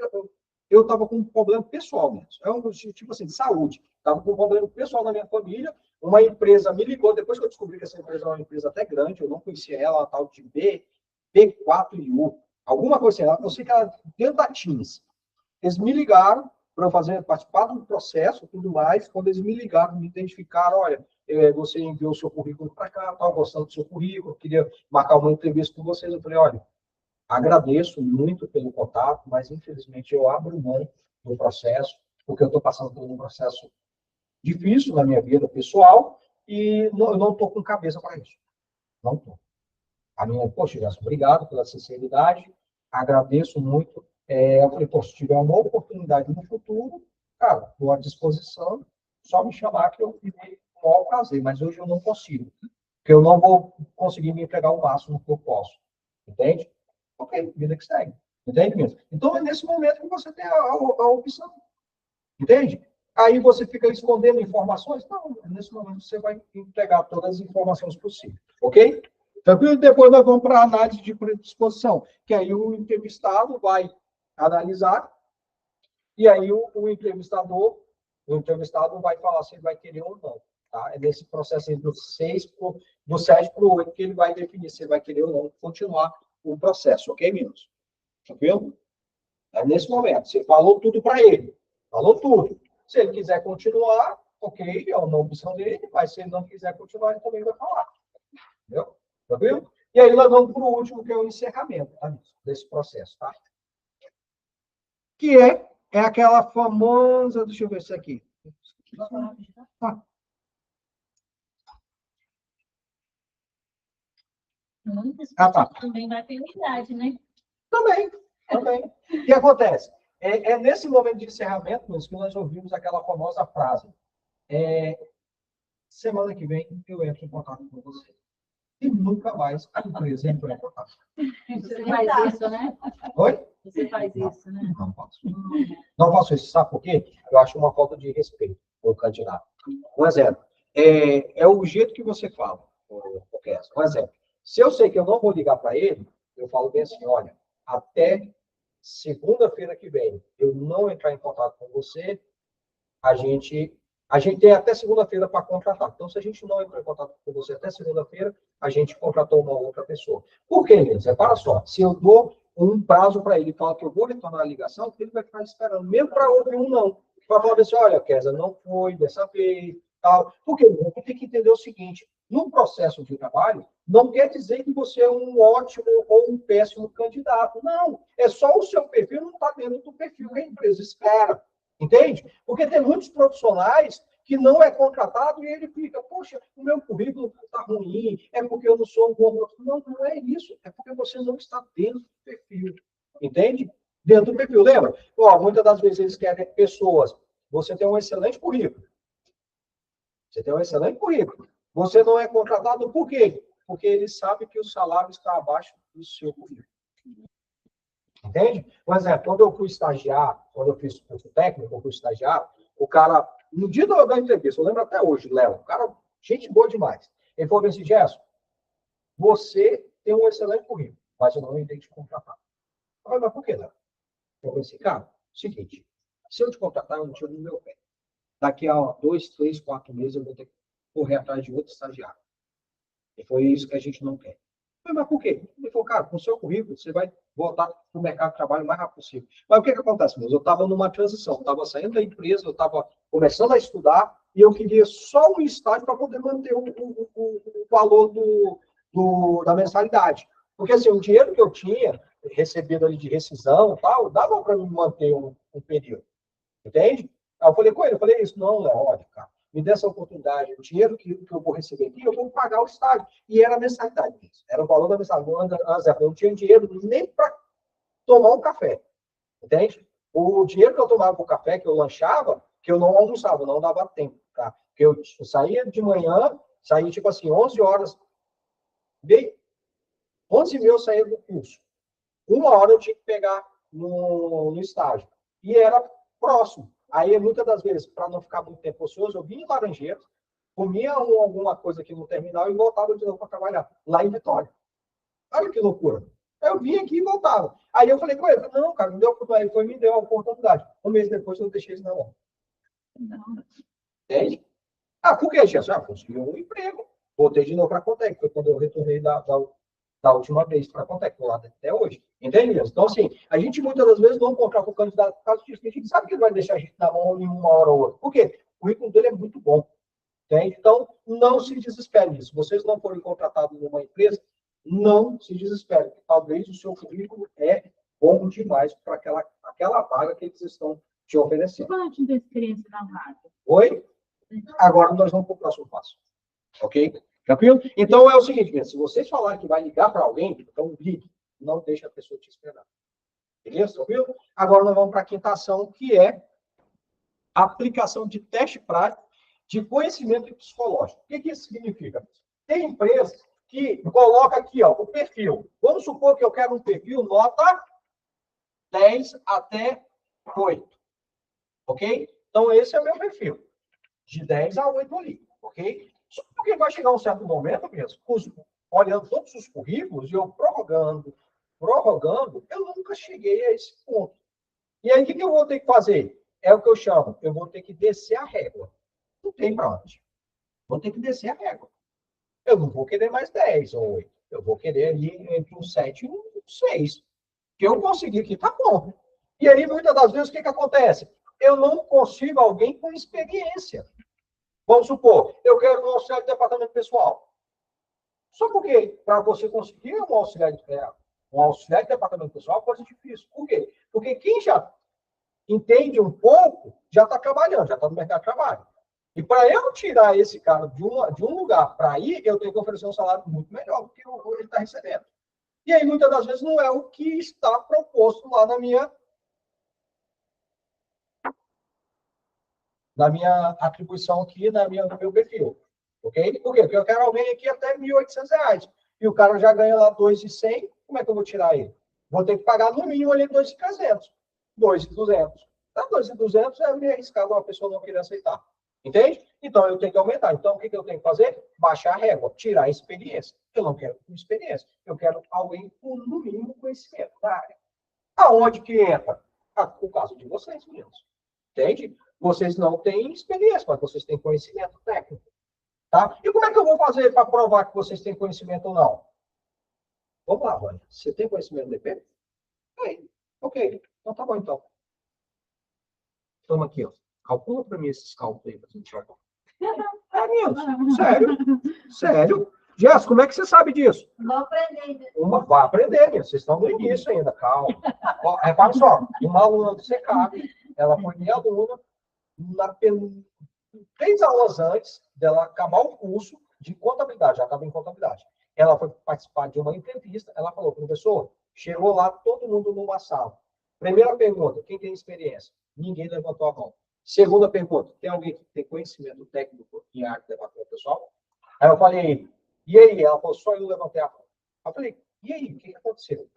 eu estava com um problema pessoal mesmo. É um tipo assim, de saúde. Estava com um problema pessoal na minha família. Uma empresa me ligou, depois que eu descobri que essa empresa é uma empresa até grande, eu não conhecia ela, tal de B4U. Alguma coisa assim, eu sei que ela dentro da Teams. Eles me ligaram para eu participar do processo e tudo mais. Quando eles me ligaram, me identificaram, olha, você enviou o seu currículo para cá, estava gostando do seu currículo, queria marcar uma entrevista com vocês. Eu falei, olha, agradeço muito pelo contato, mas infelizmente eu abro mão do processo, porque eu estou passando por um processo difícil na minha vida pessoal e eu não estou com cabeça para isso. Não estou. A minha, poxa, Gerson, obrigado pela sinceridade, agradeço muito. Eu falei, pô, se tiver uma oportunidade no futuro, cara, estou à disposição, só me chamar que eu irei com o maior prazer, mas hoje eu não consigo, porque eu não vou conseguir me entregar o máximo que eu posso. Entende? Ok, vida que segue. Entende mesmo? Então, é nesse momento que você tem a opção. Entende? Aí você fica escondendo informações? Não, nesse momento você vai entregar todas as informações possíveis. Ok? Tranquilo? Depois nós vamos para a análise de predisposição, que aí o entrevistado vai analisar, e aí o entrevistado vai falar se ele vai querer ou não. Tá? É nesse processo do 7 para o 8 que ele vai definir se ele vai querer ou não continuar o processo, ok, meninos? Tranquilo? É nesse momento. Você falou tudo para ele. Falou tudo. Se ele quiser continuar, ok, é uma opção dele, mas se ele não quiser continuar, ele também vai falar. Entendeu? Tranquilo? E aí nós vamos para o último, que é o encerramento, tá? Desse processo, tá? Que é aquela famosa... Deixa eu ver isso aqui. Tá. Muitas pessoas também vai pela idade, né? Também. O que acontece? É nesse momento de encerramento, que nós ouvimos aquela famosa frase. Semana que vem eu entro em contato com você. E nunca mais a empresa entrou em contato. Você faz isso, né? Oi? Você faz isso, né? Não faço. Não faço isso. Sabe por quê? Eu acho uma falta de respeito com o candidato. Um exemplo. É o jeito que você fala. Um exemplo. Se eu sei que eu não vou ligar para ele, eu falo bem assim, olha, até segunda-feira que vem eu não entrar em contato com você, a gente tem até segunda-feira para contratar. Então, se a gente não entrar em contato com você até segunda-feira, a gente contratou uma outra pessoa. Por quê, Inês? Para só. Se eu dou um prazo para ele, falar que eu vou retornar a ligação, ele vai ficar esperando, mesmo para ouvir um não. Para falar assim, olha, Kézia, não foi dessa vez, tal. Porque você tem que entender o seguinte, num processo de trabalho, não quer dizer que você é um ótimo ou um péssimo candidato. Não. É só o seu perfil não está dentro do perfil que a empresa espera. Entende? Porque tem muitos profissionais que não é contratado e ele fica, poxa, o meu currículo está ruim, é porque eu não sou um bom profissional. Não é isso, é porque você não está dentro do perfil. Entende? Dentro do perfil. Lembra? Muitas das vezes eles querem pessoas. Você tem um excelente currículo. Você não é contratado por quê? Porque ele sabe que o salário está abaixo do seu currículo. Entende? Por exemplo, quando eu fui estagiar, quando eu fiz curso técnico, eu fui estagiar, o cara, no dia da entrevista, eu lembro até hoje, Léo, o cara, gente boa demais. Ele falou assim, Gerson, você tem um excelente currículo, mas eu não irei te contratar. Eu falei, mas por que, Léo? Eu falei assim, cara, seguinte, se eu te contratar, eu não tiro do meu pé. daqui a 2, 3, 4 meses eu vou ter que correr atrás de outro estagiário. E foi isso que a gente não quer. Mas por quê? Ele falou, cara, com o seu currículo, você vai voltar para o mercado de trabalho o mais rápido possível. Mas o que acontece, meus? Eu estava numa transição, eu estava saindo da empresa, eu estava começando a estudar, e eu queria só um estágio para poder manter o valor da mensalidade. Porque assim, o dinheiro que eu tinha recebido ali de rescisão e tal, dava para me manter um período. Entende? Aí eu falei com ele, eu falei isso, não, Léo, olha, cara, me dê essa oportunidade, o dinheiro que eu vou receber aqui, eu vou pagar o estágio. E era a mensalidade disso, era o valor da mensalidade. Eu não tinha dinheiro nem para tomar um café, entende? O dinheiro que eu tomava para o café, que eu lanchava, que eu não almoçava, não dava tempo, tá? Porque eu saía de manhã, saía tipo assim, 11 horas, bem, 11h30 eu saía do curso. 1 hora eu tinha que pegar no estágio. E era próximo. Aí, muitas das vezes, para não ficar muito tempo ocioso, eu vinha em Laranjeiras, comia alguma coisa aqui no terminal e voltava de novo para trabalhar, lá em Vitória. Olha que loucura. Eu vinha aqui e voltava. Aí eu falei com ele, não, cara, me deu a oportunidade. Ele me deu a oportunidade. Um mês depois eu deixei isso na mão. Entende? Ah, por que, Gerson? Ah, consegui um emprego. Voltei de novo para a Contec. Foi quando eu retornei da última vez para a Contec, estou lá até hoje. Entende mesmo? Então, assim, a gente muitas das vezes não contrata o candidato por causa disso. A gente sabe que ele vai deixar a gente na mão em uma hora ou outra. Por quê? O currículo dele é muito bom. Entende? Então, não se desespere nisso. Se vocês não forem contratados numa empresa, não se desespere. Talvez o seu currículo é bom demais para aquela vaga que eles estão te oferecendo. Qual a tua experiência na vaga? Oi? Agora nós vamos para o próximo passo. Ok? Tranquilo? Então é o seguinte, mesmo, se vocês falarem que vai ligar para alguém, então ligue. Não deixe a pessoa te esperar. Beleza? Tranquilo? Agora nós vamos para a quinta ação, que é a aplicação de teste prático de conhecimento psicológico. O que isso significa? Tem empresa que coloca aqui, ó, o perfil. Vamos supor que eu quero um perfil nota 10 até 8. Ok? Então, esse é o meu perfil. De 10 a 8 ali. Ok? Só porque vai chegar um certo momento mesmo, olhando todos os currículos, e eu prorrogando, eu nunca cheguei a esse ponto. E aí, o que eu vou ter que fazer? É o que eu chamo, eu vou ter que descer a régua. Não tem para onde. Vou ter que descer a régua. Eu não vou querer mais 10 ou 8. Eu vou querer ali entre um 7 e um 6. Que eu conseguir aqui, tá bom. E aí, muitas das vezes, o que acontece? Eu não consigo alguém com experiência. Vamos supor, eu quero um auxiliar de departamento pessoal. Só porque, para você conseguir um auxiliar de departamento pessoal, é coisa difícil. Por quê? Porque quem já entende um pouco, já está trabalhando, já está no mercado de trabalho. E para eu tirar esse cara de um lugar para ir, eu tenho que oferecer um salário muito melhor do que ele está recebendo. E aí, muitas das vezes, não é o que está proposto lá na minha atribuição aqui, no meu perfil. Ok? Por quê? Porque eu quero alguém aqui até R$ 1.800. E o cara já ganha lá 2.100, como é que eu vou tirar ele? Vou ter que pagar no mínimo ali 2.300. 2.200. Então, 2.200 é meio arriscado uma pessoa não querer aceitar. Entende? Então, eu tenho que aumentar. Então, o que eu tenho que fazer? Baixar a régua, tirar a experiência. Eu não quero com experiência. Eu quero alguém com, no mínimo, conhecimento da área. Aonde que entra? O caso de vocês mesmos. Entende? Vocês não têm experiência, mas vocês têm conhecimento técnico. Tá? E como é que eu vou fazer para provar que vocês têm conhecimento ou não? Vamos lá, Vânia. Você tem conhecimento do DP? Ok. Então tá bom, então. Toma aqui, ó. Calcula para mim esses cálculos aí, para a gente jogar. É mesmo. Sério. Jéssica, como é que você sabe disso? Vou aprender. Vai aprender, minha. Vocês estão no início ainda, calma. Repara só, uma aluna do SECAP, ela foi minha aluna, 3 aulas antes dela acabar o curso de contabilidade, já estava em contabilidade. Ela foi participar de uma entrevista, ela falou, professor, chegou lá todo mundo numa sala. Primeira pergunta, quem tem experiência? Ninguém levantou a mão. Segunda pergunta, tem alguém que tem conhecimento técnico em área de departamento pessoal? Aí eu falei, e aí? Ela falou, só eu levantei a mão. Eu falei, e aí, o que aconteceu?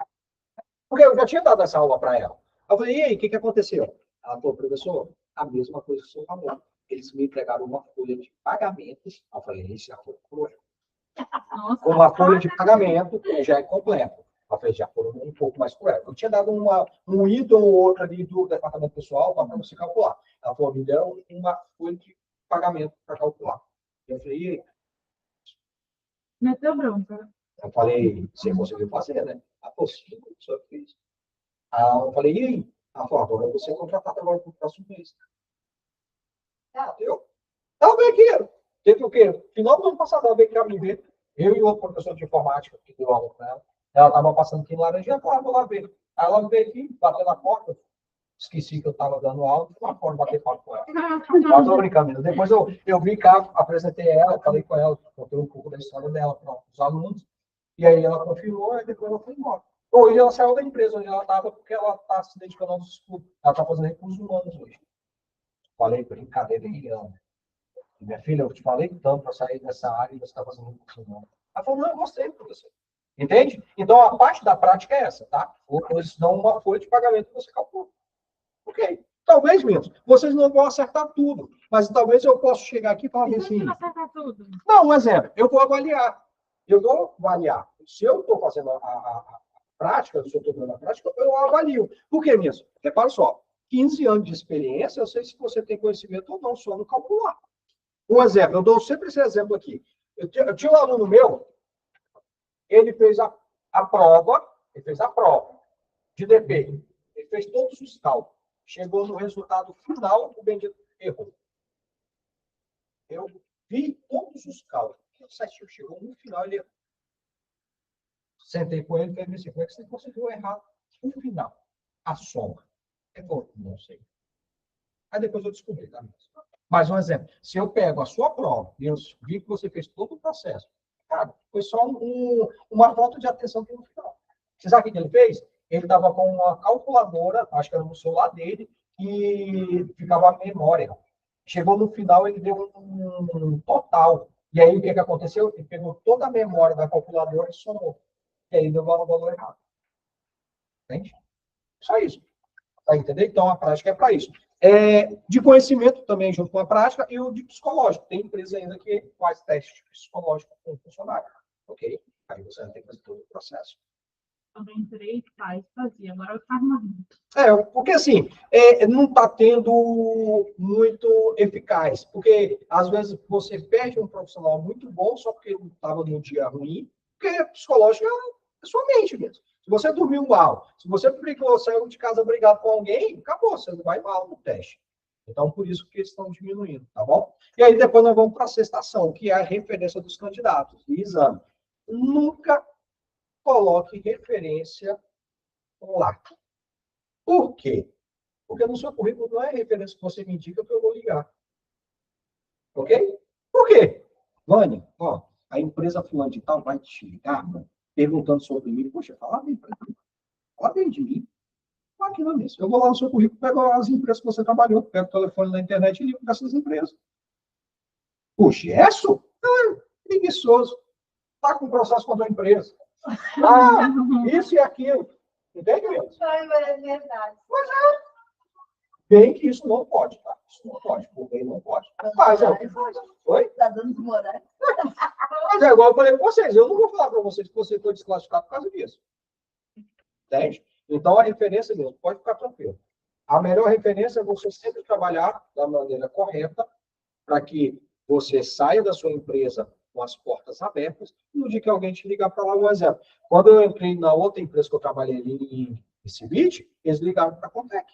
Porque eu já tinha dado essa aula para ela. Eu falei, e aí, o que aconteceu? Ela falou, professor, a mesma coisa que o senhor falou. Eles me entregaram uma folha de pagamentos. Eu falei, isso já foi cruel. Uma folha de pagamento já é completo. Eu falei, já foram um pouco mais cruel. Eu tinha dado um item ou outro ali do departamento pessoal para você calcular. Ela falou, me deram uma folha de pagamento para calcular. Eu falei, e aí? Meteu bronca. Eu falei, você conseguiu fazer, né? Ela falou, sim, só fez. Eu falei, e aí? Ela falou, agora você é contratado agora para o próximo mês. Deu? Ela veio aqui. Teve o quê? Final do ano passado, ela veio aqui me ver. Eu e o outro professor de informática que deu aula para ela. Ela estava passando aqui em Laranjinha, eu vou lá ver. Aí ela veio aqui, bateu na porta. Esqueci que eu estava dando aula, fui lá fora bater papo com ela. Não estou brincando. Depois eu vim cá, apresentei ela, falei com ela, contei um pouco da história dela para os alunos. E aí ela confirmou e depois ela foi embora. Hoje ela saiu da empresa onde ela estava porque ela está se dedicando aos estudos. Ela está fazendo recursos humanos hoje. Falei, brincadeira aí, Ana. Minha filha, eu te falei tanto para sair dessa área e você está fazendo recursos humanos. Ela falou, não, eu gostei, professor. Entende? Então, a parte da prática é essa, tá? Ou eles dão uma folha de pagamento que você calcula. Ok. Talvez mesmo. Vocês não vão acertar tudo. Mas talvez eu possa chegar aqui e falar assim. Não acertar tudo. Não, um exemplo. Eu vou avaliar. Se eu estou fazendo a prática, se eu estou dando a prática, eu avalio. Por que mesmo? Repara só. 15 anos de experiência, eu sei se você tem conhecimento ou não, só no calcular. Um exemplo. Eu dou sempre esse exemplo aqui. Eu tinha um aluno meu, ele fez a prova de DP. Ele fez todos os cálculos. Chegou no resultado final, o bendito errou. Eu vi todos os cálculos. O certinho chegou no final, ele errou. Sentei com ele e falei assim, como é que você conseguiu errar no final? A soma. Ele falou, não sei. Aí depois eu descobri, tá? Mais um exemplo. Se eu pego a sua prova e eu vi que você fez todo o processo, cara, foi só uma falta de atenção no final. Você sabe o que ele fez? Ele estava com uma calculadora, acho que era no celular dele, e ficava a memória. Chegou no final, ele deu um total. E aí, o que aconteceu? Ele pegou toda a memória da calculadora e somou. E aí, deu o valor errado. Entende? Só isso. Tá entendendo? Então, a prática é para isso. De conhecimento também, junto com a prática, e o de psicológico. Tem empresa ainda que faz teste psicológico com o funcionário. Ok? Aí você vai ter que fazer todo o processo. Também entrei, fazia. Agora eu faço mais. Porque assim, não está tendo muito eficaz. Porque, às vezes, você perde um profissional muito bom só porque ele estava num dia ruim, porque psicológico é sua mente mesmo. Se você dormiu mal, se você saiu de casa brigado com alguém, acabou, você vai mal no teste. Então, por isso que eles estão diminuindo, tá bom? E aí, depois nós vamos para a sextação, que é a referência dos candidatos, e exame. Nunca coloque referência lá. Por quê? Porque no seu currículo não é referência que você me indica que eu vou ligar. Ok? Por quê? Vânia, a empresa fulana de tal vai te ligar, perguntando sobre mim. Poxa, fala bem para mim. Fala bem de mim. Fala aqui na mesa. Eu vou lá no seu currículo, pego as empresas que você trabalhou, pego o telefone na internet e ligo para essas empresas. O Gesso? Preguiçoso. Está com processo contra a empresa. Isso e aquilo. Entende mesmo? É verdade. Mas bem que isso não pode, tá? Isso não pode, por bem não pode. Mas o que faz? Oi? Está dando moral. Mas igual eu falei com vocês, eu não vou falar para vocês que você foi desclassificado por causa disso. Entende? Então, a referência mesmo, pode ficar tranquilo. A melhor referência é você sempre trabalhar da maneira correta para que você saia da sua empresa com as portas abertas, e no dia que alguém te ligar para lá, um exemplo. Quando eu entrei na outra empresa que eu trabalhei ali em Cibit, eles ligaram para a Contec.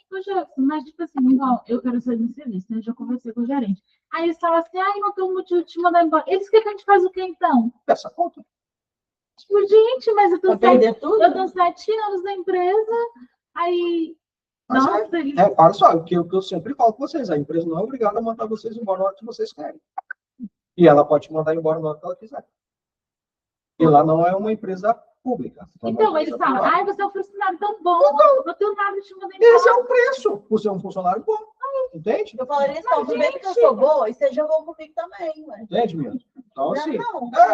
Mas, tipo assim, igual, eu quero sair de serviço, né? Eu já conversei com o gerente. Aí eles falam assim, não tem um motivo de te mandar embora. Eles querem que a gente faz o quê, então? Essa conta. Tipo, gente, mas eu tô Eu tô 7 anos na empresa, aí... Mas nossa, eles... para só, o que eu sempre falo com vocês, a empresa não é obrigada a mandar vocês embora na hora que vocês querem. E ela pode te mandar embora na hora que ela quiser. E lá não é uma empresa pública. Então, eles falam, você é um funcionário tão bom, não tenho nada de te mandar embora. Esse é o preço, por ser um funcionário bom. Entende? Eu falaria isso, tudo bem que eu sou boa, e seja bom comigo também, ué. Entende mesmo? Então, assim,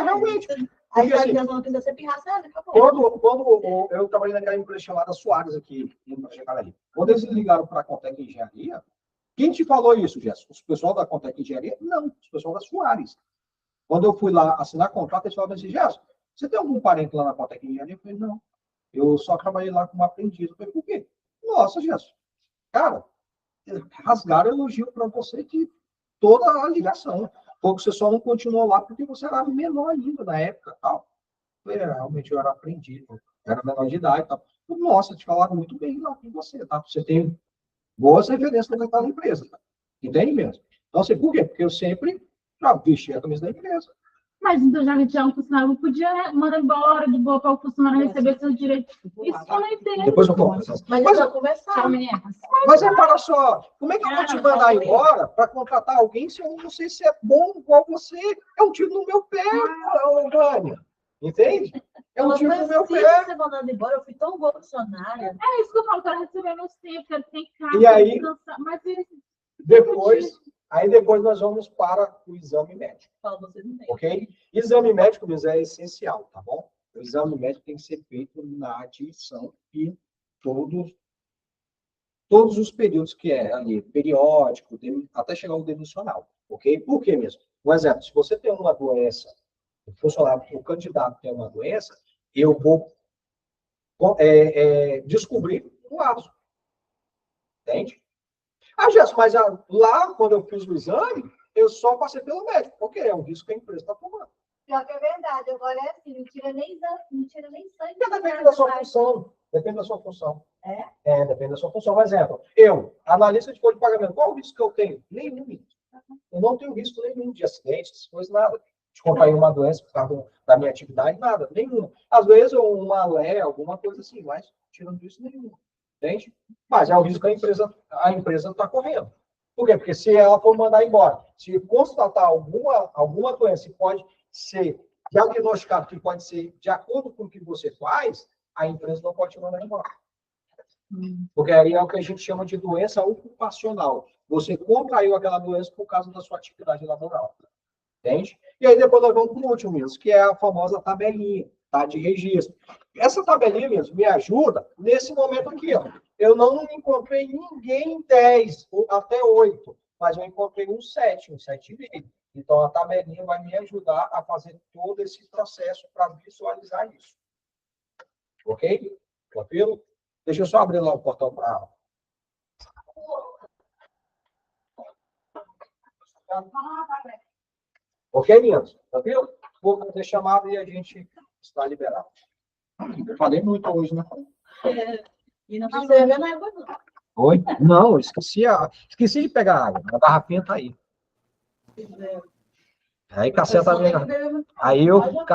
realmente. Aí Porque, assim, a não quiser ser pirraçada, acabou. quando eu trabalhei naquela empresa chamada Soares aqui, quando eles ligaram para a Contec Engenharia, quem te falou isso, Jéssica? O pessoal da Contec Engenharia? Não, o pessoal da Soares. Quando eu fui lá assinar contrato, eles falaram assim, Jéssica, você tem algum parente lá na Contec Engenharia? Eu falei, não. Eu só trabalhei lá como aprendiz. Eu falei, por quê? Nossa, Jesus. Cara, rasgaram elogio para você de toda a ligação. Porque você só não continuou lá porque você era menor ainda na época. Tal. Realmente eu era aprendiz, eu era menor de idade. Tal. Nossa, te falaram muito bem lá com você. Tá? Você tem boas referências para naquela empresa. Tá? Entende mesmo? Então, assim, por quê? Porque eu sempre vesti a camisa da empresa. Mas então, já que tinha um funcionário, não podia mandar embora de boa para o funcionário receber seus direitos. Isso eu não entendo. Depois eu conto. Mas eu conversar. Mas repara só, como é que eu vou te mandar embora para contratar alguém se eu não sei se é bom igual você? É um tiro no meu pé, Vânia. Entende? É um tiro no meu pé. Ser mandado embora, eu fui tão boa funcionária. É isso que eu falo, quero receber meus tempos, quero ter casa, E aí, descansar. Mas depois nós vamos para o exame médico. Ok? Exame médico, Luiz, é essencial, tá bom? O exame médico tem que ser feito na admissão e todos os períodos que é ali, periódico, até chegar ao demissional, ok? Por quê mesmo? Um exemplo, se você tem uma doença, o candidato tem uma doença, eu vou descobrir o laço. Entende? Ah, Gerson, mas lá, quando eu fiz o exame, eu só passei pelo médico, porque é um risco que a empresa está tomando. Pior que é verdade, agora é assim, não tira nem sangue. Depende da sua função. Depende da sua função. É? Depende da sua função. Por exemplo, eu, analista de folha de pagamento, qual o risco que eu tenho? Nenhum. Eu não tenho risco nenhum de acidentes, coisa nada. De contrair uma doença por causa da minha atividade, nada, nenhum. Às vezes, uma lé, alguma coisa assim, mas tirando isso, nenhum. Entende? Mas é o risco que a empresa está correndo. Por quê? Porque se ela for mandar embora, se constatar alguma doença que pode ser diagnosticado, que pode ser de acordo com o que você faz, a empresa não pode te mandar embora. Porque aí é o que a gente chama de doença ocupacional. Você contraiu aquela doença por causa da sua atividade laboral. Entende? E aí depois nós vamos para o último mesmo, que é a famosa tabelinha, tá? De registro. Essa tabelinha mesmo me ajuda nesse momento aqui, ó. Eu não encontrei ninguém em 10, até 8, mas eu encontrei um 7,5. Então, a tabelinha vai me ajudar a fazer todo esse processo para visualizar isso. Ok? Tranquilo? Deixa eu só abrir lá o portal para... Ok, meninos? Tranquilo? Vou fazer chamada e a gente está liberado. Eu falei muito hoje, né? E não precisa beber na água, não. Oi? Não, esqueci de pegar água. A garrafinha tá aí. Aí caceta. Aí eu